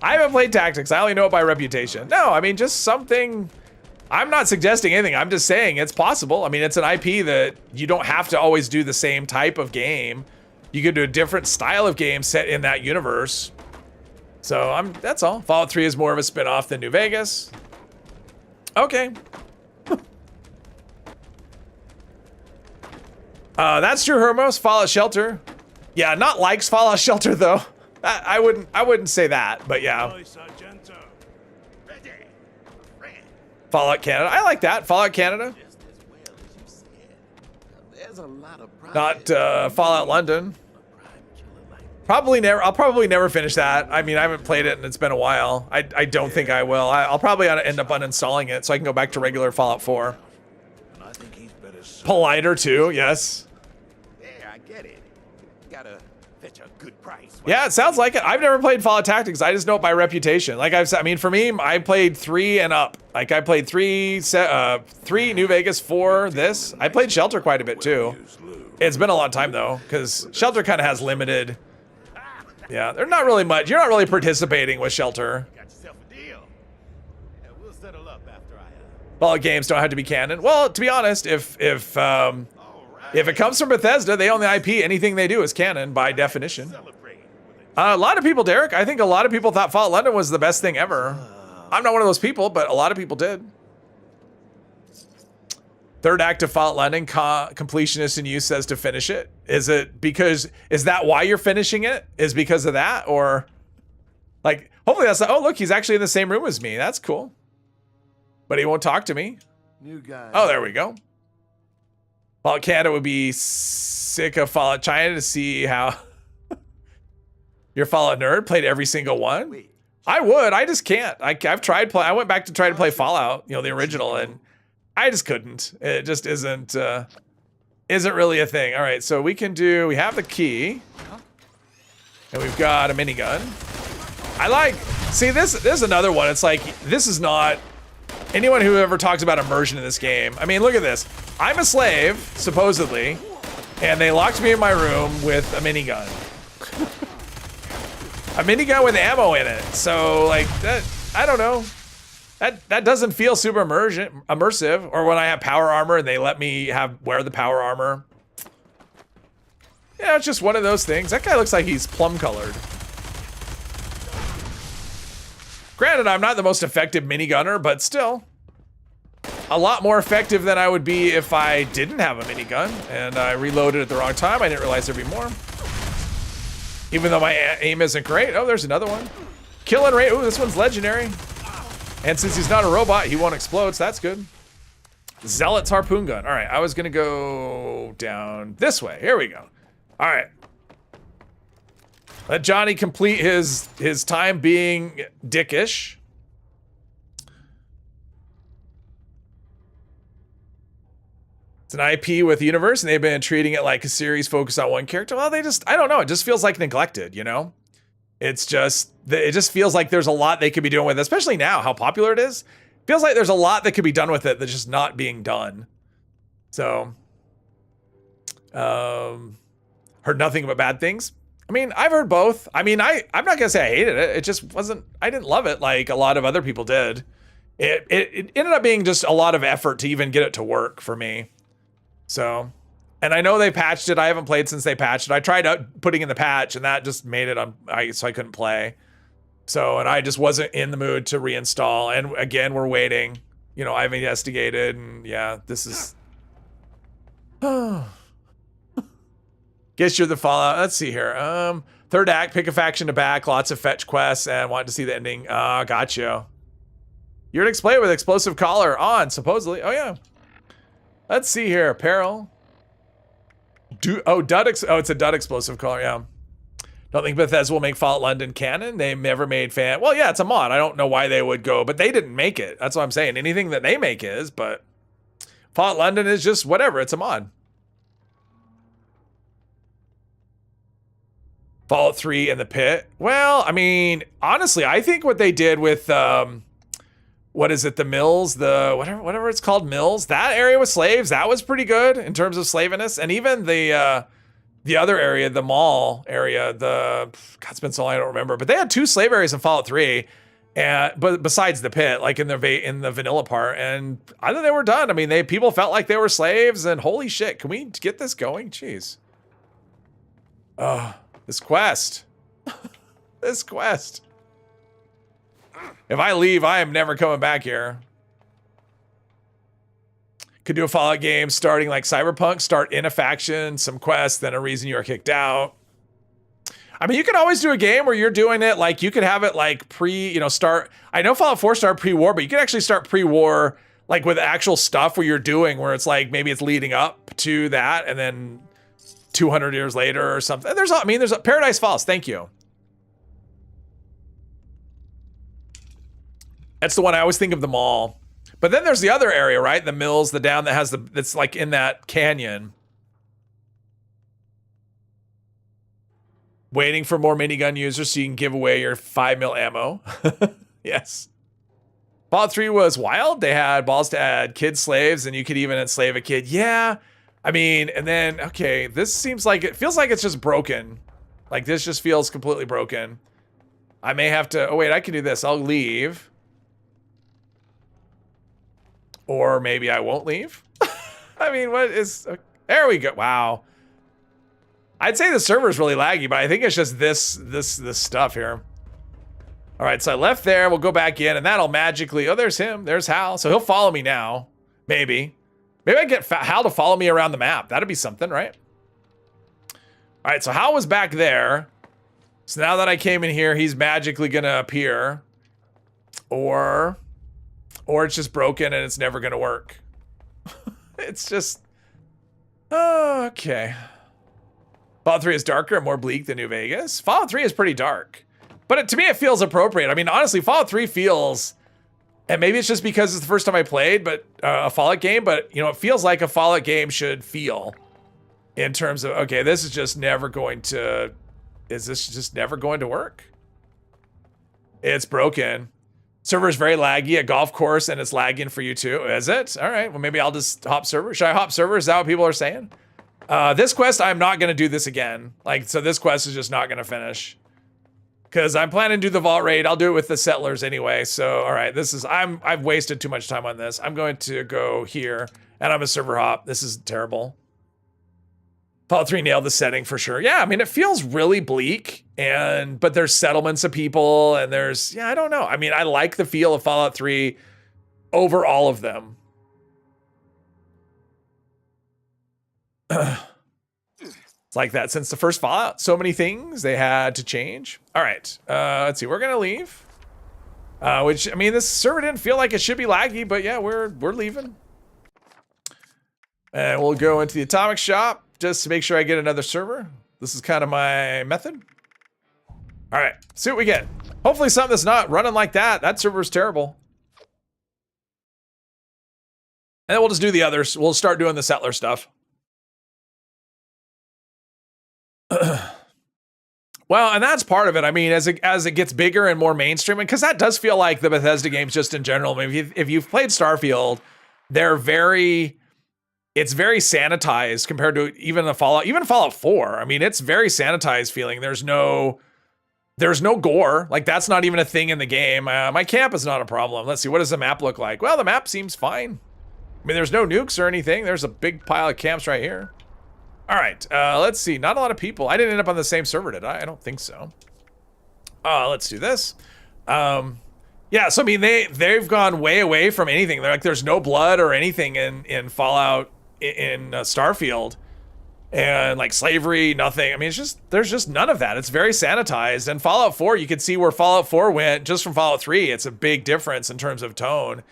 I haven't played Tactics. I only know it by reputation. No, I mean, just something. I'm not suggesting anything. I'm just saying it's possible. I mean, it's an IP that you don't have to always do the same type of game. You could do a different style of game set in that universe. So that's all. Fallout 3 is more of a spin-off than New Vegas. Okay. That's true, Hermos. Fallout Shelter. Yeah, not likes Fallout Shelter though. I wouldn't say that, but yeah. Fallout Canada. I like that. Fallout Canada. Not Fallout London. Probably never. I'll probably never finish that. I mean, I haven't played it and it's been a while. I don't think I will. I'll probably end up uninstalling it so I can go back to regular Fallout 4. Politer too. Yes. Yeah, I get it. Gotta fetch a good price. Yeah, it sounds like it. I've never played Fallout Tactics. I just know it by reputation. Like I've said, I mean, for me, I played 3 and up. Like I played 3 New Vegas, 4 this. I played Shelter quite a bit too. It's been a long time though, because Shelter kind of has limited. Yeah, they're not really much. You're not really participating with Shelter. Got yourself a deal. Yeah, we'll settle up after I Fallout games don't have to be canon. Well, to be honest, if If it comes from Bethesda, they own the IP. Anything they do is canon by definition. A lot of people, Derek, I think a lot of people thought Fallout London was the best thing ever. I'm not one of those people, but a lot of people did. Third act of Fallout London, completionist in you says to finish it. Is that why you're finishing it? Is because of that? Or like, hopefully that's, oh look, he's actually in the same room as me. That's cool. But he won't talk to me. New guy. Oh, there we go. Fallout Canada would be sick of Fallout China to see how your Fallout nerd played every single one. Wait. I would. I just can't. I've tried play. I went back to try to play Fallout, the original, and I just couldn't. It just isn't really a thing. All right, so we have the key, and we've got a minigun. See, this is another one. It's like, this is not, anyone who ever talks about immersion in this game. I mean, look at this. I'm a slave, supposedly, and they locked me in my room with a minigun. A minigun with ammo in it. So, like, that, I don't know. That doesn't feel super immersive. Or when I have power armor and they let me wear the power armor. Yeah, it's just one of those things. That guy looks like he's plum colored. Granted, I'm not the most effective minigunner, but still. A lot more effective than I would be if I didn't have a minigun. And I reloaded at the wrong time. I didn't realize there'd be more. Even though my aim isn't great. Oh, there's another one. Killing rate. Ooh, this one's legendary. And since he's not a robot, he won't explode, so that's good. Zealot's harpoon gun. All right, I was gonna go down this way. Here we go. All right. Let Johnny complete his time being dickish. It's an IP with the universe, and they've been treating it like a series focused on one character. Well, I don't know. It just feels like neglected, It just feels like there's a lot they could be doing with it, especially now, how popular it is. Feels like there's a lot that could be done with it that's just not being done. So, heard nothing but bad things. I mean, I've heard both. I mean, I'm not gonna say I hated it. It just wasn't, I didn't love it like a lot of other people did. It ended up being just a lot of effort to even get it to work for me. So, and I know they patched it. I haven't played since they patched it. I tried out putting in the patch and that just made it, so I couldn't play. So, and I just wasn't in the mood to reinstall. And again, we're waiting. I've investigated and yeah, this is... Guess you're the Fallout. Let's see here. Third act, pick a faction to back, lots of fetch quests, and wanted to see the ending. Gotcha. You're an explainer with explosive collar on, supposedly. Oh, yeah. Let's see here. Apparel. It's a dud explosive collar, yeah. Don't think Bethesda will make Fallout London canon. They never made fan. Well, yeah, it's a mod. I don't know why they would go, but they didn't make it. That's what I'm saying. Anything that they make is, but Fallout London is just whatever. It's a mod. Fallout 3 in the pit. Well, I mean, honestly, I think what they did with what is it, the mills, the whatever it's called, mills, that area with slaves, that was pretty good in terms of slaviness. And even the other area, the mall area, God, it's been so long I don't remember, but they had 2 slave areas in Fallout 3, but besides the pit, like in the vanilla part, and I thought they were done. I mean, people felt like they were slaves, and holy shit, can we get this going? Jeez. This quest. This quest. If I leave, I am never coming back here. Could do a Fallout game starting like Cyberpunk, start in a faction, some quests, then a reason you are kicked out. I mean, you can always do a game where you're doing it, like you could have it like start. I know Fallout 4 started pre-war, but you can actually start pre-war like with actual stuff where you're doing, where it's like maybe it's leading up to that and then 200 years later or something. There's a Paradise Falls. Thank you. That's the one I always think of, the mall. But then there's the other area, right? The mills, the down that has that's like in that canyon. Waiting for more minigun users so you can give away your 5mm ammo. Yes. Fallout 3 was wild. They had balls to add kid slaves, and you could even enslave a kid. Yeah. I mean, and then, okay, this seems like, it feels like it's just broken. Like, this just feels completely broken. I may have to, oh wait, I can do this. I'll leave. Or maybe I won't leave. I mean, what is, There we go. Wow. I'd say the server's really laggy, but I think it's just this stuff here. All right, so I left there. We'll go back in, and that'll magically... Oh, there's him. There's Hal. So he'll follow me now. Maybe. Maybe I get Hal to follow me around the map. That'd be something, right? All right, so Hal was back there. So now that I came in here, he's magically going to appear. Or it's just broken and it's never going to work. It's just... Oh, okay. Fallout 3 is darker and more bleak than New Vegas. Fallout 3 is pretty dark. But to me, it feels appropriate. I mean, honestly, Fallout 3 feels... And maybe it's just because it's the first time I played but a Fallout game, but, you know, it feels like a Fallout game should feel. In terms of, okay, this is just never going to... Is this just never going to work? It's broken. Server's very laggy, a golf course, and it's lagging for you too. Is it? All right, well, maybe I'll just hop server. Should I hop server? Is that what people are saying? This quest, I'm not going to do this again. Like, so this quest is just not going to finish. Because I'm planning to do the vault raid. I'll do it with the settlers anyway. So, all right, this is... I've wasted too much time on this. I'm going to go here, and I'm a server hop. This is terrible. Fallout 3 nailed the setting for sure. Yeah, I mean, it feels really bleak, but there's settlements of people, and there's... Yeah, I don't know. I mean, I like the feel of Fallout 3 over all of them. It's like that since the first Fallout. So many things they had to change. All right, let's see. We're gonna leave. Which, I mean, this server didn't feel like it should be laggy, but yeah, we're leaving. And we'll go into the atomic shop just to make sure I get another server. This is kind of my method. All right, see what we get. Hopefully something that's not running like that. That server's terrible. And then we'll just do the others. We'll start doing the settler stuff. Well, and that's part of it. I mean, as it gets bigger and more mainstream, because that does feel like the Bethesda games just in general. I mean, if you've played Starfield, it's very sanitized compared to even Fallout 4. I mean, it's very sanitized feeling. There's no gore. Like, that's not even a thing in the game. My camp is not a problem. Let's see, what does the map look like? Well, the map seems fine. I mean, there's no nukes or anything. There's a big pile of camps right here. All right, let's see. Not a lot of people. I didn't end up on the same server, did I? I don't think so. Let's do this. Yeah, so I mean, they've gone way away from anything. They're like, there's no blood or anything in Fallout, in Starfield, and like slavery, nothing. I mean, there's just none of that. It's very sanitized. And Fallout 4, you can see where Fallout 4 went just from Fallout 3. It's a big difference in terms of tone.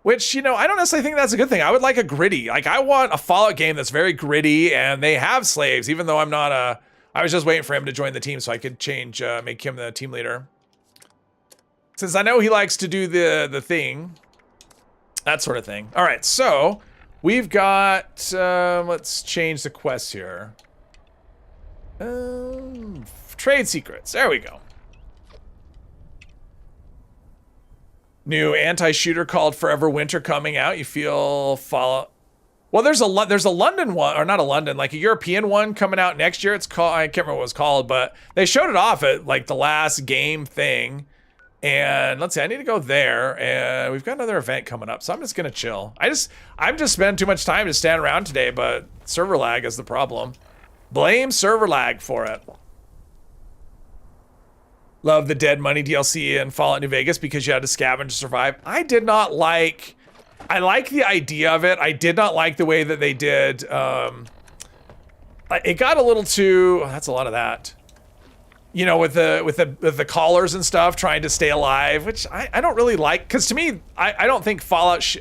Which, you know, I don't necessarily think that's a good thing. I would like a gritty. Like, I want a Fallout game that's very gritty, and they have slaves, even though I'm not I was just waiting for him to join the team so I could make him the team leader. Since I know he likes to do the thing. That sort of thing. All right, so we've got, let's change the quests here. Trade secrets, there we go. New anti-shooter called Forever Winter coming out. You feel Fallout? Well, there's a London one, or not a London, like a European one coming out next year. It's called, I can't remember what it's called, but they showed it off at like the last game thing. And let's see, I need to go there, and we've got another event coming up, so I'm just gonna chill. I'm just spending too much time to stand around today, but server lag is the problem. Blame server lag for it. Love the Dead Money DLC in Fallout New Vegas because you had to scavenge to survive. I like the idea of it. I did not like the way that they did. It got a little too, that's a lot of that. You know, with the collars and stuff, trying to stay alive, which I don't really like. Because to me, I don't think Fallout,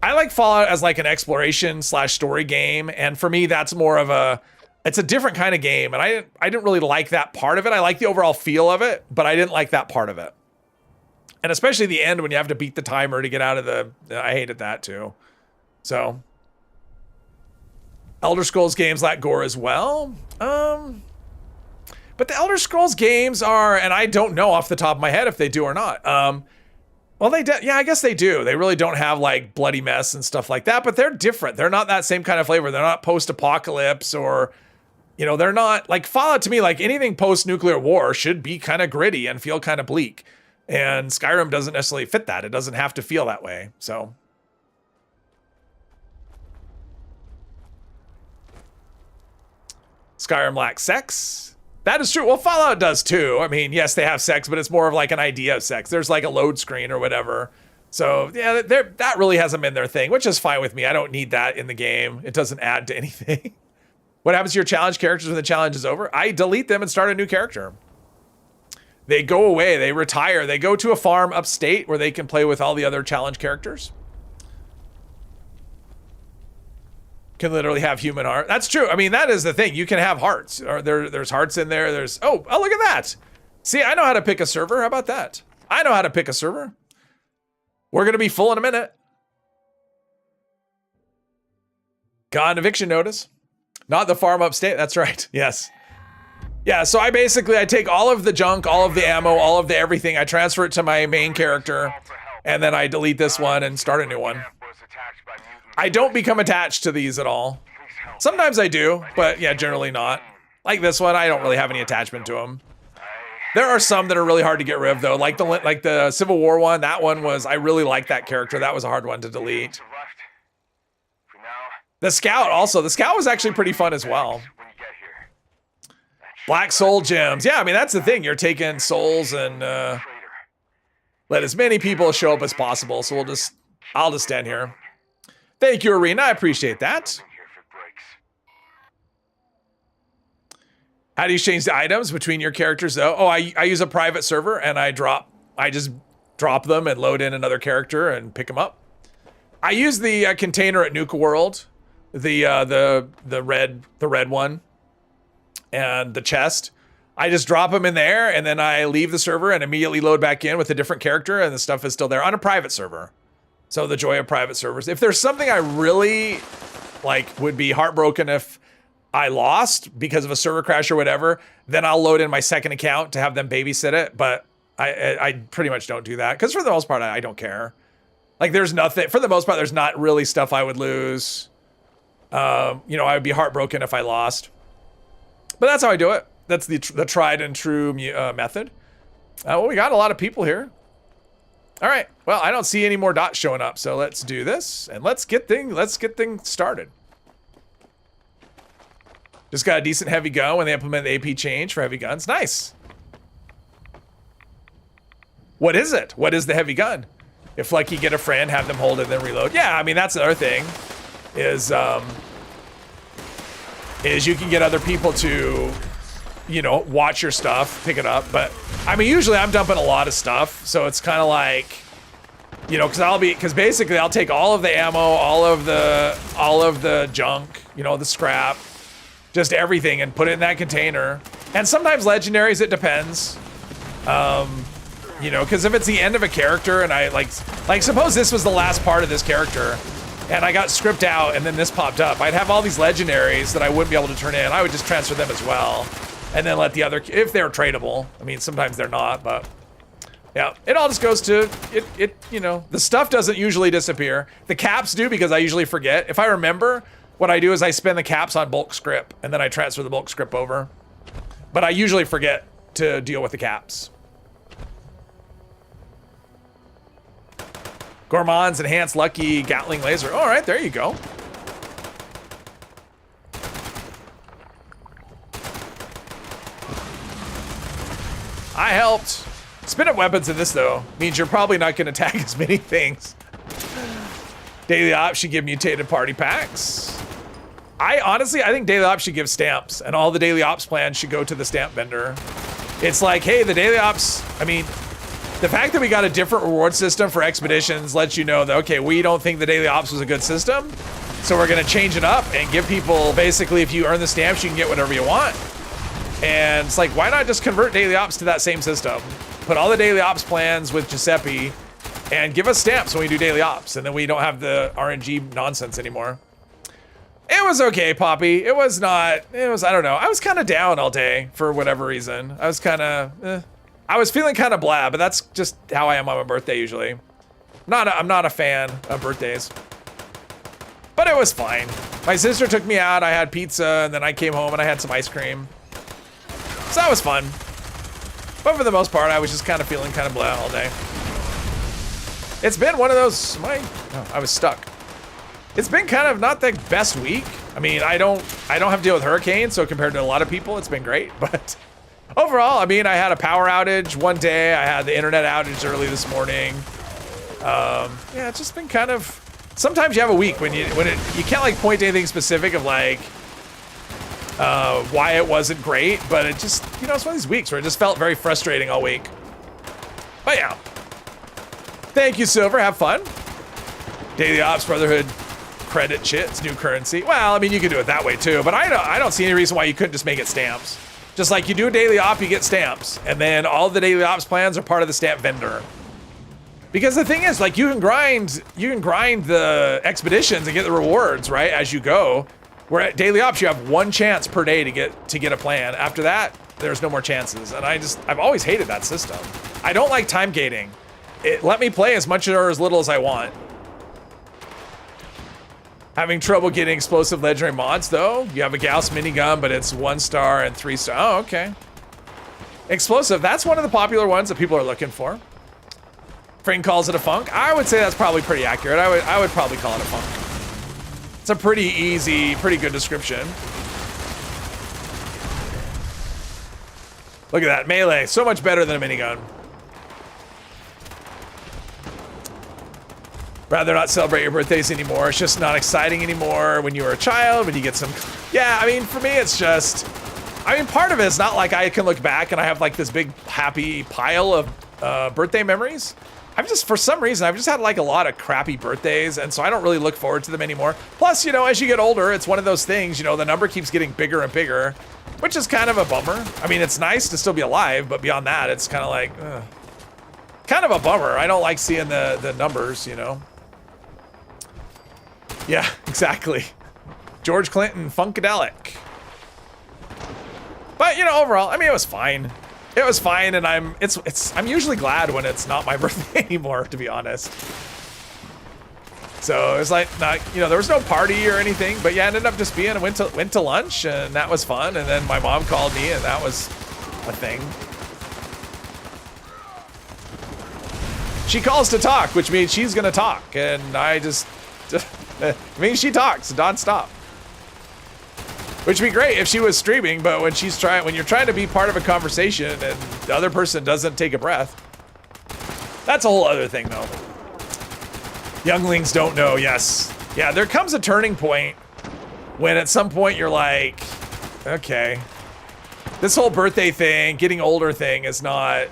I like Fallout as like an exploration / story game. And for me, that's more of it's a different kind of game, and I didn't really like that part of it. I like the overall feel of it, but I didn't like that part of it. And especially the end when you have to beat the timer to get out of I hated that too. So, Elder Scrolls games lack gore as well. But the Elder Scrolls games are, and I don't know off the top of my head if they do or not. Well, yeah, I guess they do. They really don't have like bloody mess and stuff like that, but they're different. They're not that same kind of flavor. They're not post-apocalypse or... You know, they're not, like, Fallout to me, like, anything post-nuclear war should be kind of gritty and feel kind of bleak. And Skyrim doesn't necessarily fit that. It doesn't have to feel that way, so. Skyrim lacks sex. That is true. Well, Fallout does too. I mean, yes, they have sex, but it's more of like an idea of sex. There's like a load screen or whatever. So yeah, that really hasn't been their thing, which is fine with me. I don't need that in the game. It doesn't add to anything. What happens to your challenge characters when the challenge is over? I delete them and start a new character. They go away, they retire, they go to a farm upstate where they can play with all the other challenge characters. Can literally have human heart. That's true. I mean, that is the thing. You can have hearts. Or there's hearts in there. There's oh, look at that. See, I know how to pick a server. How about that? I know how to pick a server. We're gonna be full in a minute. Got an eviction notice. Not the farm upstate. That's right. Yes. Yeah, so I take all of the junk, all of the ammo, all of the everything. I transfer it to my main character, and then I delete this one and start a new one. I don't become attached to these at all. Sometimes I do, but yeah, generally not. Like this one, I don't really have any attachment to them. There are some that are really hard to get rid of, though. Like the Civil War one. That one was, I really like that character. That was a hard one to delete. The Scout also. The Scout was actually pretty fun as well. Black Soul Gems. Yeah, I mean, that's the thing. You're taking souls and let as many people show up as possible. So I'll just stand here. Thank you, Arena. I appreciate that. How do you change the items between your characters, though? Oh, I use a private server and I just drop them and load in another character and pick them up. I use the container at Nuka World, the red one. And the chest, I just drop them in there and then I leave the server and immediately load back in with a different character and the stuff is still there on a private server. So the joy of private servers. If there's something I really like, would be heartbroken if I lost because of a server crash or whatever, then I'll load in my second account to have them babysit it. But I pretty much don't do that because for the most part, I don't care. Like there's nothing, for the most part, there's not really stuff I would lose. I would be heartbroken if I lost. But that's how I do it. That's the tried and true method. Well, we got a lot of people here. All right. Well, I don't see any more dots showing up, so let's do this and let's get things started. Just got a decent heavy gun when they implement the AP change for heavy guns. Nice. What is it? What is the heavy gun? If like you get a friend, have them hold it, then reload. Yeah, I mean that's another thing. Is you can get other people to, watch your stuff, pick it up. But I mean, usually I'm dumping a lot of stuff. So it's kind of like, because basically I'll take all of the ammo, all of the junk, the scrap, just everything and put it in that container. And sometimes legendaries, it depends. Because if it's the end of a character and I like suppose this was the last part of this character and I got scripted out and then this popped up, I'd have all these legendaries that I wouldn't be able to turn in. I would just transfer them as well. And then let the other, if they're tradable. I mean, sometimes they're not, but yeah, it all just goes to, the stuff doesn't usually disappear. The caps do because I usually forget. If I remember, what I do is I spend the caps on bulk script and then I transfer the bulk script over. But I usually forget to deal with the caps. Gourmand's Enhanced Lucky Gatling Laser. All right, there you go. I helped. Spin up weapons in this, though, means you're probably not going to tag as many things. Daily Ops should give mutated party packs. I think Daily Ops should give stamps, and all the Daily Ops plans should go to the stamp vendor. It's like, hey, the Daily Ops, the fact that we got a different reward system for expeditions lets you know that, okay, we don't think the Daily Ops was a good system, so we're going to change it up and give people, basically, if you earn the stamps, you can get whatever you want. And it's like, why not just convert Daily Ops to that same system? Put all the Daily Ops plans with Giuseppe and give us stamps when we do Daily Ops, and then we don't have the RNG nonsense anymore. It was okay, Poppy. I don't know. I was kind of down all day for whatever reason. I was kind of, I was feeling kind of blah, but that's just how I am on my birthday usually. I'm not a fan of birthdays. But it was fine. My sister took me out, I had pizza, and then I came home and I had some ice cream. So that was fun. But for the most part, I was just kind of feeling kind of blah all day. It's been one of those, I was stuck. It's been kind of not the best week. I mean, I don't have to deal with hurricanes, so compared to a lot of people, it's been great. But overall, I mean, I had a power outage one day. I had the internet outage early this morning. Yeah, it's just been kind of. Sometimes you have a week when you can't like point to anything specific of like why it wasn't great, but it just it's one of these weeks where it just felt very frustrating all week. But yeah, thank you, Silver. Have fun. Daily Ops Brotherhood credit shit. It's new currency. Well, I mean, you could do it that way too, but I don't see any reason why you couldn't just make it stamps. Just like you do a daily op, you get stamps, and then all the daily ops plans are part of the stamp vendor. Because the thing is, like, you can grind the expeditions and get the rewards, right, as you go. Where at daily ops, you have one chance per day to get a plan. After that, there's no more chances. And I've always hated that system. I don't like time gating. Let me play as much or as little as I want. Having trouble getting explosive legendary mods, though. You have a Gauss minigun, but it's 1 star and 3 star. Oh, okay. Explosive, that's one of the popular ones that people are looking for. Fring calls it a funk. I would say that's probably pretty accurate. I would probably call it a funk. It's a pretty easy, pretty good description. Look at that, melee. So much better than a minigun. Rather not celebrate your birthdays anymore. It's just not exciting anymore when you were a child, when you get some... Yeah, I mean, for me, it's just... I mean, part of it is not like I can look back and I have like this big happy pile of birthday memories. I've just, for some reason, I've just had like a lot of crappy birthdays, and so I don't really look forward to them anymore. Plus, as you get older, it's one of those things, the number keeps getting bigger and bigger, which is kind of a bummer. I mean, it's nice to still be alive, but beyond that, it's kind of like, kind of a bummer. I don't like seeing the numbers, Yeah, exactly. George Clinton, Funkadelic. But, overall, I mean, it was fine. It was fine, and I'm usually glad when it's not my birthday anymore, to be honest. So it was like, not, there was no party or anything, but yeah, it ended up just being, went to lunch, and that was fun, and then my mom called me, and that was a thing. She calls to talk, which means she's gonna talk, and I just, I mean, she talks nonstop. Which would be great if she was streaming, but when you're trying to be part of a conversation and the other person doesn't take a breath, that's a whole other thing, though. Younglings don't know, yes. Yeah, there comes a turning point when at some point you're like, okay, this whole birthday thing, getting older thing is not,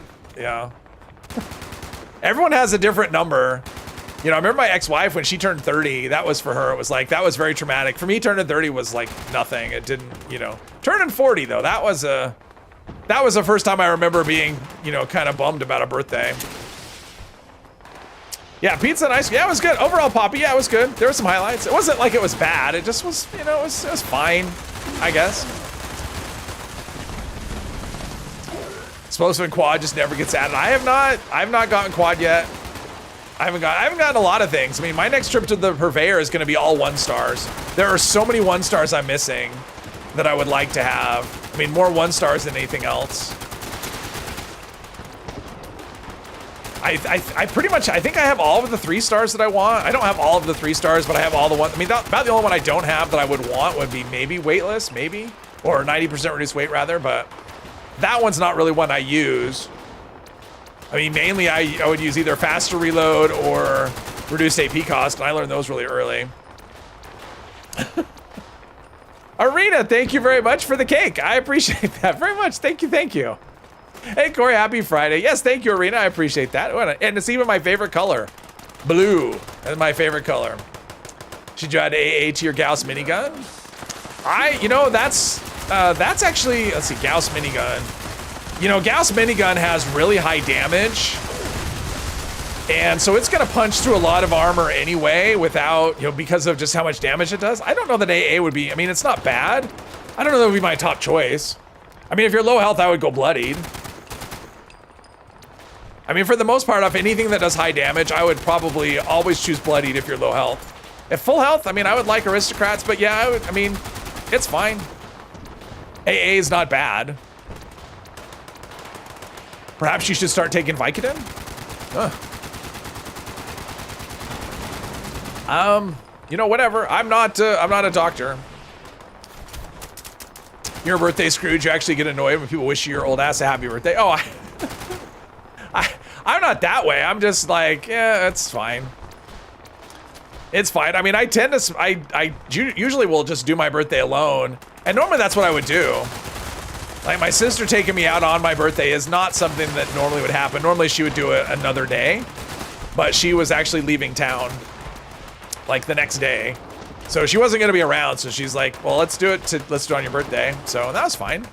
Everyone has a different number. I remember my ex-wife, when she turned 30, that was for her, it was like, that was very traumatic. For me, turning 30 was like nothing. It didn't, Turning 40, though, that was the first time I remember being, kind of bummed about a birthday. Yeah, pizza and ice cream, yeah, it was good. Overall, Poppy, yeah, it was good. There were some highlights. It wasn't like it was bad. It just was, it was fine, I guess. Explosive and quad just never gets added. I have not gotten quad yet. I haven't gotten a lot of things. I mean, my next trip to the Purveyor is going to be all 1 stars. There are so many 1 stars I'm missing that I would like to have. I mean, more 1 stars than anything else. I pretty much, I think I have all of the 3 stars that I want. I don't have all of the 3 stars, but I have all the ones. I mean, about the only one I don't have that I would want would be maybe weightless, maybe, or 90% reduced weight rather, but that one's not really one I use. I mean, mainly I would use either faster reload or reduced AP cost, and I learned those really early. Arena, thank you very much for the cake. I appreciate that very much. Thank you, thank you. Hey, Corey, happy Friday. Yes, thank you, Arena. I appreciate that. And it's even my favorite color. Blue is my favorite color. Should you add AA to your Gauss minigun? That's actually, let's see, Gauss minigun. Gauss minigun has really high damage, and so it's gonna punch through a lot of armor anyway without, because of just how much damage it does. I don't know that AA would be, I mean, it's not bad. I don't know that would be my top choice. I mean, if you're low health, I would go bloodied. I mean, for the most part, off anything that does high damage, I would probably always choose bloodied if you're low health. If full health, I mean, I would like aristocrats, but yeah, I mean, it's fine. AA is not bad. Perhaps you should start taking Vicodin? Oh. Whatever. I'm not a doctor. Your birthday, Scrooge. You actually get annoyed when people wish you your old ass a happy birthday. Oh, I'm not that way. I'm just like, yeah, it's fine. It's fine. I mean, I tend to, I usually will just do my birthday alone. And normally that's what I would do. Like my sister taking me out on my birthday is not something that normally would happen. Normally she would do it another day, but she was actually leaving town like the next day. So she wasn't gonna be around. So she's like, well, let's do it on your birthday. So that was fine.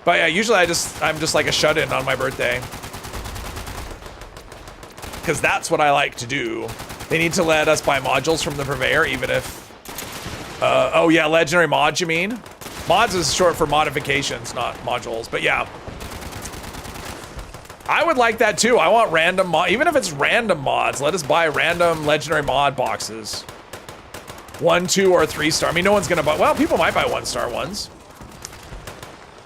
But yeah, usually I'm just like a shut-in on my birthday. Cause that's what I like to do. They need to let us buy modules from the purveyor, even if, oh yeah, legendary mods, you mean? Mods is short for modifications, not modules, but yeah. I would like that too. I want random mod, even if it's random mods, let us buy random legendary mod boxes. 1, 2, or 3 star. I mean, no one's gonna buy, well, people might buy 1-star ones.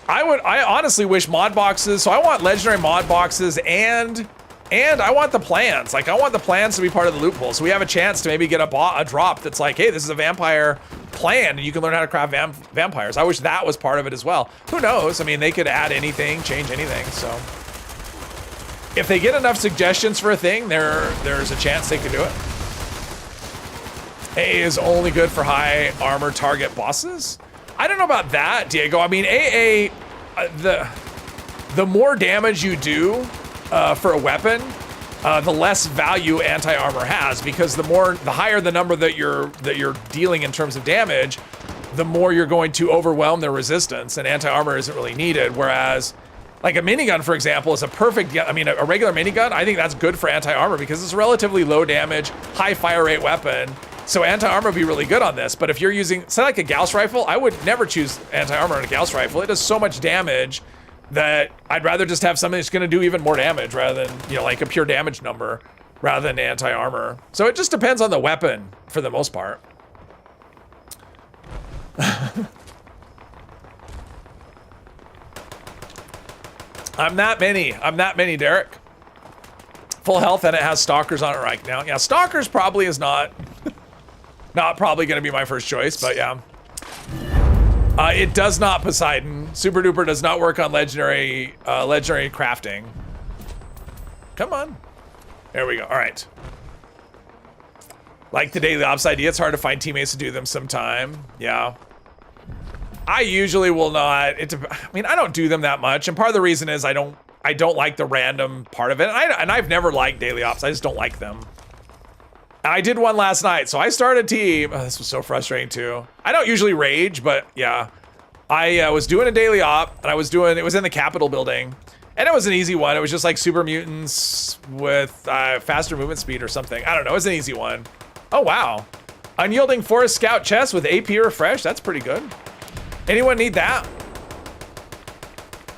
I honestly wish mod boxes, so I want legendary mod boxes and I want the plans. Like, I want the plans to be part of the loophole. So we have a chance to maybe get a drop that's like, hey, this is a vampire plan, and you can learn how to craft vampires. I wish that was part of it as well. Who knows? I mean, they could add anything, change anything, so. If they get enough suggestions for a thing, there's a chance they could do it. AA is only good for high armor target bosses? I don't know about that, Diego. I mean, AA, the more damage you do, for a weapon, the less value anti-armor has, because the higher the number that you're dealing in terms of damage, the more you're going to overwhelm their resistance, and anti-armor isn't really needed. Whereas, like a minigun, for example, is a perfect. I mean, a regular minigun, I think that's good for anti-armor because it's a relatively low damage, high fire rate weapon. So anti-armor would be really good on this. But if you're using, say, like a Gauss rifle, I would never choose anti-armor on a Gauss rifle. It does so much damage that I'd rather just have something that's gonna do even more damage rather than, you know, like a pure damage number rather than anti-armor. So it just depends on the weapon for the most part. I'm that many, Derek. Full health and it has stalkers on it right now. Yeah, stalkers probably is not probably gonna be my first choice, but yeah. It does not, Poseidon. Super Duper does not work on legendary crafting. Come on. There we go. All right. Like the daily ops idea, it's hard to find teammates to do them sometime. Yeah. I usually will not. I mean, I don't do them that much, and part of the reason is I don't like the random part of it, and I've never liked daily ops. I just don't like them. I did one last night, so I started a team. Oh, this was so frustrating too. I don't usually rage, but yeah. I was doing a daily op, and it was in the Capitol building, and it was an easy one. It was just like super mutants with faster movement speed or something. I don't know, it was an easy one. Oh wow. Unyielding Forest Scout chest with AP refresh, that's pretty good. Anyone need that?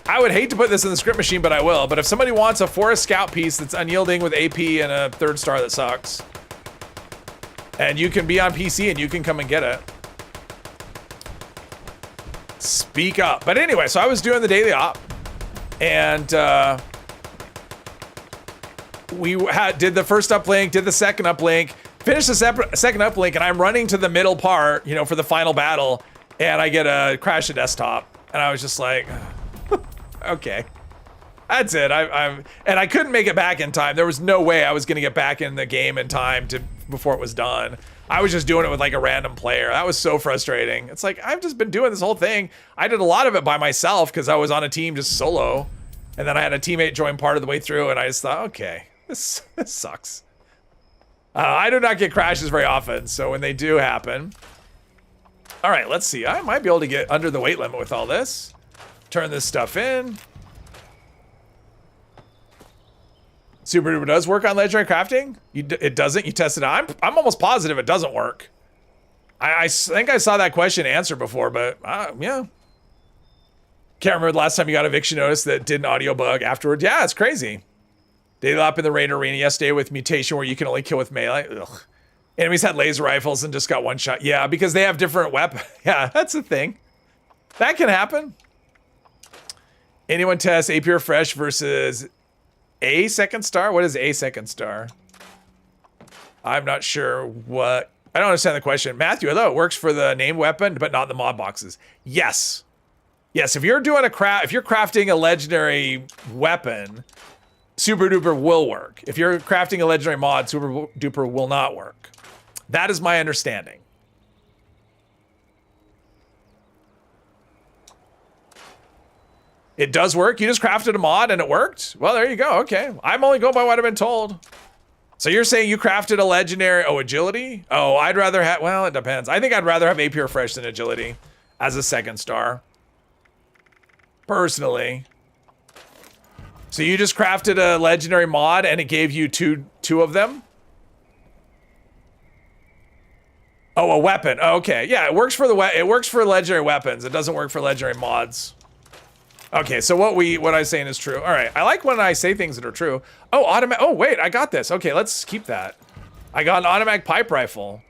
I would hate to put this in the script machine, but I will. But if somebody wants a Forest Scout piece that's unyielding with AP and a 3rd star that sucks, and you can be on PC and you can come and get it. Speak up. But anyway, so I was doing the daily op, and we did the first uplink, did the second uplink, finished the second uplink, and I'm running to the middle part, you know, for the final battle, and I get a crash to desktop, and I was just like, okay. That's it. and I couldn't make it back in time. There was no way I was gonna get back in the game in time before it was done. I was just doing it with like a random player. That was so frustrating. It's like, I've just been doing this whole thing. I did a lot of it by myself because I was on a team just solo. And then I had a teammate join part of the way through, and I just thought, okay, this sucks. I do not get crashes very often, so when they do happen. All right, let's see. I might be able to get under the weight limit with all this. Turn this stuff in. Super Duper does work on legendary crafting? It doesn't? You tested it out? I'm almost positive it doesn't work. I think I saw that question answered before, but yeah. Can't remember the last time you got eviction notice that did an audio bug afterwards. Yeah, it's crazy. Daily op in the raid arena yesterday with mutation where you can only kill with melee. Ugh. Enemies had laser rifles and just got one shot. Yeah, because they have different weapons. Yeah, that's a thing. That can happen. Anyone test AP Refresh versus a 2nd star? What is a 2nd star? I'm not sure what. I don't understand the question. Matthew, although it works for the named weapon, but not the mod boxes. Yes. Yes, if you're doing if you're crafting a legendary weapon, Super Duper will work. If you're crafting a legendary mod, Super Duper will not work. That is my understanding. It does work. You just crafted a mod and it worked? Well, there you go. Okay. I'm only going by what I've been told. So you're saying you crafted a legendary... Oh, agility? Oh, I'd rather have... Well, it depends. I think I'd rather have AP Refresh than agility as a 2nd star. Personally. So you just crafted a legendary mod and it gave you two of them? Oh, a weapon. Oh, okay. Yeah, it works for it works for legendary weapons. It doesn't work for legendary mods. Okay, so what I'm saying is true. All right, I like when I say things that are true. Oh, oh wait, I got this. Okay, let's keep that. I got an automatic pipe rifle,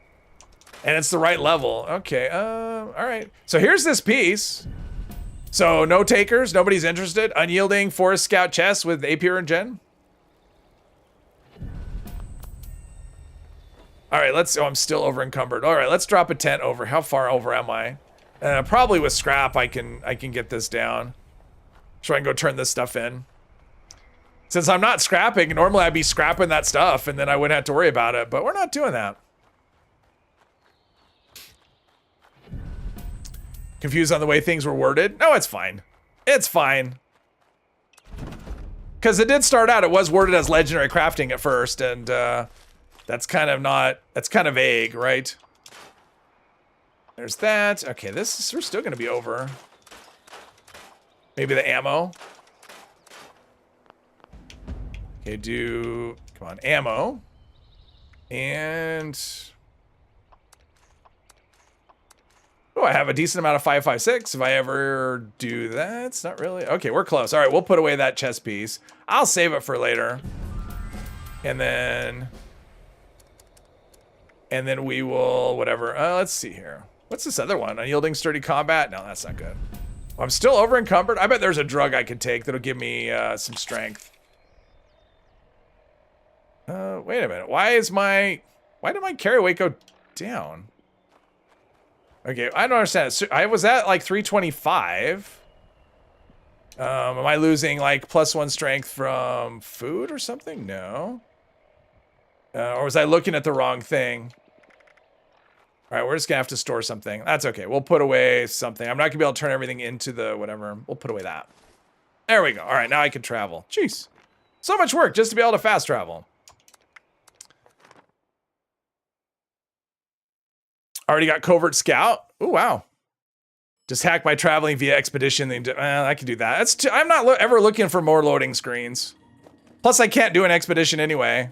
and it's the right level. Okay, all right. So here's this piece. So no takers, nobody's interested. Unyielding Forest Scout chest with AP regen. All right, let's. Oh, I'm still over encumbered. All right, let's drop a tent over. How far over am I? Probably with scrap, I can get this down. So I can go turn this stuff in. Since I'm not scrapping, normally I'd be scrapping that stuff and then I wouldn't have to worry about it, but we're not doing that. Confused on the way things were worded? No, it's fine. It's fine. Because it did start out, it was worded as legendary crafting at first, and that's kind of vague, right? There's that. Okay, we're still gonna be over. Maybe the ammo. Okay, come on, ammo. And... Oh, I have a decent amount of 5.56 if I ever do that. It's not really... Okay, we're close. All right, we'll put away that chest piece. I'll save it for later. And then we will... Whatever. Let's see here. What's this other one? Unyielding Sturdy Combat? No, that's not good. Well, I'm still over encumbered. I bet there's a drug I could take that'll give me some strength. Wait a minute. Why did my carry weight go down? Okay, I don't understand. So I was at like 325. Am I losing like +1 strength from food or something? No. Or was I looking at the wrong thing? All right, we're just gonna have to store something. That's okay. We'll put away something. I'm not gonna be able to turn everything into the whatever. We'll put away that. There we go. All right, now I can travel. Jeez. So much work just to be able to fast travel. Already got Covert Scout. Oh, wow. Just hack by traveling via expedition. I can do that. I'm not ever looking for more loading screens. Plus, I can't do an expedition anyway.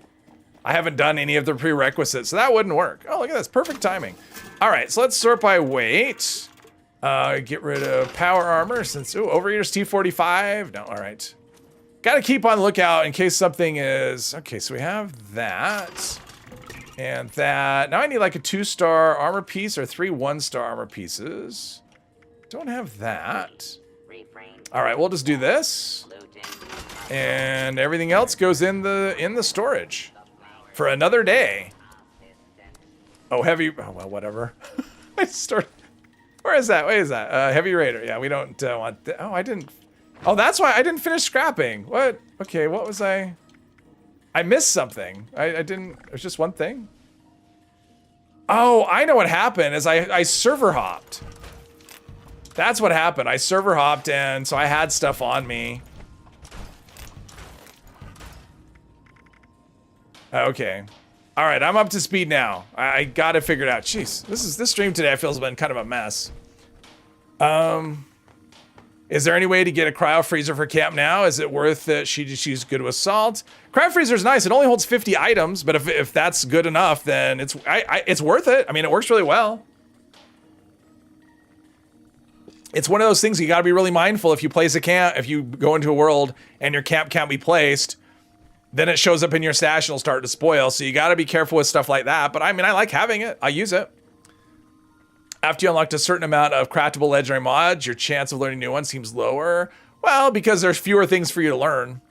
I haven't done any of the prerequisites, so that wouldn't work. Oh, look at this. Perfect timing. All right, so let's sort by weight. Get rid of power armor since... Ooh, Overeater's T45. No, all right. Got to keep on lookout in case something is... Okay, so we have that. And that. Now I need like a 2-star armor piece or 3 1-star armor pieces. Don't have that. All right, we'll just do this. And everything else goes in the storage for another day. Oh, heavy. Oh, well, whatever. I started. Where is that? Where is that? Heavy Raider. Yeah, we don't want that. Oh, I didn't. Oh, that's why I didn't finish scrapping. What? Okay, what was I missed something. I didn't. It was just one thing. Oh, I know what happened is I server hopped. That's what happened. I server hopped, and so I had stuff on me. Okay. All right, I'm up to speed now. I got it figured out. Jeez, this stream today I feel has been kind of a mess. Is there any way to get a cryo freezer for camp now? Is it worth it? She's good with salt. Cryo freezer's nice. It only holds 50 items, but if that's good enough, then it's worth it. I mean, it works really well. It's one of those things you got to be really mindful. If you place a camp, if you go into a world and your camp can't be placed, then it shows up in your stash and it'll start to spoil. So you got to be careful with stuff like that. But I mean, I like having it. I use it. After you unlocked a certain amount of craftable legendary mods, your chance of learning new ones seems lower. Well, because there's fewer things for you to learn.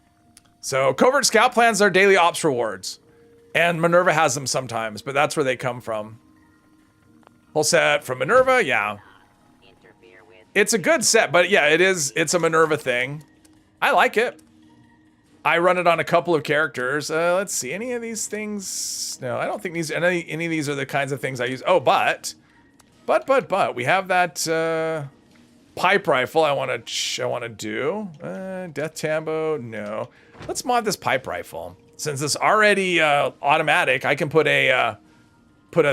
So Covert Scout plans are daily ops rewards. And Minerva has them sometimes, but that's where they come from. Whole set from Minerva, yeah. It's a good set, but yeah, it's a Minerva thing. I like it. I run it on a couple of characters. Let's see, any of these things? No, I don't think any of these are the kinds of things I use. Oh, but we have that pipe rifle I want to do. Death Tambo, no. Let's mod this pipe rifle. Since it's already automatic, I can put a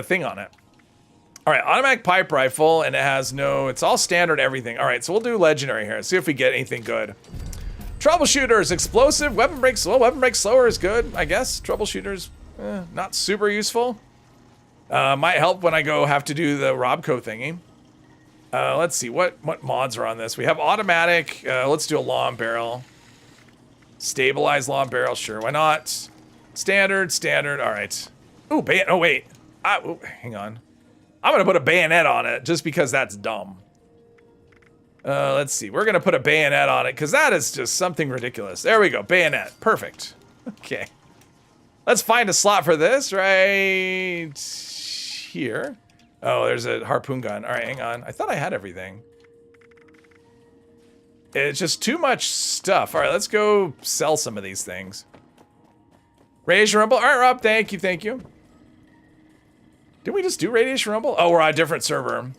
thing on it. All right, automatic pipe rifle, and it has no, it's all standard everything. All right, so we'll do legendary here. See if we get anything good. Troubleshooters, explosive, weapon break slow. Weapon break slower is good, I guess. Troubleshooters, not super useful. Might help when I have to do the Robco thingy. Let's see, what mods are on this? We have automatic, let's do a long barrel. Stabilized long barrel, sure, why not? Standard, all right. Ooh, oh wait, hang on. I'm gonna put a bayonet on it just because that's dumb. Let's see, we're gonna put a bayonet on it because that is just something ridiculous. There we go, bayonet, perfect. Okay. Let's find a slot for this right here. Oh, there's a harpoon gun. All right, hang on. I thought I had everything. It's just too much stuff. All right, let's go sell some of these things. Radiation Rumble. All right, Rob, thank you. Did we just do Radiation Rumble? Oh, we're on a different server.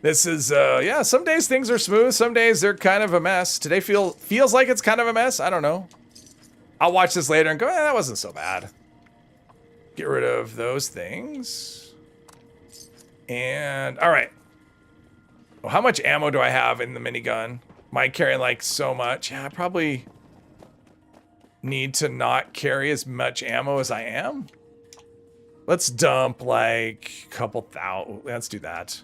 This is, yeah, some days things are smooth. Some days they're kind of a mess. Today feels like it's kind of a mess. I don't know. I'll watch this later and go, that wasn't so bad. Get rid of those things. And, all right. Well, how much ammo do I have in the minigun? Am I carrying like so much? Yeah, I probably need to not carry as much ammo as I am. Let's dump like a couple thousand. Let's do that.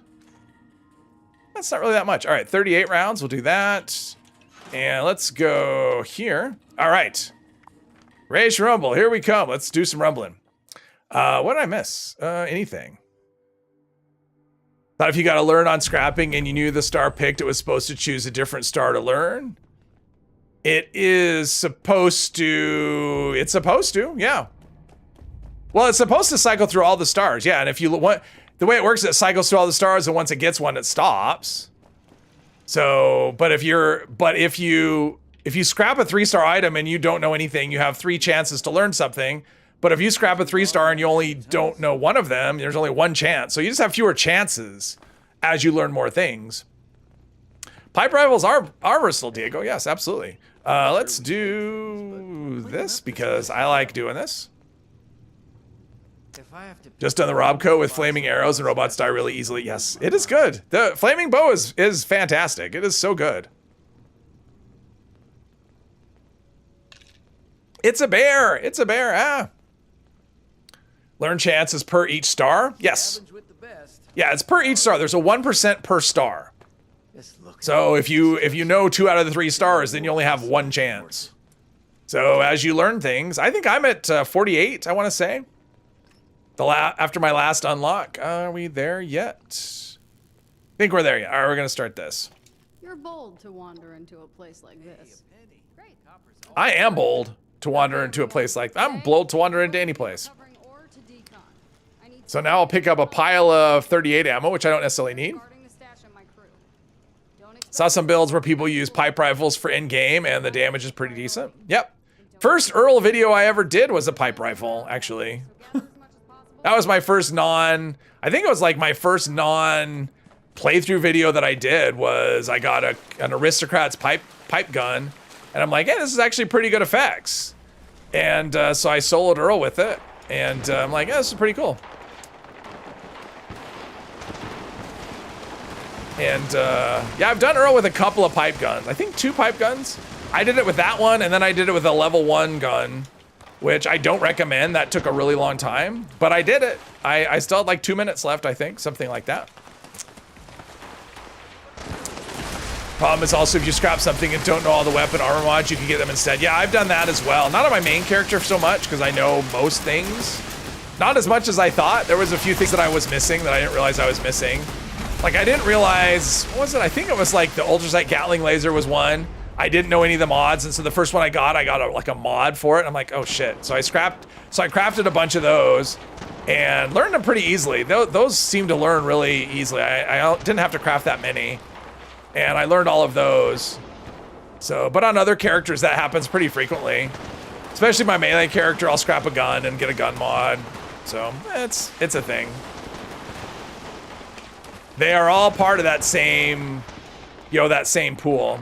That's not really that much. All right, 38 rounds. We'll do that. And let's go here. All right. Rage Rumble. Here we come. Let's do some rumbling. What did I miss? Anything. Thought if you got to learn on scrapping and you knew the star picked, it was supposed to choose a different star to learn. It is supposed to. It's supposed to, yeah. Well, it's supposed to cycle through all the stars, yeah. And if you want, the way it works, it cycles through all the stars, and once it gets one, it stops. So, but if you scrap a 3-star item and you don't know anything, you have 3 chances to learn something. But if you scrap a 3-star and you only don't know one of them, there's only 1 chance. So you just have fewer chances as you learn more things. Pipe rifles are versatile, Diego. Yes, absolutely. Let's do this because I like doing this. Just done the Robco with flaming arrows and robots die really easily. Yes, it is good. The flaming bow is fantastic. It is so good. It's a bear. It's a bear. Ah. Learn chances per each star. Yes. Yeah, it's per each star. There's a 1% per star. So if you know 2 out of the 3 stars, then you only have 1 chance. So as you learn things, I think I'm at 48. I want to say. After my last unlock, are we there yet? I think we're there yet. All right, we're gonna start this. You're bold to wander into a place like this. Great. I am bold to wander into a place like that. I'm bold to wander into any place. So now I'll pick up a pile of 38 ammo, which I don't necessarily need. Saw some builds where people use pipe rifles for in-game, and the damage is pretty decent. Yep. First Earl video I ever did was a pipe rifle, actually. That was my first I think it was like my first playthrough video that I did was I got an Aristocrat's pipe gun, and I'm like, hey, this is actually pretty good effects. And so I soloed Earl with it, and I'm like, yeah, this is pretty cool. And yeah, I've done Earl with a couple of pipe guns. I think 2 pipe guns. I did it with that one, and then I did it with a level 1 gun, which I don't recommend. That took a really long time, but I did it. I still had like 2 minutes left, I think, something like that. Problem is also if you scrap something and don't know all the weapon armor mods, you can get them instead. Yeah, I've done that as well. Not on my main character so much because I know most things. Not as much as I thought. There was a few things that I was missing that I didn't realize I was missing. Like I didn't realize, what was it? I think it was like the ultrasight Gatling laser was one. I didn't know any of the mods, and so the first one I got like a mod for it. I'm like, oh shit. So I crafted a bunch of those and learned them pretty easily. Those seem to learn really easily. I didn't have to craft that many, and I learned all of those. So, but on other characters that happens pretty frequently. Especially my melee character, I'll scrap a gun and get a gun mod. So it's a thing. They are all part of that same, that same pool.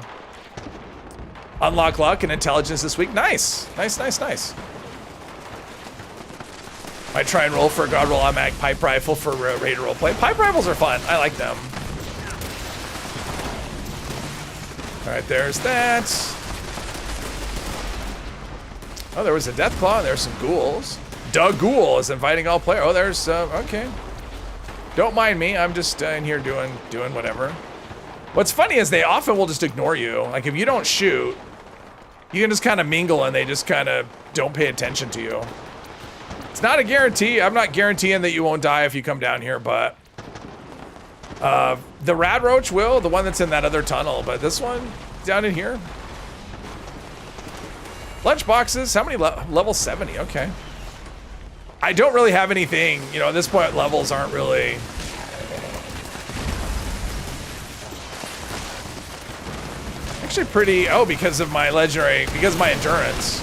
Unlock luck and intelligence this week. Nice. Nice. Might try and roll for a god roll automatic pipe rifle for Raider roleplay. Pipe rifles are fun. I like them. All right, there's that. Oh, there was a death claw. There's some ghouls. Doug Ghoul is inviting all players. Oh, there's okay. Don't mind me. I'm just in here doing whatever. What's funny is they often will just ignore you. Like if you don't shoot, you can just kind of mingle and they just kind of don't pay attention to you. It's not a guarantee. I'm not guaranteeing that you won't die if you come down here, but the Rad Roach will, the one that's in that other tunnel, but this one down in here. Lunchboxes, how many level 70? Okay. I don't really have anything, at this point levels aren't really. Actually pretty, because of my legendary, because of my endurance.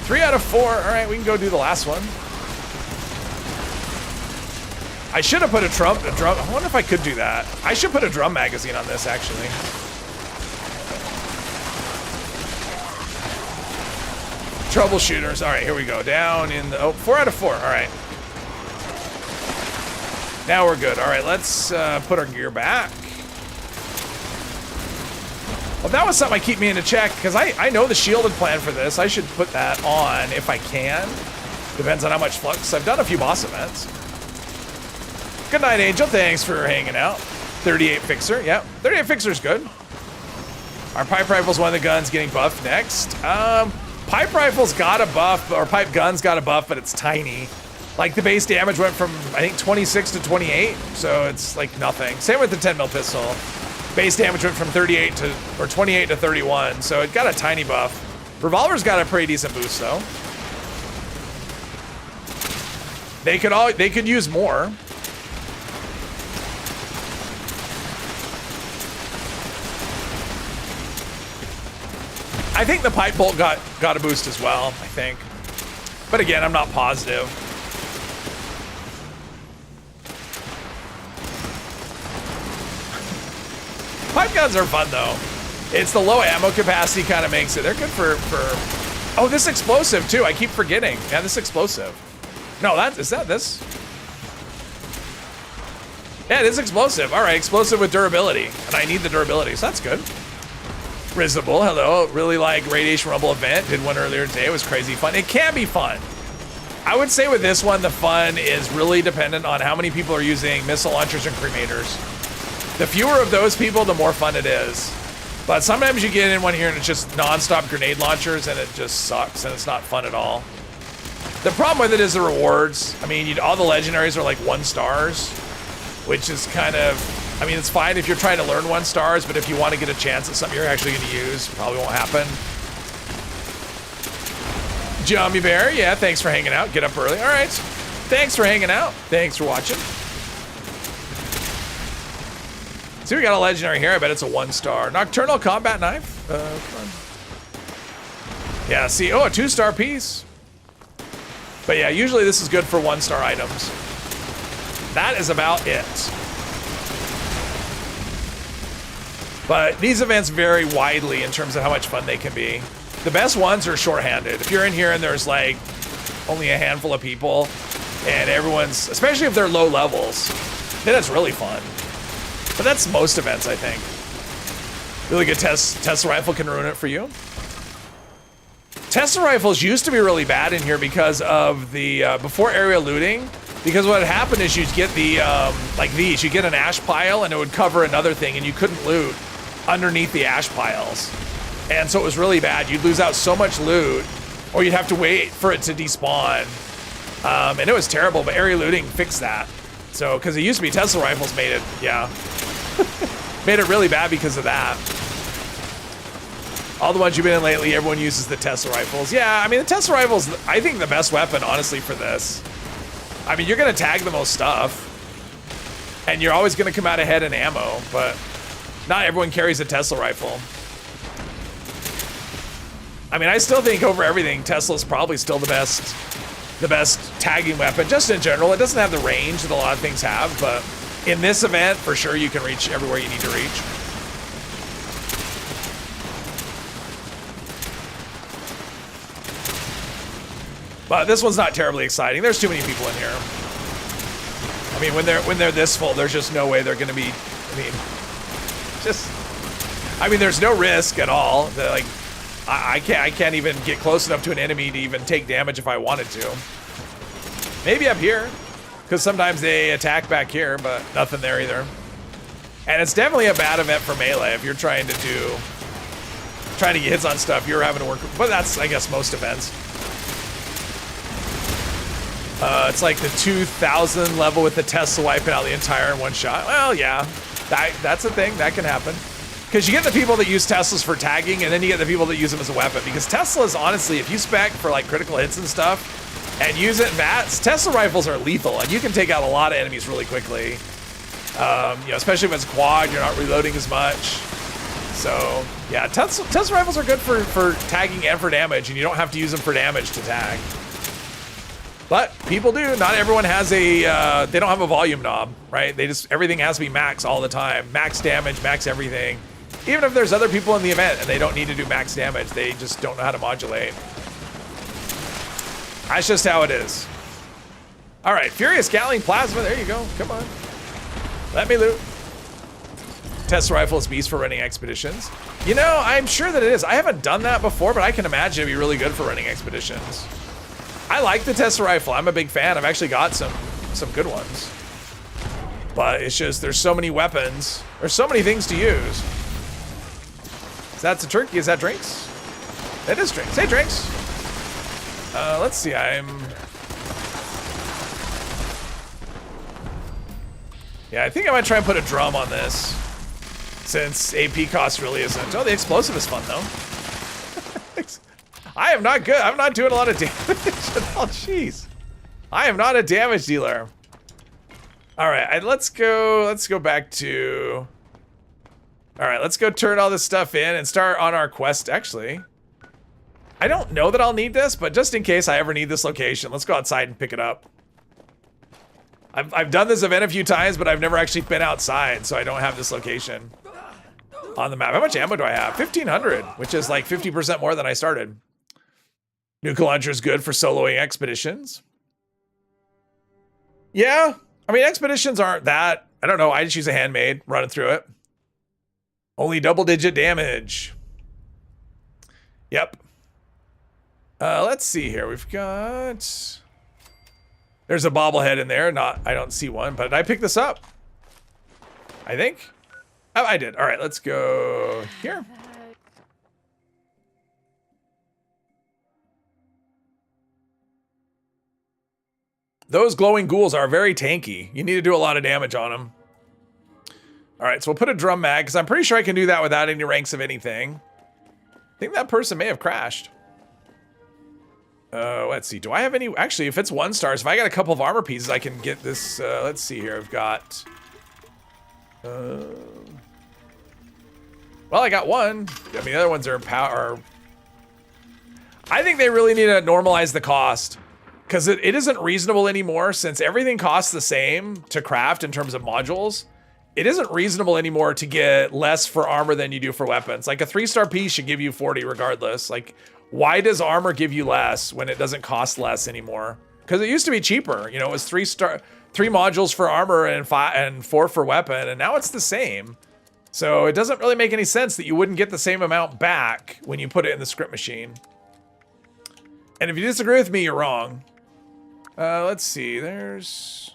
3 out of 4, all right, we can go do the last one. I should have put a drum, I wonder if I could do that. I should put a drum magazine on this, actually. Troubleshooters. All right, here we go. Down in the 4 out of 4. All right. Now we're good. All right, let's put our gear back. Well, that was something I keep meaning to check because I know the shielded plan for this. I should put that on if I can. Depends on how much flux. I've done a few boss events. Good night, Angel. Thanks for hanging out. 38 Fixer. Yeah, 38 Fixer's good. Our pipe rifle's one of the guns getting buffed next. Pipe rifles got a buff, or pipe guns got a buff, but it's tiny. Like the base damage went from, I think, 26 to 28, so it's like nothing. Same with the 10mm pistol. Base damage went from 38 to, or 28 to 31, so it got a tiny buff. Revolver's got a pretty decent boost though. They could use more. I think the pipe bolt got a boost as well, I think. But again, I'm not positive. Pipe guns are fun though. It's the low ammo capacity kind of makes it. They're good for. Oh, this explosive too. I keep forgetting. Yeah, this explosive. No, is that this? Yeah, it is explosive. All right, explosive with durability. And I need the durability, so that's good. Risible, hello. Really like Radiation Rumble event. Did one earlier today. It was crazy fun. It can be fun. I would say with this one, the fun is really dependent on how many people are using missile launchers and cremators. The fewer of those people, the more fun it is. But sometimes you get in one here and it's just non-stop grenade launchers and it just sucks and it's not fun at all. The problem with it is the rewards. I mean, all the legendaries are like 1 stars, which is kind of, I mean, it's fine if you're trying to learn 1 stars, but if you want to get a chance at something you're actually going to use, probably won't happen. Jummy Bear, yeah, thanks for hanging out. Get up early. All right. Thanks for hanging out. Thanks for watching. See, we got a legendary here. I bet it's a 1 star. Nocturnal Combat Knife. Come on. Yeah, see, a 2-star piece. But yeah, usually this is good for 1-star items. That is about it. But these events vary widely in terms of how much fun they can be. The best ones are shorthanded. If you're in here and there's like only a handful of people and everyone's, especially if they're low levels, then it's really fun. But that's most events, I think. Really good Tesla rifle can ruin it for you. Tesla rifles used to be really bad in here because of the, before area looting, because what had happened is you'd get the, like these, you'd get an ash pile and it would cover another thing and you couldn't loot underneath the ash piles. And so it was really bad. You'd lose out so much loot or you'd have to wait for it to despawn. And it was terrible, but area looting fixed that. So, because it used to be Tesla rifles made it, yeah. Made it really bad because of that. All the ones you've been in lately, everyone uses the Tesla rifles. Yeah, I mean, the Tesla rifle's, I think, the best weapon, honestly, for this. I mean, you're going to tag the most stuff. And you're always going to come out ahead in ammo, but not everyone carries a Tesla rifle. I mean, I still think over everything, Tesla's probably still the best tagging weapon, just in general. It doesn't have the range that a lot of things have, but in this event, for sure, you can reach everywhere you need to reach. But this one's not terribly exciting. There's too many people in here. I mean, when they're this full, there's just no way they're going to be. I mean, there's no risk at all. Like, I can't even get close enough to an enemy to even take damage if I wanted to. Maybe up here, because sometimes they attack back here, but nothing there either. And it's definitely a bad event for melee if you're trying to get hits on stuff. You're having to work, but that's, I guess, most events. It's like the 2000 level with the Tesla wiping out the entire in one shot. Well, yeah, that's a thing that can happen. Because you get the people that use Teslas for tagging, and then you get the people that use them as a weapon. Because Teslas, honestly, if you spec for like critical hits and stuff, and use it in VATs, Tesla rifles are lethal, and you can take out a lot of enemies really quickly. You know, especially if it's quad, you're not reloading as much. So yeah, Tesla rifles are good for tagging and for damage, and you don't have to use them for damage to tag. But people do. Not everyone has a, they don't have a volume knob, right? Everything has to be max all the time. Max damage, max everything. Even if there's other people in the event and they don't need to do max damage, they just don't know how to modulate. That's just how it is. All right, Furious Gatling Plasma, there you go, come on. Let me loot. Test rifle is beast for running expeditions. You know, I'm sure that it is. I haven't done that before, but I can imagine it'd be really good for running expeditions. I like the Tesla rifle. I'm a big fan. I've actually got some good ones. But it's just, there's so many weapons. There's so many things to use. So that's a turkey. Is that drinks? That is drinks. Hey, drinks. Let's see. Yeah, I think I might try and put a drum on this. Since AP cost really isn't. Oh, the explosive is fun, though. I am not good. I'm not doing a lot of damage at all. Jeez. I am not a damage dealer. All right, let's go back to... All right, let's go turn all this stuff in and start on our quest, actually. I don't know that I'll need this, but just in case I ever need this location, let's go outside and pick it up. I've done this event a few times, but I've never actually been outside, so I don't have this location on the map. How much ammo do I have? 1,500, which is like 50% more than I started. Nuka launcher is good for soloing expeditions. Yeah, I mean, expeditions aren't that. I don't know. I just use a handmade, running through it. Only double-digit damage. Yep. Let's see here. We've got... There's a bobblehead in there. I don't see one, but did I pick this up? I think. Oh, I did. All right, let's go here. Those glowing ghouls are very tanky. You need to do a lot of damage on them. All right, so we'll put a drum mag, because I'm pretty sure I can do that without any ranks of anything. I think that person may have crashed. Let's see, do I have any? Actually, if it's 1 stars, if I got a couple of armor pieces, I can get this. Let's see here, I've got... well, I got one. I mean, the other ones are power. I think they really need to normalize the cost. Because it isn't reasonable anymore, since everything costs the same to craft in terms of modules. It isn't reasonable anymore to get less for armor than you do for weapons. Like a 3-star piece should give you 40 regardless. Like, why does armor give you less when it doesn't cost less anymore? Because it used to be cheaper. You know, it was 3 modules for armor and 4 for weapon, and now it's the same. So it doesn't really make any sense that you wouldn't get the same amount back when you put it in the script machine. And if you disagree with me, you're wrong. Let's see, there's...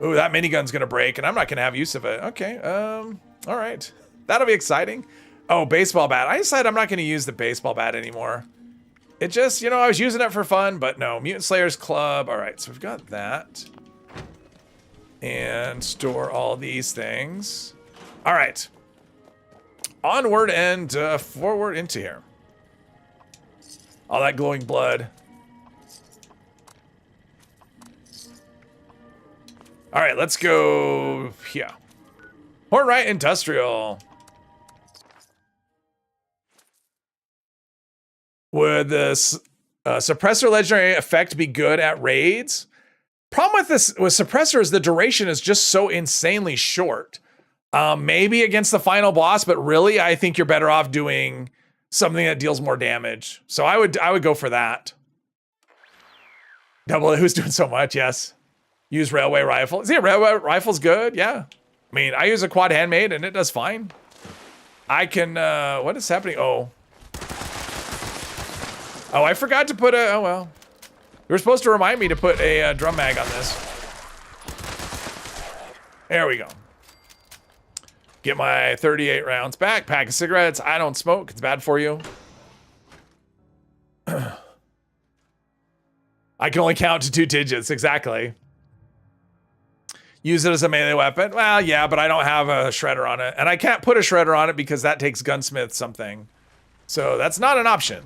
Ooh, that minigun's gonna break, and I'm not gonna have use of it. Okay, all right. That'll be exciting. Oh, baseball bat. I decided I'm not gonna use the baseball bat anymore. It just, you know, I was using it for fun, but no. Mutant Slayer's Club. All right, so we've got that. And store all these things. All right. onward and forward into here. All that glowing blood. All right, let's go here. Hornwright Industrial. Would this suppressor legendary effect be good at raids? Problem with this with suppressor is the duration is just so insanely short. Maybe against the final boss, but really I think you're better off doing something that deals more damage. So I would go for that. Double who's doing so much, yes. Use railway rifle. See, railway rifle's good, yeah. I mean, I use a quad handmade and it does fine. I can, what is happening? Oh, I forgot to put a, oh well. You were supposed to remind me to put a drum mag on this. There we go. Get my 38 rounds back. Pack of cigarettes. I don't smoke. It's bad for you. I can only count to 2 digits. Exactly. Use it as a melee weapon. Well, yeah, but I don't have a shredder on it. And I can't put a shredder on it because that takes gunsmith something. So that's not an option.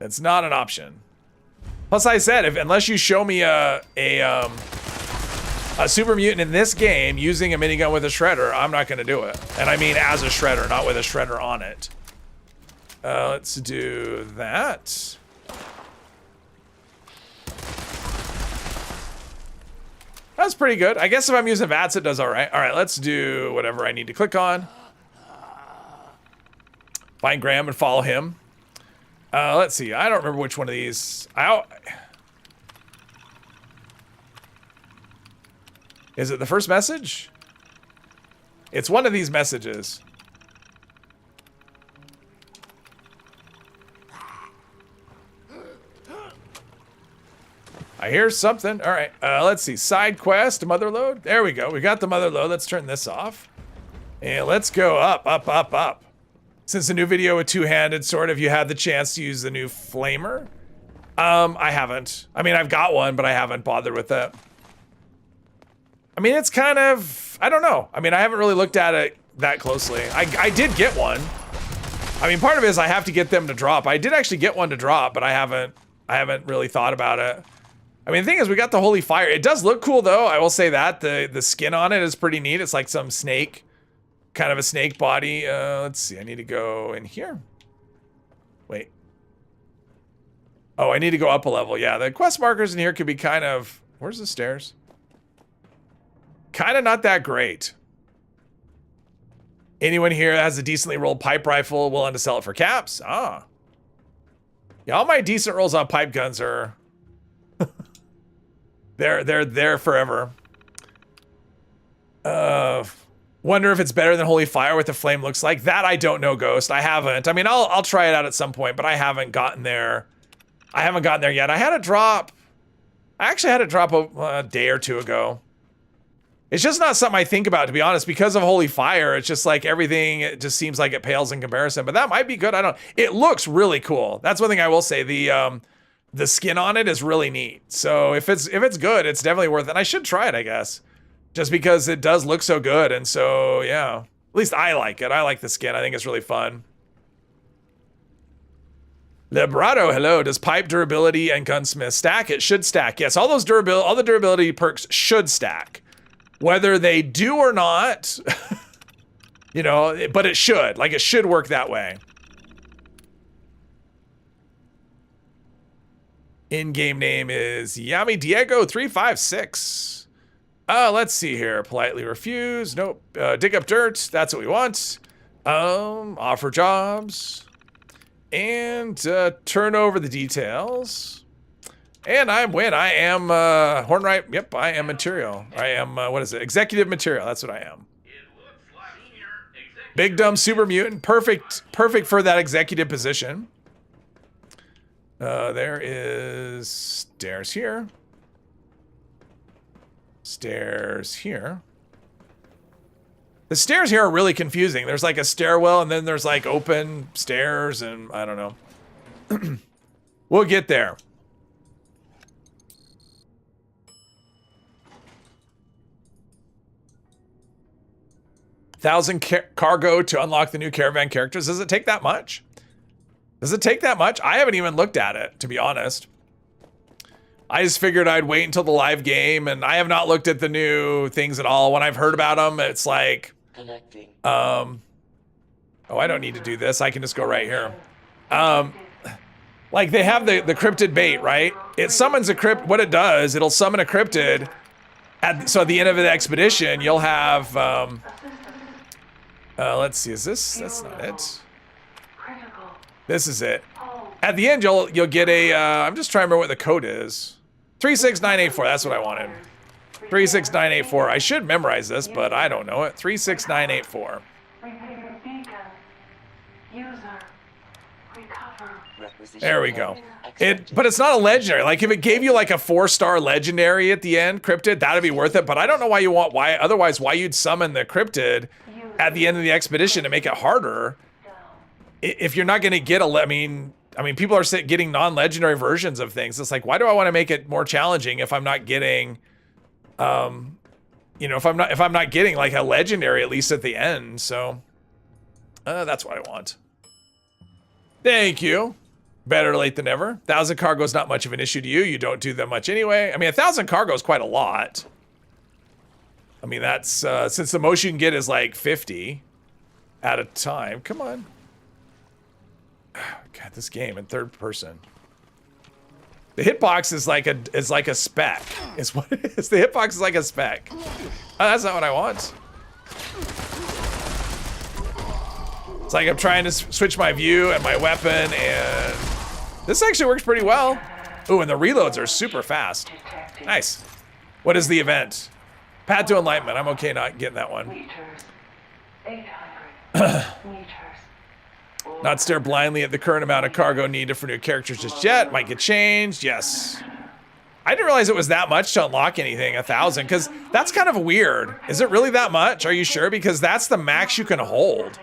It's not an option. Plus, I said, unless you show me a super mutant in this game using a minigun with a shredder, I'm not going to do it. And I mean as a shredder, not with a shredder on it. Let's do that. That's pretty good. I guess if I'm using VATS, it does all right. All right, let's do whatever I need to click on. Find Graham and follow him. Let's see. I don't remember which one of these. Is it the first message? It's one of these messages. I hear something. All right. Let's see. Side quest, mother load. There we go. We got the mother load. Let's turn this off. And let's go up, up, up, up. Since the new video with two-handed sword, have you had the chance to use the new flamer? I haven't. I mean, I've got one, but I haven't bothered with it. I mean, it's kind of, I don't know. I mean, I haven't really looked at it that closely. I did get one. I mean, part of it is I have to get them to drop. I did actually get one to drop, but I haven't really thought about it. I mean, the thing is, we got the Holy Fire. It does look cool, though. I will say that. The skin on it is pretty neat. It's like some snake. Kind of a snake body. Let's see. I need to go in here. Wait. Oh, I need to go up a level. Yeah, the quest markers in here could be kind of... Where's the stairs? Kind of not that great. Anyone here that has a decently rolled pipe rifle willing to sell it for caps? Ah. Yeah, all my decent rolls on pipe guns are... they're there forever. Wonder if it's better than Holy Fire, what the flame looks like. That I don't know, Ghost. I haven't. I mean, I'll try it out at some point, but I haven't gotten there. I haven't gotten there yet. I had a drop. I actually had a drop a day or two ago. It's just not something I think about, to be honest, because of Holy Fire. It's just like everything, it just seems like it pales in comparison, but that might be good. I don't know. It looks really cool. That's one thing I will say. The skin on it is really neat. So if it's good, it's definitely worth it. And I should try it, I guess. Just because it does look so good, and so, yeah. At least I like it. I like the skin. I think it's really fun. Librato, hello. Does pipe durability and gunsmith stack? It should stack. Yes, all the durability perks should stack. Whether they do or not, you know, but it should. Like, it should work that way. In-game name is Yami Diego 356. Let's see here. Politely refuse. Nope. Dig up dirt. That's what we want. Offer jobs. And turn over the details. And I win. I am Hornwright. Yep, I am material. I am, what is it? Executive material. That's what I am. Big dumb super mutant. Perfect for that executive position. There is stairs here. Stairs here. The stairs here are really confusing. There's like a stairwell and then there's like open stairs and I don't know. We'll get there. 1,000 cargo to unlock the new caravan characters. Does it take that much? Does it take that much? I haven't even looked at it, to be honest. I just figured I'd wait until the live game, and I have not looked at the new things at all. When I've heard about them, it's like, Connecting. oh, I don't need to do this. I can just go right here. Like they have the cryptid bait, right? It summons a crypt. What it does, it'll summon a cryptid. So at the end of the expedition, you'll have, let's see, is this, that's not it. This is it. At the end, you'll get a, I'm just trying to remember what the code is. 36984, that's what I wanted. 36984. I should memorize this, but I don't know it. 36984. There we go. But it's not a legendary. Like if it gave you like a 4-star legendary at the end, cryptid, that'd be worth it. But I don't know why you want, otherwise why you'd summon the cryptid at the end of the expedition to make it harder. If you're not going to get I mean, people are getting non-legendary versions of things. It's like, why do I want to make it more challenging if I'm not getting, you know, if I'm not getting like a legendary at least at the end? So that's what I want. Thank you. Better late than never. 1,000 cargo is not much of an issue to you. You don't do that much anyway. I mean, 1,000 cargo is quite a lot. I mean, that's since the most you can get is like 50 at a time. Come on. God, this game in third person. The hitbox is like a spec. Is what it is. The hitbox is like a spec. Oh, that's not what I want. It's like I'm trying to switch my view and my weapon, and this actually works pretty well. Ooh, and the reloads are super fast. Nice. What is the event? Path to Enlightenment. I'm okay not getting that one. Not stare blindly at the current amount of cargo needed for new characters just yet. Might get changed. Yes. I didn't realize it was that much to unlock anything, 1,000, because that's kind of weird. Is it really that much? Are you sure? Because that's the max you can hold.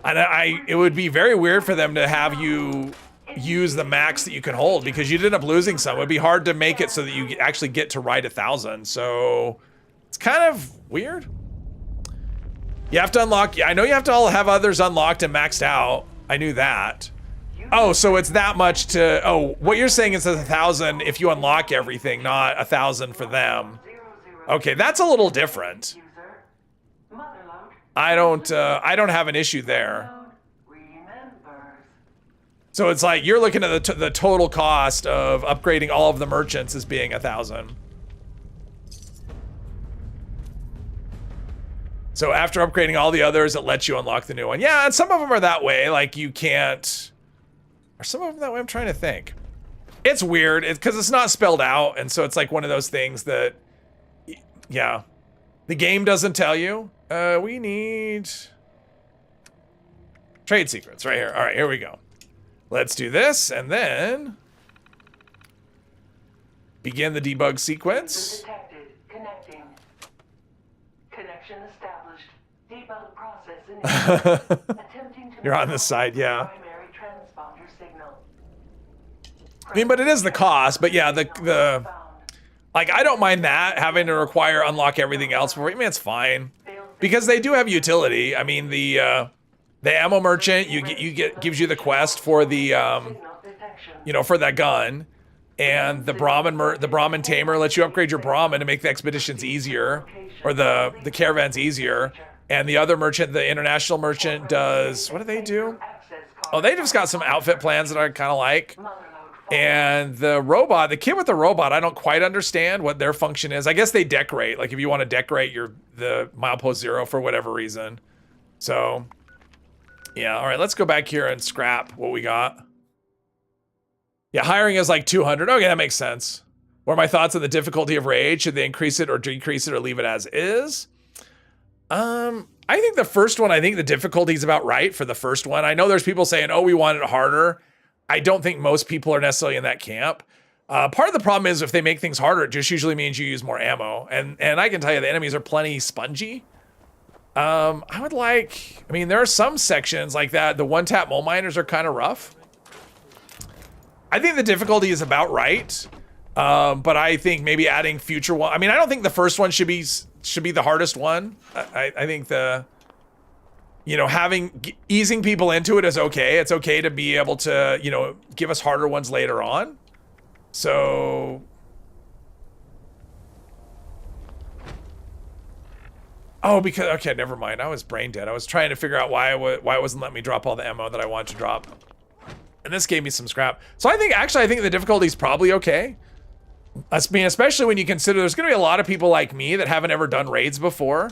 And it would be very weird for them to have you use the max that you can hold, because you'd end up losing some. It would be hard to make it so that you actually get to ride 1,000. So it's kind of weird. You have to unlock, I know you have to all have others unlocked and maxed out. I knew that. Oh, so it's that much to, oh, what you're saying is 1,000 if you unlock everything, not 1,000 for them. Okay, that's a little different. I don't have an issue there. So it's like you're looking at the total cost of upgrading all of the merchants as being 1,000. So after upgrading all the others, it lets you unlock the new one. Yeah, and some of them are that way. Like you can't. Are some of them that way? I'm trying to think. It's weird because it's not spelled out, and so it's like one of those things that, yeah, the game doesn't tell you. We need trade secrets right here. All right, here we go. Let's do this, and then begin the debug sequence. Connecting. Connection established. Debug process attempting to You're on this side, yeah. primary transponder signal. I mean, but it is the cost. But yeah, the like I don't mind that having to require unlock everything else for. I mean, it's fine because they do have utility. I mean, the ammo merchant gives you the quest for the you know, for that gun, and the Brahmin tamer lets you upgrade your Brahmin to make the expeditions easier, or the caravans easier. And the other merchant, the international merchant, does, what do they do? Oh, they just got some outfit plans that I kind of like. And the robot, the kid with the robot, I don't quite understand what their function is. I guess they decorate, like if you want to decorate the milepost 0 for whatever reason. So, yeah, all right, let's go back here and scrap what we got. Yeah, hiring is like 200. Okay, that makes sense. What are my thoughts on the difficulty of Rage? Should they increase it or decrease it or leave it as is? I think the first one, I think the difficulty is about right for the first one. I know there's people saying, oh, we want it harder. I don't think most people are necessarily in that camp. Part of the problem is if they make things harder, it just usually means you use more ammo. And I can tell you the enemies are plenty spongy. I mean, there are some sections like that. The one-tap mole miners are kind of rough. I think the difficulty is about right. But I think maybe adding future one. I mean, I don't think the first one should be should be the hardest one. I think the, you know, easing people into it is okay. It's okay to be able to, you know, give us harder ones later on. So, oh, because, okay, never mind. I was brain dead. I was trying to figure out why it wasn't letting me drop all the ammo that I wanted to drop. And this gave me some scrap. So I think the difficulty is probably okay. I mean, especially when you consider there's going to be a lot of people like me that haven't ever done raids before.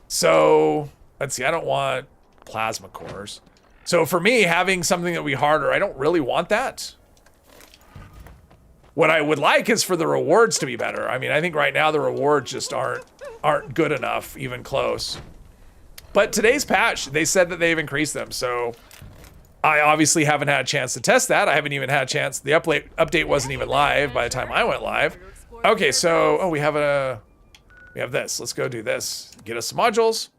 So, let's see, I don't want plasma cores. So for me, having something that would be harder, I don't really want that. What I would like is for the rewards to be better. I mean, I think right now the rewards just aren't good enough, even close. But today's patch, they said that they've increased them, so I obviously haven't had a chance to test that. I haven't even had a chance. The update wasn't even live by the time I went live. Okay, so, oh, we have this. Let's go do this. Get us some modules.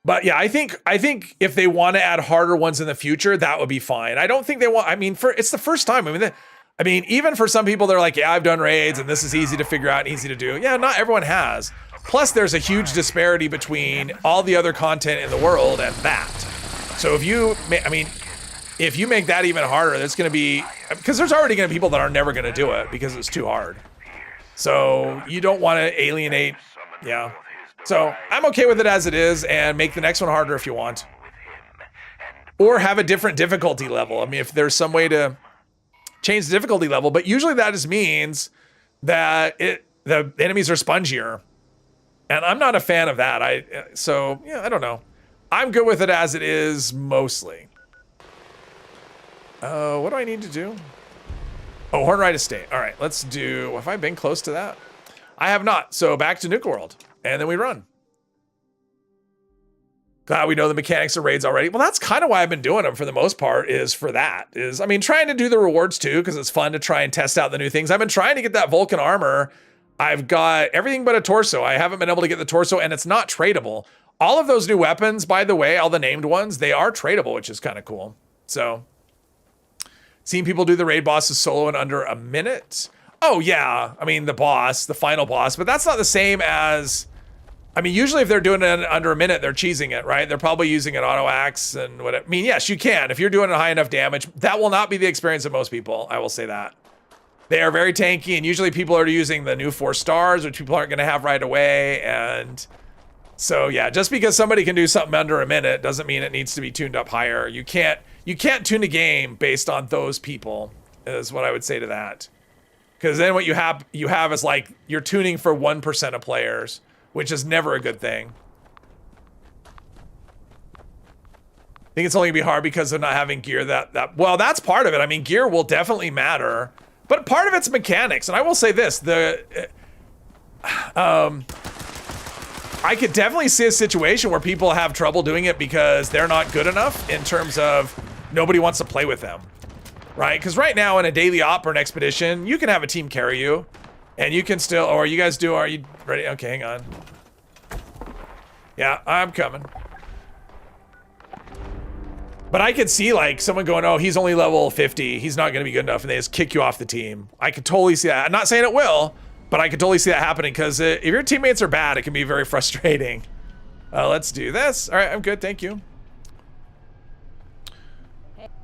But yeah, I think if they want to add harder ones in the future, that would be fine. I don't think they want, I mean, it's the first time. I mean, even for some people, they're like, yeah, I've done raids and this is easy to figure out and easy to do. Yeah, not everyone has. Plus, there's a huge disparity between all the other content in the world and that. So if you make that even harder, there's going to be, because there's already going to be people that are never going to do it because it's too hard. So you don't want to alienate, yeah. So I'm okay with it as it is, and make the next one harder if you want. Or have a different difficulty level. I mean, if there's some way to change the difficulty level, but usually that just means that the enemies are spongier. And I'm not a fan of that. So yeah, I don't know. I'm good with it as it is mostly. What do I need to do? Oh, Hornwright Estate. All right, let's do, have I been close to that? I have not. So back to Nuka World. And then we run. Glad we know the mechanics of raids already. Well, that's kind of why I've been doing them for the most part, is for that. I mean, trying to do the rewards too, because it's fun to try and test out the new things. I've been trying to get that Vulcan armor. I've got everything but a torso. I haven't been able to get the torso, and it's not tradable. All of those new weapons, by the way, all the named ones, they are tradable, which is kind of cool. So, seeing people do the raid bosses solo in under a minute. Oh yeah, I mean the final boss, but that's not the same as, I mean, usually if they're doing it under a minute, they're cheesing it, right? They're probably using an auto axe and what. I mean, yes, you can. If you're doing a high enough damage, that will not be the experience of most people. I will say that. They are very tanky, and usually people are using the new 4 stars, which people aren't going to have right away. And so, yeah, just because somebody can do something under a minute doesn't mean it needs to be tuned up higher. You can't tune a game based on those people, is what I would say to that. Because then what you have is like you're tuning for 1% of players, which is never a good thing. I think it's only gonna be hard because of not having gear well, that's part of it. I mean, gear will definitely matter, but part of it's mechanics. And I will say this, I could definitely see a situation where people have trouble doing it because they're not good enough in terms of nobody wants to play with them, right? Because right now in a daily op or an expedition, you can have a team carry you, and you can still, or you guys do, are you ready? Okay, hang on. Yeah, I'm coming. But I could see like someone going, oh, he's only level 50. He's not going to be good enough. And they just kick you off the team. I could totally see that. I'm not saying it will, but I could totally see that happening because if your teammates are bad, it can be very frustrating. Let's do this. All right, I'm good. Thank you.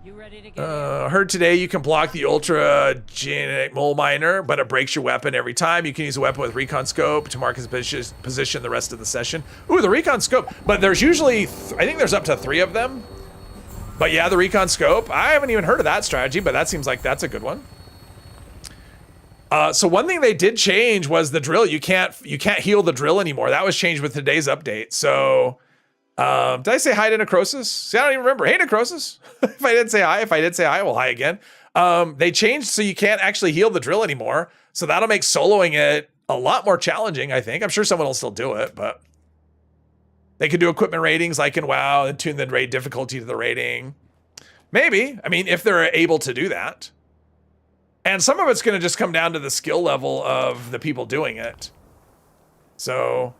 You ready to get heard today you can block the ultra genetic mole miner, but it breaks your weapon every time. You can use a weapon with recon scope to mark his position the rest of the session. Ooh, the recon scope. But there's usually, I think there's up to 3 of them. But yeah, the recon scope. I haven't even heard of that strategy, but that seems like that's a good one. So one thing they did change was the drill. You can't heal the drill anymore. That was changed with today's update. So did I say hi to Necrosis? See, I don't even remember. Hey, Necrosis. If I did say hi, well, hi again. They changed so you can't actually heal the drill anymore. So that'll make soloing it a lot more challenging, I think. I'm sure someone will still do it, but they could do equipment ratings like in WoW and tune the raid difficulty to the rating. Maybe. I mean, if they're able to do that. And some of it's going to just come down to the skill level of the people doing it. So,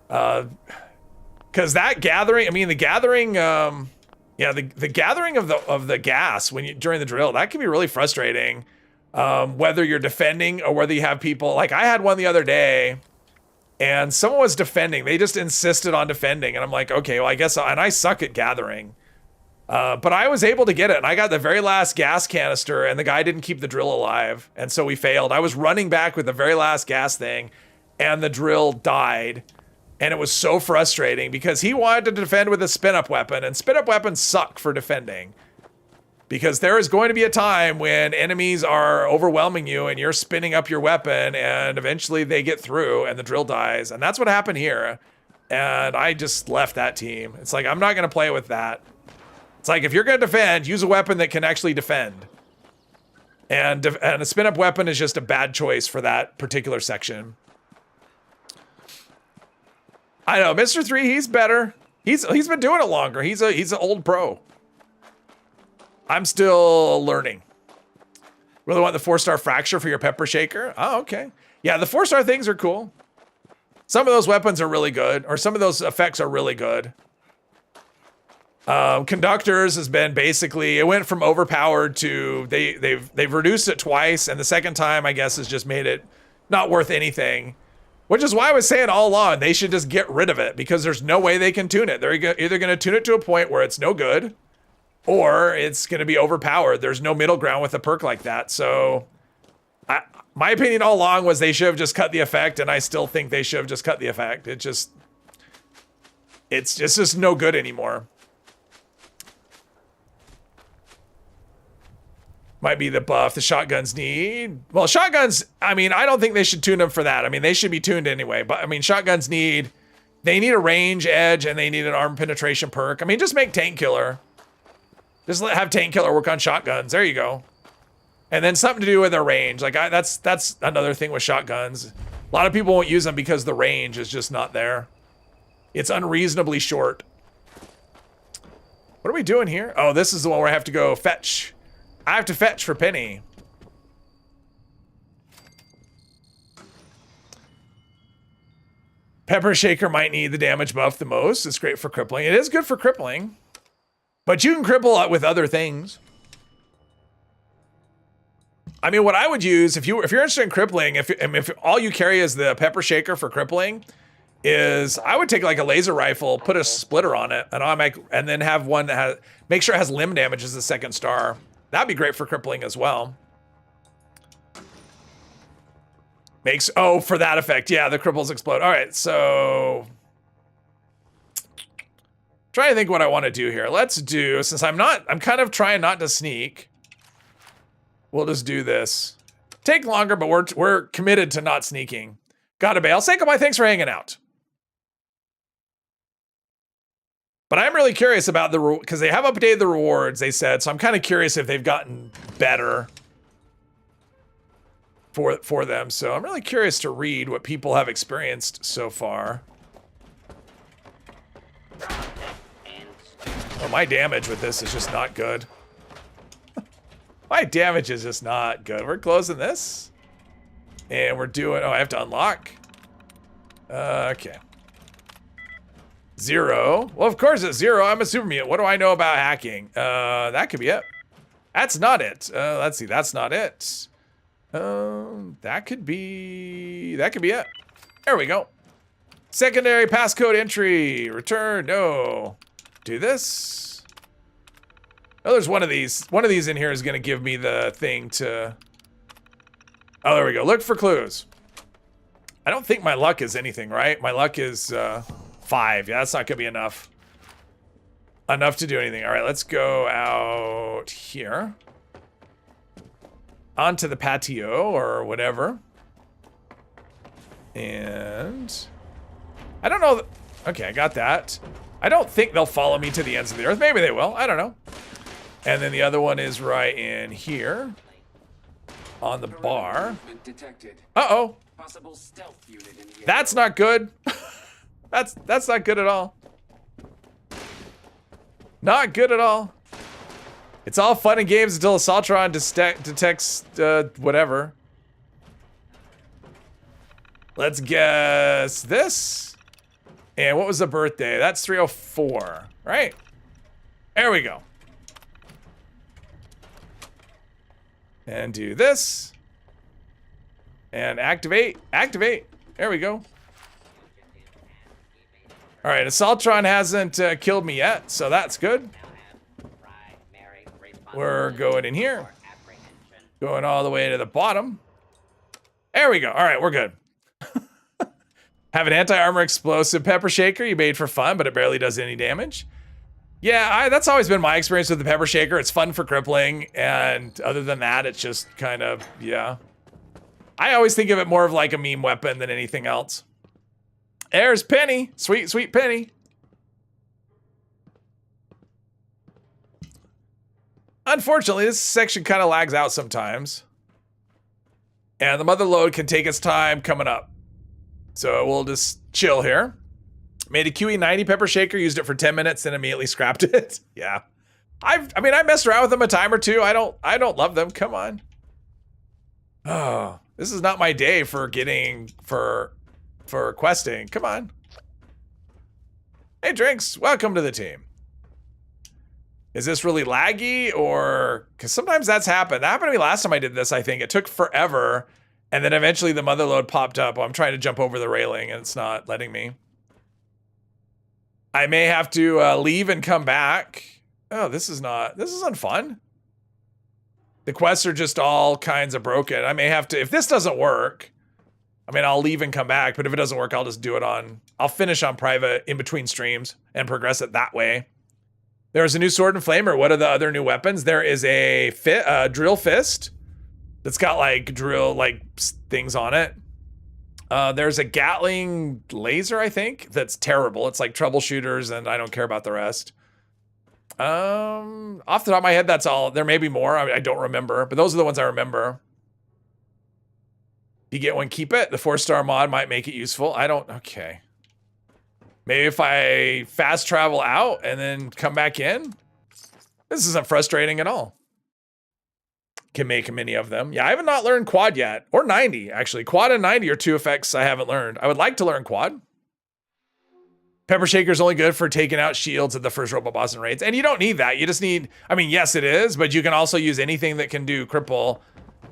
because that gathering, I mean, the gathering, the gathering of the gas during the drill, that can be really frustrating whether you're defending or whether you have people. Like I had one the other day, and someone was defending. They just insisted on defending, and I'm like, okay, well, I guess. And I suck at gathering, but I was able to get it, and I got the very last gas canister, and the guy didn't keep the drill alive, and so we failed. I was running back with the very last gas thing, and the drill died. And it was so frustrating because he wanted to defend with a spin-up weapon, and spin-up weapons suck for defending. Because there is going to be a time when enemies are overwhelming you and you're spinning up your weapon, and eventually they get through and the drill dies. And that's what happened here. And I just left that team. It's like, I'm not going to play with that. It's like, if you're going to defend, use a weapon that can actually defend. And a spin-up weapon is just a bad choice for that particular section. I know, Mr. 3, he's better. He's been doing it longer. He's an old pro. I'm still learning. Really want the 4-star fracture for your pepper shaker? Oh, okay. Yeah, the 4-star things are cool. Some of those weapons are really good, or some of those effects are really good. Conductors has been basically, it went from overpowered to they've reduced it twice, and the second time I guess has just made it not worth anything. Which is why I was saying all along, they should just get rid of it, because there's no way they can tune it. They're either going to tune it to a point where it's no good, or it's going to be overpowered. There's no middle ground with a perk like that. So my opinion all along was they should have just cut the effect, and I still think they should have just cut the effect. It's just no good anymore. Might be the buff the shotguns need. Well, shotguns, I mean, I don't think they should tune them for that. I mean, they should be tuned anyway. But, I mean, shotguns they need a range edge, and they need an arm penetration perk. I mean, just make Tank Killer. Just have Tank Killer work on shotguns. There you go. And then something to do with their range. Like, that's another thing with shotguns. A lot of people won't use them because the range is just not there. It's unreasonably short. What are we doing here? Oh, this is the one where I have to go fetch. I have to fetch for Penny. Pepper Shaker might need the damage buff the most. It's great for crippling. It is good for crippling. But you can cripple with other things. I mean, what I would use, if you're interested in crippling, if all you carry is the Pepper Shaker for crippling, is I would take like a laser rifle, put a splitter on it, and then have one that make sure it has limb damage as the second star. That'd be great for crippling as well. For that effect. Yeah, the cripples explode. All right, so trying to think what I want to do here. Let's do, since I'm kind of trying not to sneak. We'll just do this. Take longer, but we're committed to not sneaking. Gotta bail. Say goodbye. Thanks for hanging out. But I'm really curious about because they have updated the rewards, they said, so I'm kind of curious if they've gotten better for them. So I'm really curious to read what people have experienced so far. Oh, my damage with this is just not good. My damage is just not good. We're closing this. And we're doing, I have to unlock. Okay. 0. Well, of course it's 0. I'm a super mutant. What do I know about hacking? That could be it. That's not it. Let's see. That's not it. That could be it. There we go. Secondary passcode entry. Return. No. Do this. Oh, there's one of these. One of these in here is going to give me the thing to... Oh, there we go. Look for clues. I don't think my luck is anything, right? My luck is... 5. Yeah, that's not gonna be enough. Enough to do anything. All right, let's go out here. Onto the patio or whatever. And I don't know. Okay, I got that. I don't think they'll follow me to the ends of the earth. Maybe they will. I don't know. And then the other one is right in here. On the bar. Uh-oh. That's not good. That's not good at all. Not good at all. It's all fun and games until Assaultron detects whatever. Let's guess this. And what was the birthday? That's 304, right? There we go. And do this. And activate. Activate. There we go. All right, Assaultron hasn't killed me yet, so that's good. We're going in here. Going all the way to the bottom. There we go. All right, we're good. Have an anti-armor explosive pepper shaker you made for fun, but it barely does any damage. Yeah, that's always been my experience with the pepper shaker. It's fun for crippling, and other than that, it's just kind of, yeah. I always think of it more of like a meme weapon than anything else. There's Penny. Sweet, sweet Penny. Unfortunately, this section kind of lags out sometimes. And the mother load can take its time coming up. So we'll just chill here. Made a QE90 pepper shaker, used it for 10 minutes, and immediately scrapped it. Yeah. I mean, I messed around with them a time or two. I don't love them. Come on. Oh, this is not my day for getting, for questing. Come on. Hey, Drinks, welcome to the team. Is this really laggy or, because sometimes that's happened. That happened to me last time I did this, I think. It took forever, and then eventually the mother load popped up. I'm trying to jump over the railing, and it's not letting me. I may have to leave and come back. Oh, this isn't fun. The quests are just all kinds of broken. I may have to, if this doesn't work, I mean, I'll leave and come back, but if it doesn't work, I'll just do it on, I'll finish on private in between streams and progress it that way. There's a new sword and flamer. What are the other new weapons? There is a drill fist that's got like drill like things on it. There's a Gatling laser, I think, that's terrible. It's like troubleshooters, and I don't care about the rest. Off the top of my head, that's all. There may be more. I don't remember, but those are the ones I remember. You get one, keep it. The 4-star mod might make it useful. Okay. Maybe if I fast travel out and then come back in. This isn't frustrating at all. Can make many of them. Yeah, I have not learned quad yet. Or 90, actually. Quad and 90 are two effects I haven't learned. I would like to learn quad. Pepper Shaker is only good for taking out shields at the first robot boss in raids. And you don't need that. You just need, I mean, yes, it is, but you can also use anything that can do cripple.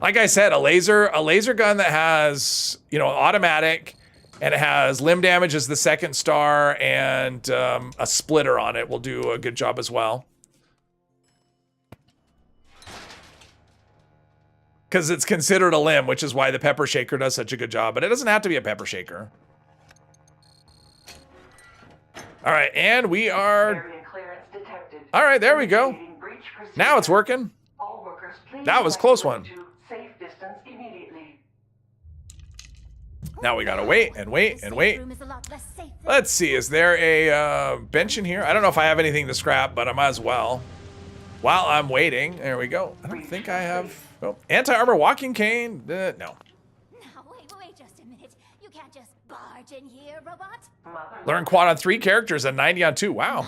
Like I said, a laser gun that has, you know, automatic, and it has limb damage as the 2nd star, and a splitter on it will do a good job as well. Because it's considered a limb, which is why the pepper shaker does such a good job. But it doesn't have to be a pepper shaker. All right, and we are... All right, there we go. Now it's working. That was a close one. Now we gotta wait and wait and wait. Let's see, is there a bench in here? I don't know if I have anything to scrap, but I might as well. While I'm waiting, there we go. I don't think I have... Oh, anti-armor walking cane? No. Now, wait just a minute. You can't just barge in here, robot. Learn quad on 3 characters and 90 on 2. Wow.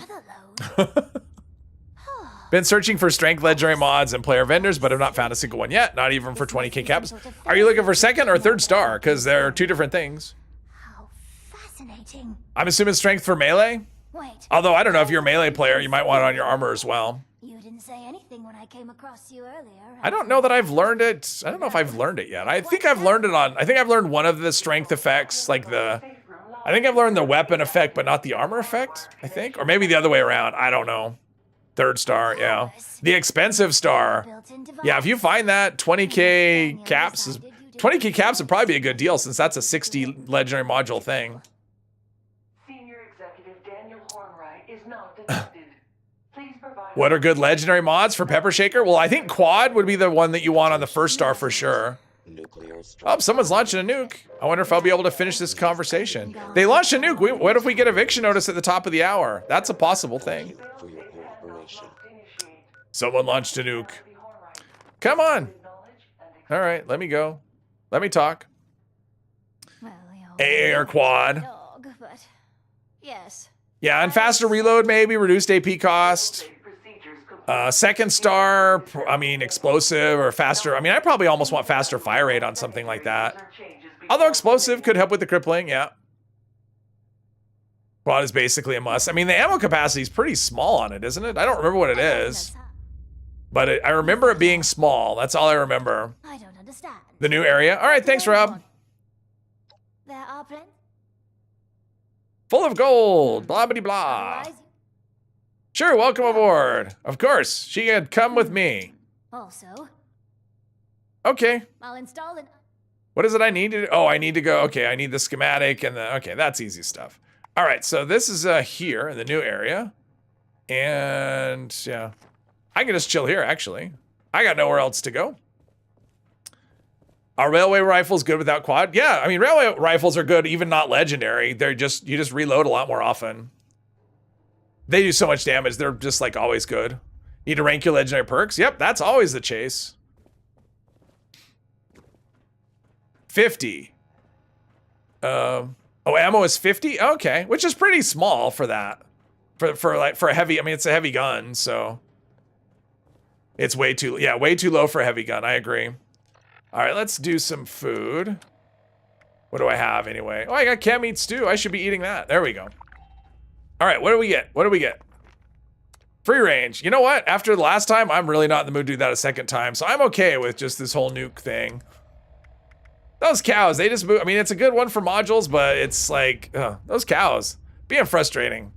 Been searching for strength legendary mods and player vendors, but have not found a single one yet. Not even for 20k caps. Are you looking for 2nd or 3rd star? Because they're 2 different things. How fascinating. I'm assuming strength for melee. Wait. Although I don't know if you're a melee player, you might want it on your armor as well. You didn't say anything when I came across you earlier. I don't know that I've learned it. I don't know if I've learned it yet. I think I've learned it on, I think I've learned one of the strength effects, like I think I've learned the weapon effect, but not the armor effect, I think. Or maybe the other way around. I don't know. 3rd star, yeah. The expensive star. Yeah, if you find that, 20k caps is 20k caps would probably be a good deal, since that's a 60 legendary module thing. Senior Executive Daniel Hornwright is not detected. Please provide... What are good legendary mods for Pepper Shaker? Well, I think quad would be the one that you want on the 1st star for sure. Oh, someone's launching a nuke. I wonder if I'll be able to finish this conversation. They launched a nuke. What if we get eviction notice at the top of the hour? That's a possible thing. Someone launched a nuke. Come on. All right, let me go. Let me talk. Well, AA or quad. dog, but yes. Yeah, and faster reload maybe, reduced AP cost. 2nd star, I mean, explosive or faster. I mean, I probably almost want faster fire rate on something like that. Although explosive could help with the crippling, yeah. Quad is basically a must. I mean, the ammo capacity is pretty small on it, isn't it? I don't remember what it is. But I remember it being small. That's all I remember. I don't understand. The new area. All right, thanks, Rob. There are plans. Full of gold. Blah, blah, blah. Otherwise, Sure, welcome aboard. Of course, she had come with me. also, Okay. I'll install an. What is it I need to do? Oh, I need to go. Okay, I need the schematic and the. Okay, that's easy stuff. All right, so this is here in the new area. And yeah, I can just chill here, actually. I got nowhere else to go. Are railway rifles good without quad? Yeah, I mean, railway rifles are good, even not legendary. They're just, you just reload a lot more often. They do so much damage. They're just like always good. Need to rank your legendary perks? Yep, that's always the chase. 50. Oh, ammo is 50? Okay, which is pretty small for that. For a heavy, I mean, it's a heavy gun, so. It's way too low for a heavy gun, I agree. All right, let's do some food. What do I have anyway? Oh, I got canned meat stew. I should be eating that. There we go. All right, what do we get? What do we get? Free range. You know what? After the last time, I'm really not in the mood to do that a second time, so I'm okay with just this whole nuke thing. Those cows, they just move. I mean, it's a good one for modules, but it's like, those cows. Being frustrating.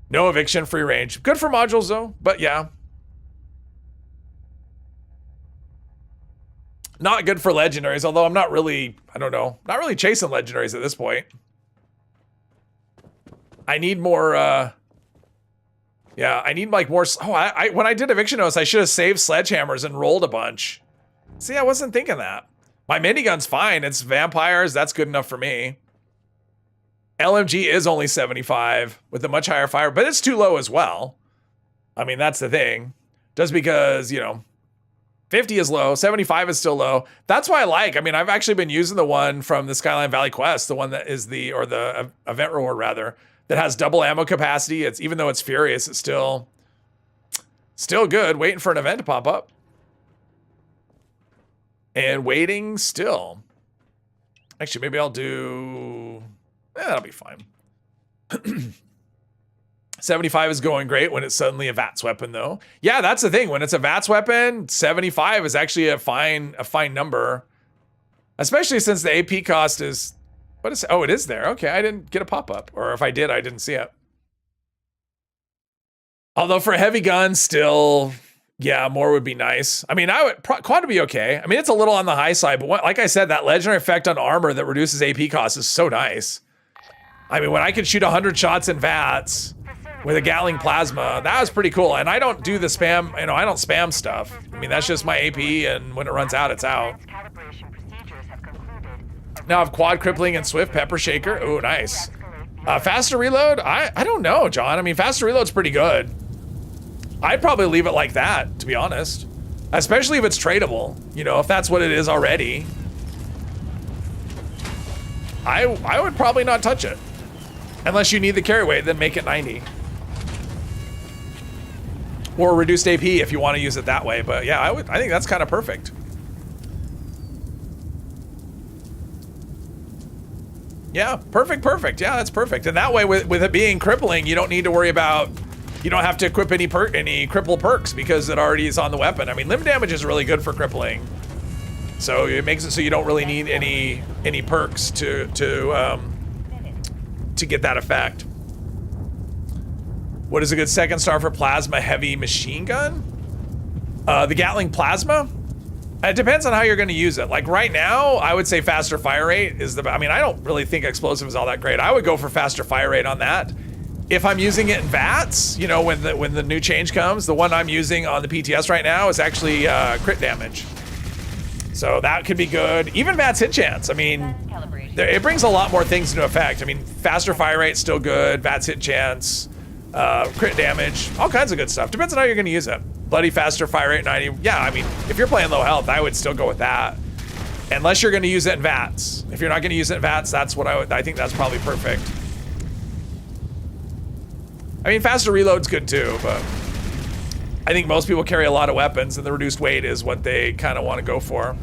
No eviction, free range. Good for modules, though, but yeah. Not good for legendaries, although I'm not really, I don't know, not really chasing legendaries at this point. I need more, yeah, I need like more, oh, when I did eviction notice, I should have saved sledgehammers and rolled a bunch. See, I wasn't thinking that. My minigun's fine, it's vampires, that's good enough for me. LMG is only 75 with a much higher fire, but it's too low as well. I mean, that's the thing. Just because, you know, 50 is low, 75 is still low. That's why I mean, I've actually been using the one from the Skyline Valley Quest, the one that is the event reward rather, that has double ammo capacity. It's, even though it's Furious, it's still good, waiting for an event to pop up. And waiting still. Actually, maybe I'll do, that'll be fine. 75 is going great when it's suddenly a VATS weapon, though. Yeah, that's the thing. When it's a VATS weapon, 75 is actually a fine number. Especially since the AP cost is, what is, oh, it is there. Okay, I didn't get a pop-up. Or if I did, I didn't see it. Although for a heavy gun, still, yeah, more would be nice. I mean, quad would be okay. I mean, it's a little on the high side, but like I said, that legendary effect on armor that reduces AP cost is so nice. I mean, when I could shoot 100 shots in VATS with a Gatling plasma, that was pretty cool. And I don't do the spam, you know, I don't spam stuff. I mean, that's just my AP, and when it runs out, it's out. Now I have quad crippling and swift pepper shaker. Ooh, nice. Faster reload? I don't know, John. I mean, faster reload's pretty good. I'd probably leave it like that, to be honest. Especially if it's tradable, you know, if that's what it is already. I would probably not touch it. Unless you need the carry weight, then make it 90. Or reduced AP if you want to use it that way. But yeah, I think that's kind of perfect. Yeah, perfect. Yeah, that's perfect. And that way, with it being crippling, you don't need to worry about, you don't have to equip any cripple perks because it already is on the weapon. I mean, limb damage is really good for crippling. So it makes it so you don't really need any perks to get that effect. What is a good second star for plasma heavy machine gun? The Gatling plasma? It depends on how you're going to use it. Like right now, I would say faster fire rate is the, I mean, I don't really think explosive is all that great. I would go for faster fire rate on that. If I'm using it in VATS, you know, when the new change comes, the one I'm using on the PTS right now is actually crit damage. So that could be good. Even VATS hit chance. I mean, it brings a lot more things into effect. I mean, faster fire rate still good. VATS hit chance, crit damage, all kinds of good stuff. Depends on how you're going to use it. Bloody faster fire rate 90. Yeah, I mean, if you're playing low health, I would still go with that. Unless you're going to use it in VATS. If you're not going to use it in VATS, that's what I think that's probably perfect. I mean, faster reload's good too, but I think most people carry a lot of weapons, and the reduced weight is what they kind of want to go for.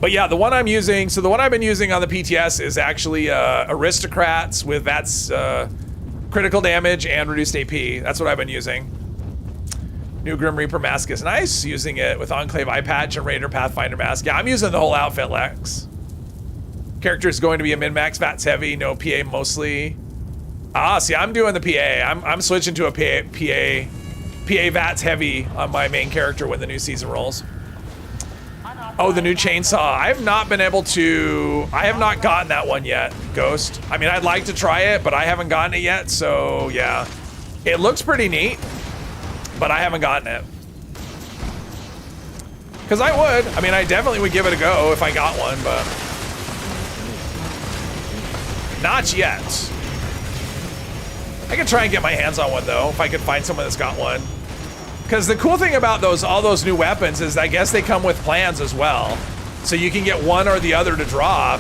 But yeah, the one I'm using, so the one I've been using on the PTS is actually Aristocrats with VATS critical damage and reduced AP. That's what I've been using. New Grim Reaper mask is nice. Using it with Enclave eye patch and Raider Pathfinder mask. Yeah, I'm using the whole outfit, Lex. Character is going to be a min-max, VATS heavy, no PA mostly. Ah, see, I'm doing the PA. I'm switching to a PA VATS heavy on my main character when the new season rolls. Oh, the new chainsaw. I have not gotten that one yet, Ghost. I mean, I'd like to try it, but I haven't gotten it yet, so yeah. It looks pretty neat, but I haven't gotten it. Because I would. I mean, I definitely would give it a go if I got one, but not yet. I could try and get my hands on one, though, if I could find someone that's got one. Because the cool thing about all those new weapons is I guess they come with plans as well. So you can get one or the other to drop.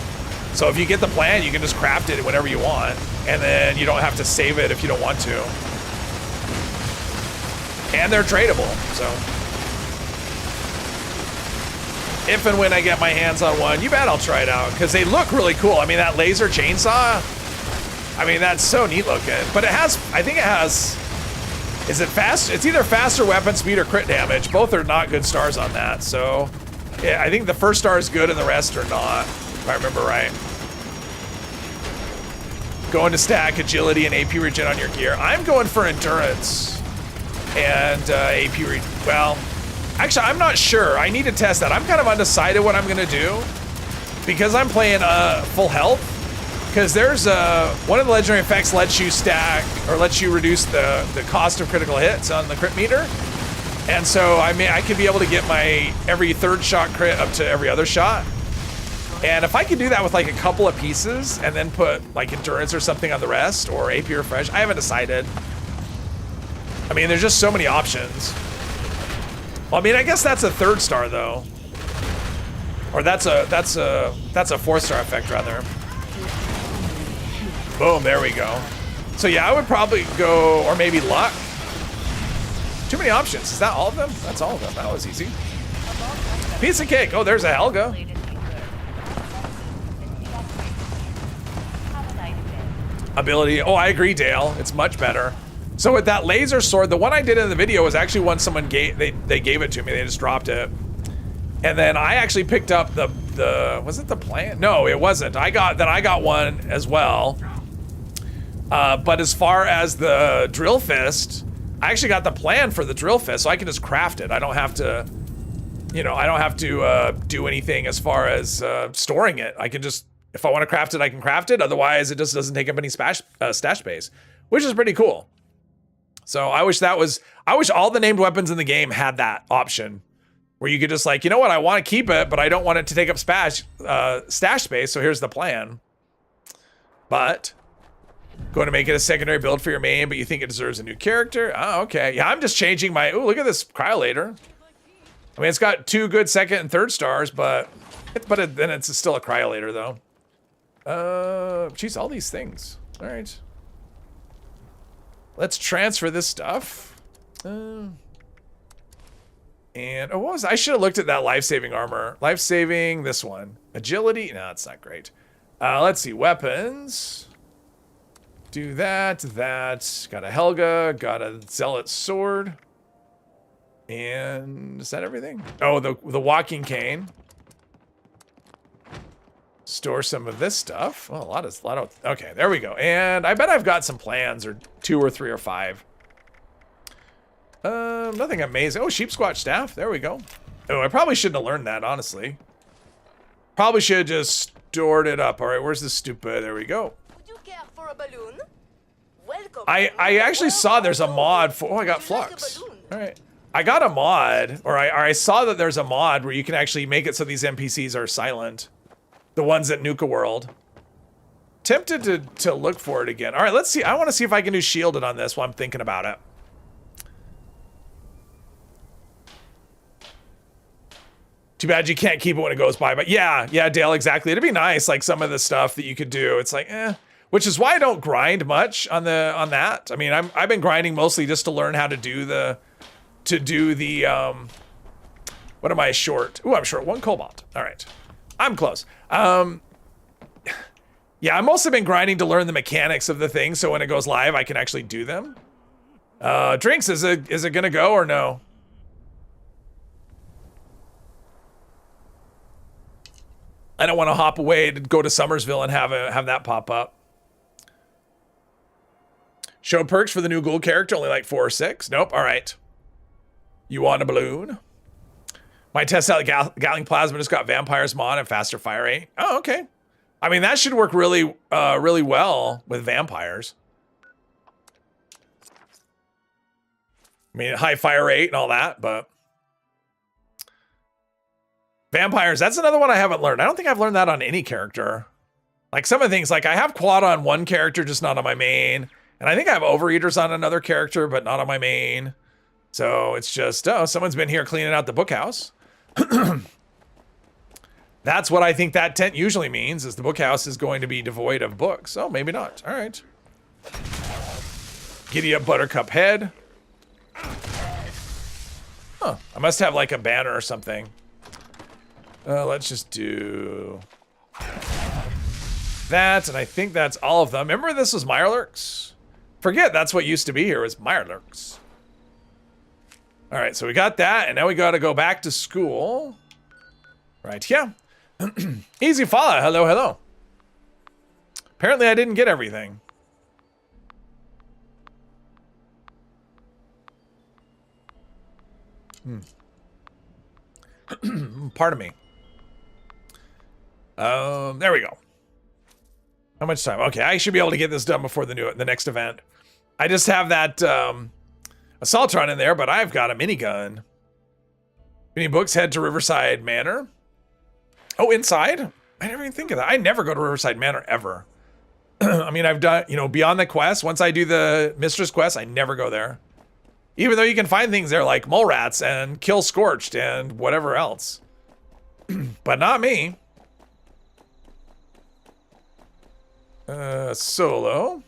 So if you get the plan, you can just craft it whenever you want. And then you don't have to save it if you don't want to. And they're tradable, so. If and when I get my hands on one, you bet I'll try it out. Because they look really cool. I mean, that laser chainsaw, I mean, that's so neat looking. But it has, I think it has, is it fast? It's either faster weapon speed or crit damage. Both are not good stars on that. So yeah, I think the first star is good and the rest are not, if I remember right. Going to stack agility and AP regen on your gear. I'm going for endurance and AP regen. Well, actually, I'm not sure. I need to test that. I'm kind of undecided what I'm gonna do because I'm playing full health. Because there's one of the legendary effects lets you stack or lets you reduce the cost of critical hits on the crit meter. And so I mean, I could be able to get my every third shot crit up to every other shot. And if I could do that with like a couple of pieces and then put like endurance or something on the rest or AP refresh, I haven't decided. I mean, there's just so many options. Well, I mean, I guess that's a third star though. Or that's a 4-star effect rather. Boom, there we go. So yeah, I would probably go, or maybe luck. Too many options. Is that all of them? That's all of them. That was easy. Piece of cake. Oh, there's a Helga. Ability. Oh, I agree, Dale. It's much better. So with that laser sword, the one I did in the video was actually one someone gave, they gave it to me. They just dropped it. And then I actually picked up the was it the plant? No, it wasn't. I got one as well. But as far as the drill fist, I actually got the plan for the drill fist, so I can just craft it. I don't have to, you know, I don't have to do anything as far as storing it. I can just, if I want to craft it, I can craft it. Otherwise, it just doesn't take up any stash space, which is pretty cool. So I wish all the named weapons in the game had that option. Where you could just like, you know what, I want to keep it, but I don't want it to take up stash space, so here's the plan. But, going to make it a secondary build for your main, but you think it deserves a new character? Oh, okay. Yeah, I'm just changing my, ooh, look at this Cryolator. I mean, it's got 2 good second and third stars, but then it's still a Cryolator, though. Geez, all these things. All right. Let's transfer this stuff. And, oh, what was, I should have looked at that life-saving armor. Life-saving, this one. Agility, no, it's not great. Let's see, weapons. Do that. Got a Helga, got a Zealot sword. And is that everything? Oh, the walking cane. Store some of this stuff. Oh, a lot of, okay, there we go. And I bet I've got some plans, or 2 or 3 or 5. Nothing amazing. Oh, sheep squatch staff. There we go. Oh, I probably shouldn't have learned that, honestly. Probably should have just stored it up. All right, where's the stupid? There we go. Would you care for a balloon? Welcome. I actually saw there's a mod for, oh, I got Flux. All right. I got a mod, or I saw that there's a mod where you can actually make it so these NPCs are silent. The ones at Nuka World. Tempted to look for it again. All right, let's see. I want to see if I can do shielded on this while I'm thinking about it. Too bad you can't keep it when it goes by, but yeah, Dale, exactly. It'd be nice, like some of the stuff that you could do. It's like, which is why I don't grind much on that. I mean, I've been grinding mostly just to learn how to do the, what am I short? Ooh, I'm short 1 cobalt. All right, I'm close. Yeah, I've mostly been grinding to learn the mechanics of the thing, so when it goes live, I can actually do them. Drinks, is it gonna go or no? I don't want to hop away to go to Summersville and have that pop up. Show perks for the new gold character, only like 4 or 6. Nope, all right. You want a balloon? My test out Gatling Plasma just got Vampires Mod and faster fire rate. Oh, okay. I mean, that should work really, really well with vampires. I mean, high fire rate and all that, but... Vampires, that's another one I haven't learned. I don't think I've learned that on any character. Like some of the things, like I have quad on one character, just not on my main. And I think I have overeaters on another character, but not on my main. So it's just, oh, someone's been here cleaning out the bookhouse. That's what I think that tent usually means, is the bookhouse is going to be devoid of books. Oh, maybe not. All right. Giddy up Buttercup head. Huh. I must have like a banner or something. Let's just do that, and I think that's all of them. Remember this was Mirelurks? Forget that's what used to be here, was Mirelurks. All right, so we got that, and now we gotta go back to school. Right, yeah. Easy follow, hello, hello. Apparently I didn't get everything. Pardon me. There we go. How much time? Okay, I should be able to get this done before the next event. I just have that Assaultron in there, but I've got a minigun. Mini books, head to Riverside Manor. Oh, inside? I never even think of that. I never go to Riverside Manor ever. I mean, I've done, you know, beyond the quest. Once I do the Mistress quest, I never go there. Even though you can find things there like mole rats and kill Scorched and whatever else. But not me. Solo.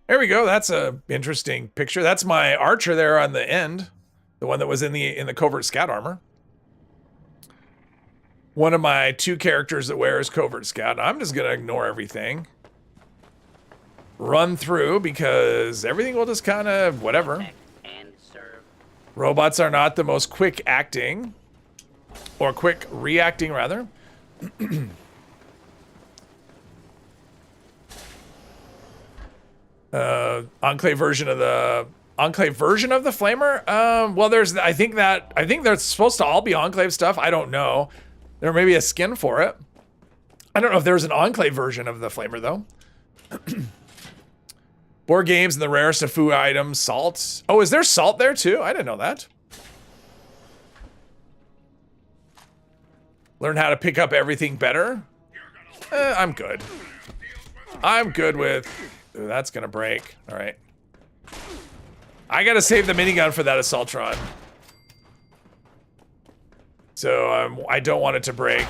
There we go. That's a interesting picture. That's my archer there on the end. The one that was in the covert scout armor. One of my 2 characters that wears covert scout. I'm just gonna ignore everything. Run through because everything will just kind of whatever. Robots are not the most quick acting, or quick reacting rather. Enclave version of the flamer. Well, there's I think they're supposed to all be Enclave stuff. I don't know. There may be a skin for it. I don't know if there's an Enclave version of the flamer though. Board games and the rarest of food items, salt. Oh, is there salt there too? I didn't know that. Learn how to pick up everything better. I'm good. I'm good with... Ooh, that's gonna break. All right. I gotta save the minigun for that Assaultron. So I don't want it to break.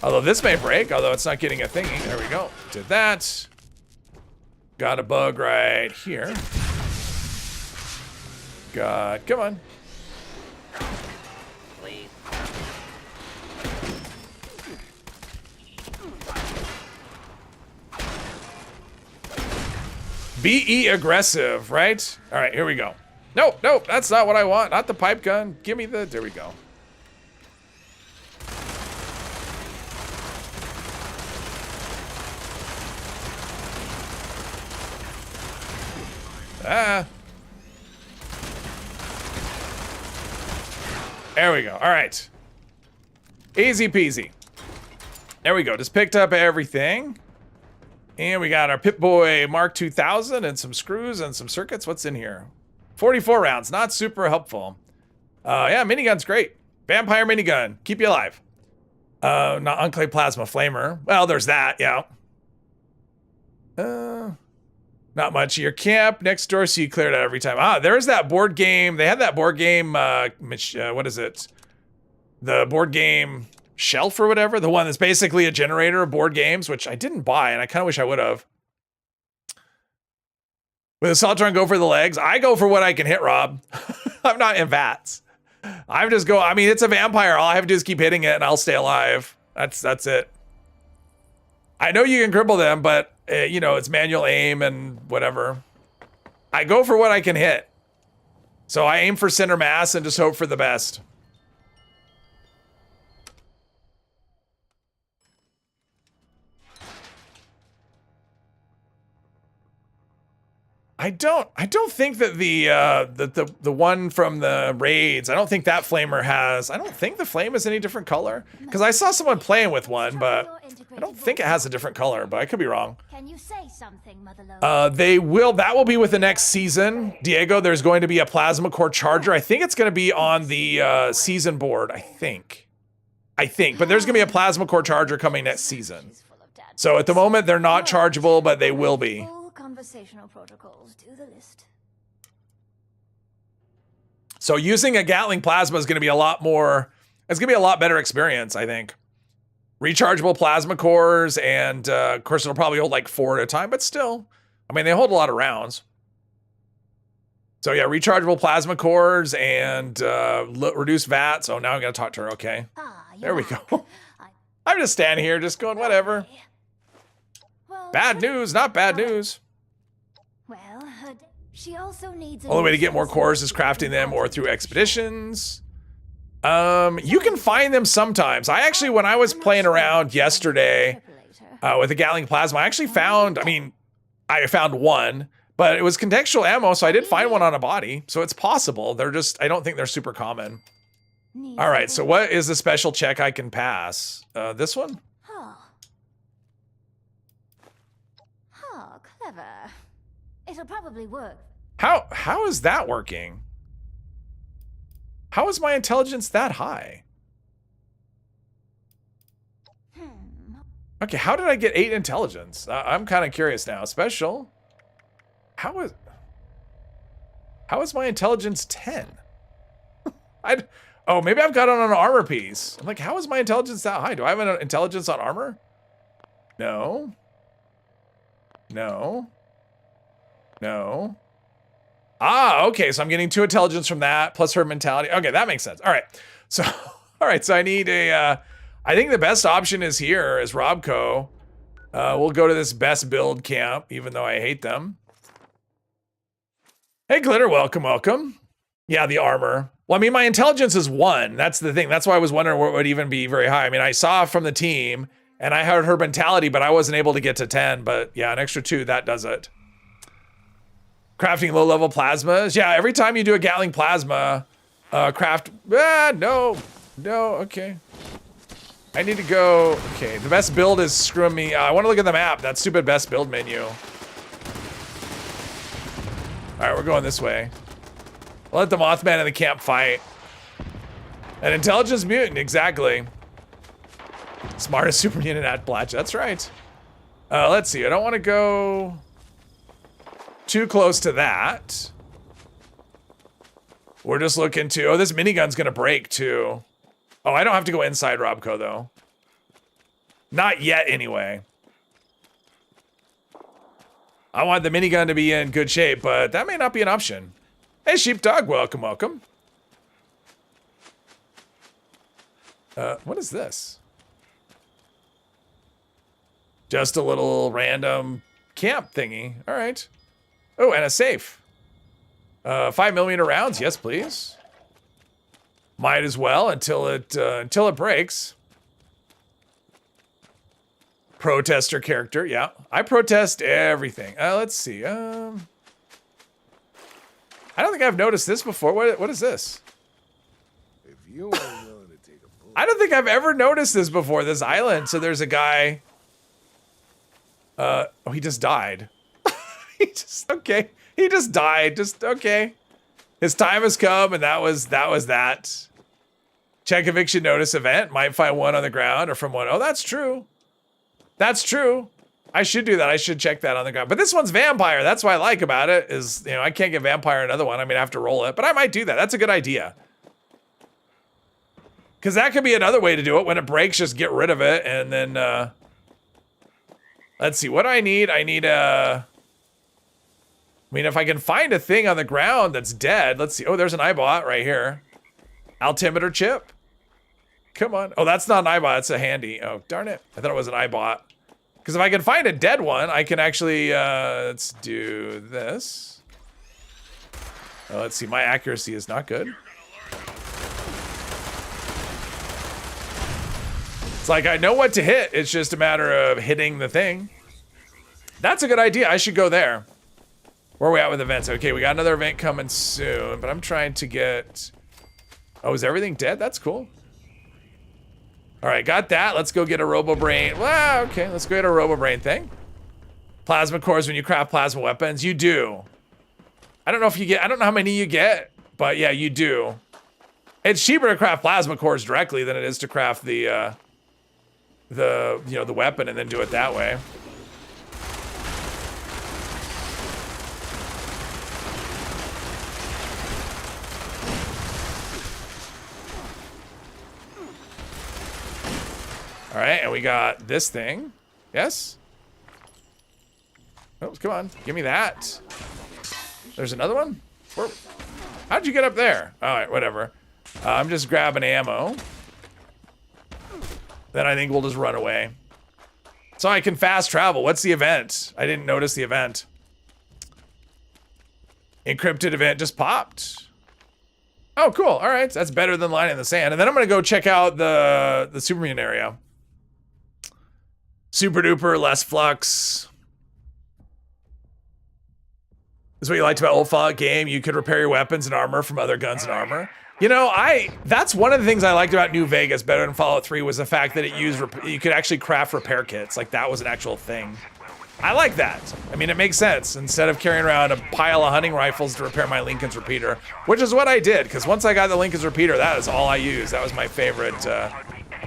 Although this may break, although it's not getting a thingy. There we go. Did that. Got a bug right here. Come on. Please. Be aggressive, right? All right, here we go. Nope, nope, that's not what I want. Not the pipe gun. Give me the, there we go. Ah. There we go. All right. Easy peasy. There we go. Just picked up everything. And we got our Pip-Boy Mark 2000 and some screws and some circuits. What's in here? 44 rounds. Not super helpful. Yeah, minigun's great. Vampire minigun. Keep you alive. Not Enclave Plasma Flamer. Well, there's that, yeah. Not much. Your camp next door, so you cleared out every time. Ah, there's that board game. They had that board game, what is it? The board game shelf or whatever. The one that's basically a generator of board games, which I didn't buy, and I kind of wish I would have. With Assaultron, go for the legs. I go for what I can hit, Rob. I'm not in VATS. I'm just go. I mean, it's a vampire. All I have to do is keep hitting it, and I'll stay alive. That's it. I know you can cripple them, but you know, it's manual aim and whatever. I go for what I can hit. So I aim for center mass and just hope for the best. I don't think that the one from the raids, I don't think that flamer has, I don't think the flame is any different color. Because I saw someone playing with one, but I don't think it has a different color, but I could be wrong. Can you say something, Motherlode? That will be with the next season. Diego, there's going to be a plasma core charger. I think it's going to be on the season board, I think. But there's going to be a plasma core charger coming next season. So at the moment, they're not chargeable, but they will be. Conversational protocols do the list. So using a Gatling plasma is going to be a lot more, it's going to be a lot better experience, I think. Rechargeable plasma cores, and of course it'll probably hold like 4 at a time, but still, I mean, they hold a lot of rounds. So yeah, rechargeable plasma cores and reduced VATs. Oh, now I'm going to talk to her, okay. There we go. I'm just standing here, just going, whatever. Well, Bad news, not bad news. Well, she also needs Only way to get more cores is crafting them or through expeditions. You can find them sometimes. I actually, when I was playing around yesterday with the Gatling plasma, I actually found, I found one, but it was contextual ammo, so I did find one on a body. So it's possible. They're just, I don't think they're super common. All right, so what is the special check I can pass? This one? Oh, clever. It'll probably work. How is that working? How is my intelligence that high? Okay, how did I get 8 intelligence? I'm kind of curious now. Special? How is my intelligence 10? Oh, maybe I've got it on an armor piece. I'm like, how is my intelligence that high? Do I have an intelligence on armor? No. No. No. Ah, okay, so I'm getting 2 intelligence from that, plus her mentality. Okay, that makes sense. All right. So, I need a, I think the best option is here, is Robco. We'll go to this best build camp, even though I hate them. Hey, Glitter, welcome, welcome. Yeah, the armor. Well, I mean, my intelligence is 1. That's the thing. That's why I was wondering what would even be very high. I mean, I saw from the team, and I heard her mentality, but I wasn't able to get to 10. But yeah, an extra 2, that does it. Crafting low-level plasmas. Yeah, every time you do a Gatling plasma, craft... no, okay. I need to go... Okay, the best build is screwing me. I want to look at the map. That stupid best build menu. All right, we're going this way. We'll let the Mothman in the camp fight. An intelligence mutant, exactly. Smartest super mutant at Blatch. That's right. Let's see. I don't want to go too close to that. We're just looking to... Oh, this minigun's going to break, too. Oh, I don't have to go inside Robco, though. Not yet, anyway. I want the minigun to be in good shape, but that may not be an option. Hey, Sheepdog. Welcome, welcome. What is this? Just a little random camp thingy. All right. Oh, and a safe. 5mm rounds. Yes, please. Might as well until it breaks. Protester character. Yeah, I protest everything. Let's see. I don't think I've noticed this before. What is this? If you ain't willing to take a bullet. I don't think I've ever noticed this before. This island. So there's a guy. Oh, he just died. Okay. He just died. Just okay. His time has come, and that was that. Check eviction notice event. Might find one on the ground or from one. Oh, that's true. That's true. I should do that. I should check that on the ground. But this one's vampire. That's what I like about it is, you know, I can't get vampire another one. I mean, I have to roll it, but I might do that. That's a good idea. Because that could be another way to do it. When it breaks, just get rid of it. And then, let's see. What do I need? I need a... I mean, if I can find a thing on the ground that's dead. Let's see. Oh, there's an eyebot right here. Altimeter chip. Come on. Oh, that's not an eyebot. It's a handy. Oh, darn it. I thought it was an eyebot. Because if I can find a dead one, I can actually, let's do this. Oh, let's see, my accuracy is not good. It's like I know what to hit. It's just a matter of hitting the thing. That's a good idea. I should go there. Where are we at with events? Okay, we got another event coming soon, but I'm trying to get... Oh, is everything dead? That's cool. All right, got that. Let's go get a RoboBrain. Well, okay, let's go get a RoboBrain thing. Plasma cores when you craft plasma weapons. You do. I don't know if you get... I don't know how many you get, but yeah, you do. It's cheaper to craft plasma cores directly than it is to craft the weapon and then do it that way. All right, and we got this thing. Yes? Oh, come on, give me that. There's another one? How'd you get up there? All right, whatever. I'm just grabbing ammo. Then I think we'll just run away. So I can fast travel. What's the event? I didn't notice the event. Encrypted event just popped. Oh, cool. All right, that's better than lying in the sand. And then I'm gonna go check out the super mutant area. Super duper, less flux. This is what you liked about old Fallout game. You could repair your weapons and armor from other guns and armor. You know, that's one of the things I liked about New Vegas better than Fallout 3 was the fact that you could actually craft repair kits. Like, that was an actual thing. I like that. I mean, it makes sense. Instead of carrying around a pile of hunting rifles to repair my Lincoln's repeater, which is what I did, because once I got the Lincoln's repeater, that is all I used. That was my favorite.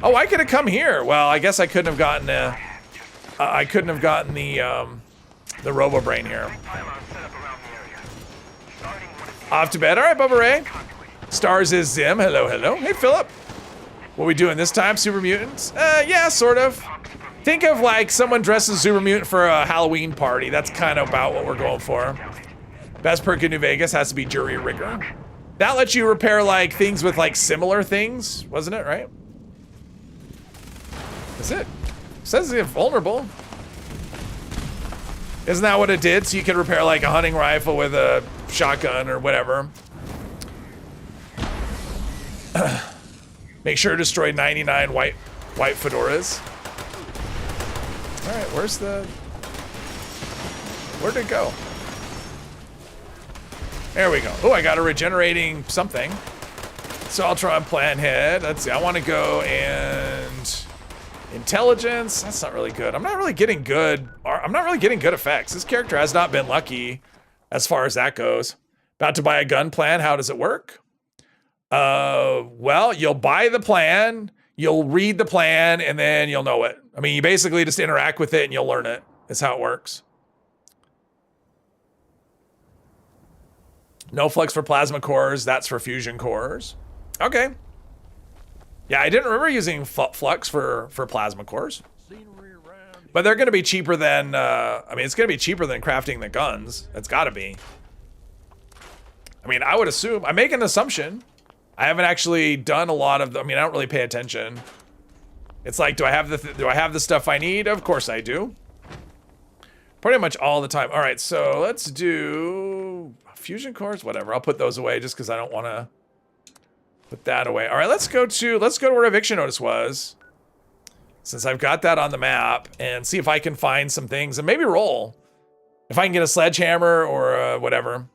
Oh, I could have come here. Well, I guess I couldn't have gotten the RoboBrain here. Off to bed. All right, Bubba Ray. Stars is Zim. Hello, hello. Hey, Philip. What we doing this time? Super mutants? Yeah, sort of. Think of like someone dressed as Super Mutant for a Halloween party. That's kind of about what we're going for. Best perk in New Vegas has to be Jury Rigor. That lets you repair like things with like similar things, wasn't it, right? That's it. Says it's vulnerable. Isn't that what it did? So you could repair like a hunting rifle with a shotgun or whatever. Make sure to destroy 99 white fedoras. All right, where'd it go? There we go. Oh, I got a regenerating something. Saltron plant head. Let's see, I want to go and intelligence. That's not really good. I'm not really getting good effects. This character has not been lucky as far as that goes. About to buy a gun plan. How does it work? Well, you'll buy the plan, you'll read the plan, and then you'll know it. I mean, you basically just interact with it and you'll learn it. That's how it works. No flux for plasma cores. That's for fusion cores. Okay. Yeah, I didn't remember using flux for plasma cores. But they're going to be cheaper than, I mean, it's going to be cheaper than crafting the guns. It's got to be. I mean, I would assume. I make an assumption. I haven't actually done a lot of I mean, I don't really pay attention. It's like, do I have the stuff I need? Of course I do. Pretty much all the time. All right, so let's do fusion cores, whatever. I'll put those away just because I don't want to put that away. All right, let's go to where eviction notice was, since I've got that on the map, and see if I can find some things and maybe roll. If I can get a sledgehammer or whatever.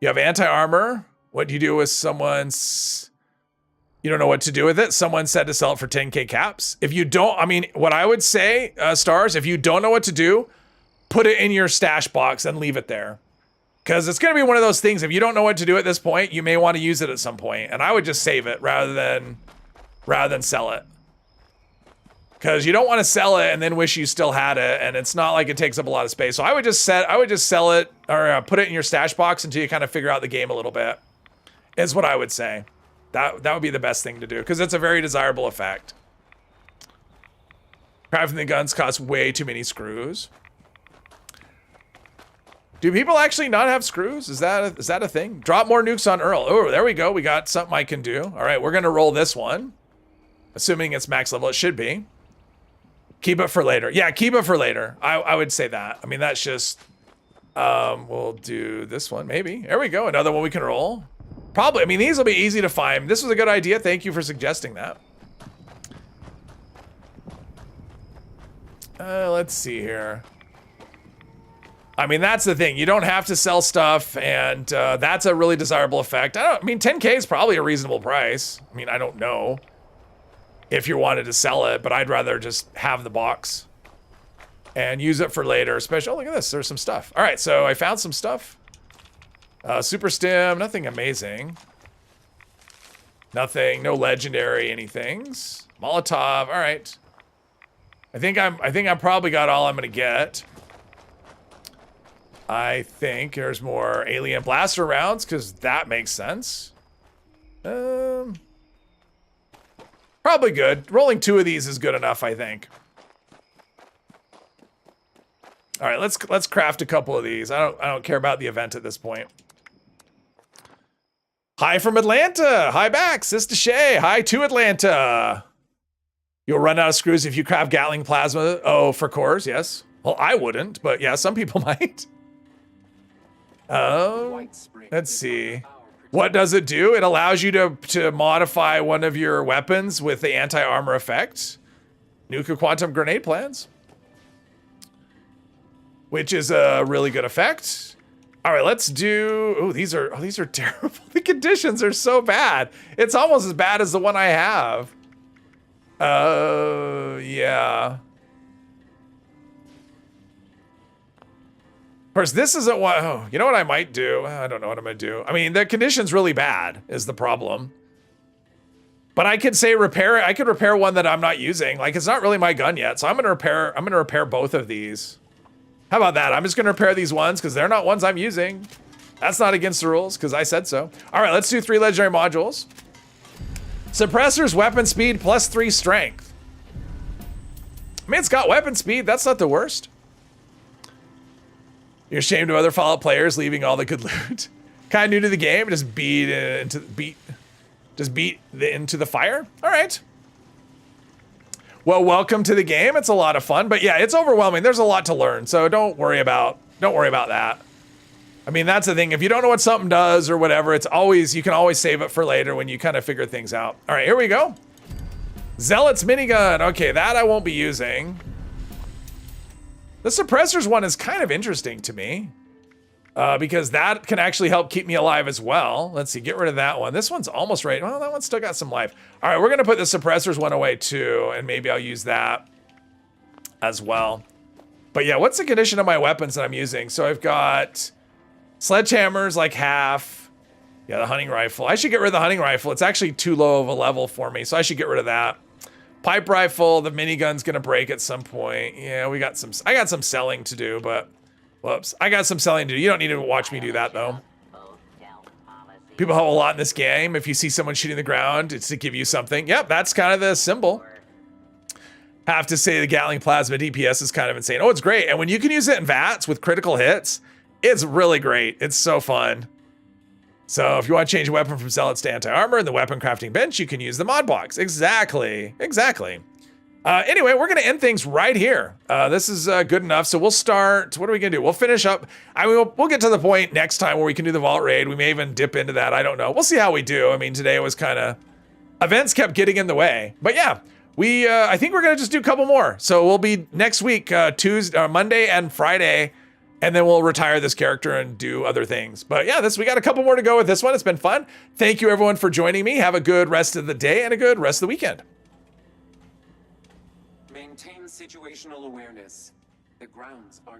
You have anti-armor. What do you do with someone's... You don't know what to do with it? Someone said to sell it for 10K caps. If you don't... I mean, what I would say, Stars, if you don't know what to do, put it in your stash box and leave it there. Because it's going to be one of those things, if you don't know what to do at this point, you may want to use it at some point. And I would just save it rather than sell it. Because you don't want to sell it and then wish you still had it, and it's not like it takes up a lot of space. So I would just sell it or put it in your stash box until you kind of figure out the game a little bit. Is what I would say. That would be the best thing to do, because it's a very desirable effect. Crafting the guns costs way too many screws. Do people actually not have screws? Is that a thing? Drop more nukes on Earl. Oh, there we go. We got something I can do. All right, we're gonna roll this one, assuming it's max level. It should be. Keep it for later. Yeah, keep it for later. I would say that. I mean, that's just... we'll do this one, maybe. There we go. Another one we can roll. Probably. I mean, these will be easy to find. This was a good idea. Thank you for suggesting that. Let's see here. I mean, that's the thing. You don't have to sell stuff, and that's a really desirable effect. I mean, 10K is probably a reasonable price. I mean, I don't know if you wanted to sell it, but I'd rather just have the box and use it for later. Especially, oh, look at this. There's some stuff. All right, so I found some stuff. Super stim, nothing amazing. Nothing, no legendary anythings. Molotov, all right. I think I probably got all I'm gonna get. I think there's more alien blaster rounds because that makes sense. Probably good. Rolling 2 of these is good enough, I think. All right, let's craft a couple of these. I don't care about the event at this point. Hi from Atlanta. Hi back, Sister Shay. Hi to Atlanta. You'll run out of screws if you craft Gatling plasma. Oh, for cores, yes. Well, I wouldn't, but yeah, some people might. Let's see. What does it do? It allows you to modify one of your weapons with the anti-armor effect. Nuka quantum grenade plans. Which is a really good effect. All right, let's do... Oh, these are terrible. The conditions are so bad. It's almost as bad as the one I have. Yeah. Of course, this isn't what... Oh, you know what I might do? I don't know what I'm going to do. I mean, the condition's really bad is the problem. But I could say repair it. I could repair one that I'm not using. Like, it's not really my gun yet. So I'm going to repair both of these. How about that? I'm just going to repair these ones because they're not ones I'm using. That's not against the rules because I said so. All right, let's do 3 legendary modules. Suppressors, weapon speed, plus 3 strength. I mean, it's got weapon speed. That's not the worst. You're ashamed of other Fallout players leaving all the good loot. Kind of new to the game. Just beat into the fire. All right. Well, welcome to the game. It's a lot of fun, but yeah, it's overwhelming. There's a lot to learn, so don't worry about that. I mean, that's the thing. If you don't know what something does or whatever, you can always save it for later when you kind of figure things out. All right, here we go. Zealot's minigun. Okay, that I won't be using. The suppressors one is kind of interesting to me because that can actually help keep me alive as well. Let's see, get rid of that one. This one's almost ready. Well, that one's still got some life. All right, we're gonna put the suppressors one away too, and maybe I'll use that as well. But yeah, what's the condition of my weapons that I'm using? So I've got sledgehammers, like half. Yeah, the hunting rifle. I should get rid of the hunting rifle. It's actually too low of a level for me, so I should get rid of that. Pipe rifle, the minigun's gonna break at some point. Yeah, I got some selling to do, but whoops. I got some selling to do. You don't need to watch me do that though. People have a lot in this game. If you see someone shooting the ground, it's to give you something. Yep, that's kind of the symbol. Have to say the Gatling plasma DPS is kind of insane. Oh, it's great. And when you can use it in VATS with critical hits, it's really great. It's so fun. So if you want to change a weapon from zealots to anti-armor in the weapon crafting bench, you can use the mod box. Exactly. Anyway, we're going to end things right here. This is good enough. So we'll start. What are we going to do? We'll finish up. I mean, we'll get to the point next time where we can do the vault raid. We may even dip into that. I don't know. We'll see how we do. I mean, today was kind of... Events kept getting in the way. But yeah, I think we're going to just do a couple more. So we'll be next week, Monday and Friday. And then we'll retire this character and do other things. But yeah, we got a couple more to go with this one. It's been fun. Thank you everyone for joining me. Have a good rest of the day and a good rest of the weekend. Maintain situational awareness. The grounds are not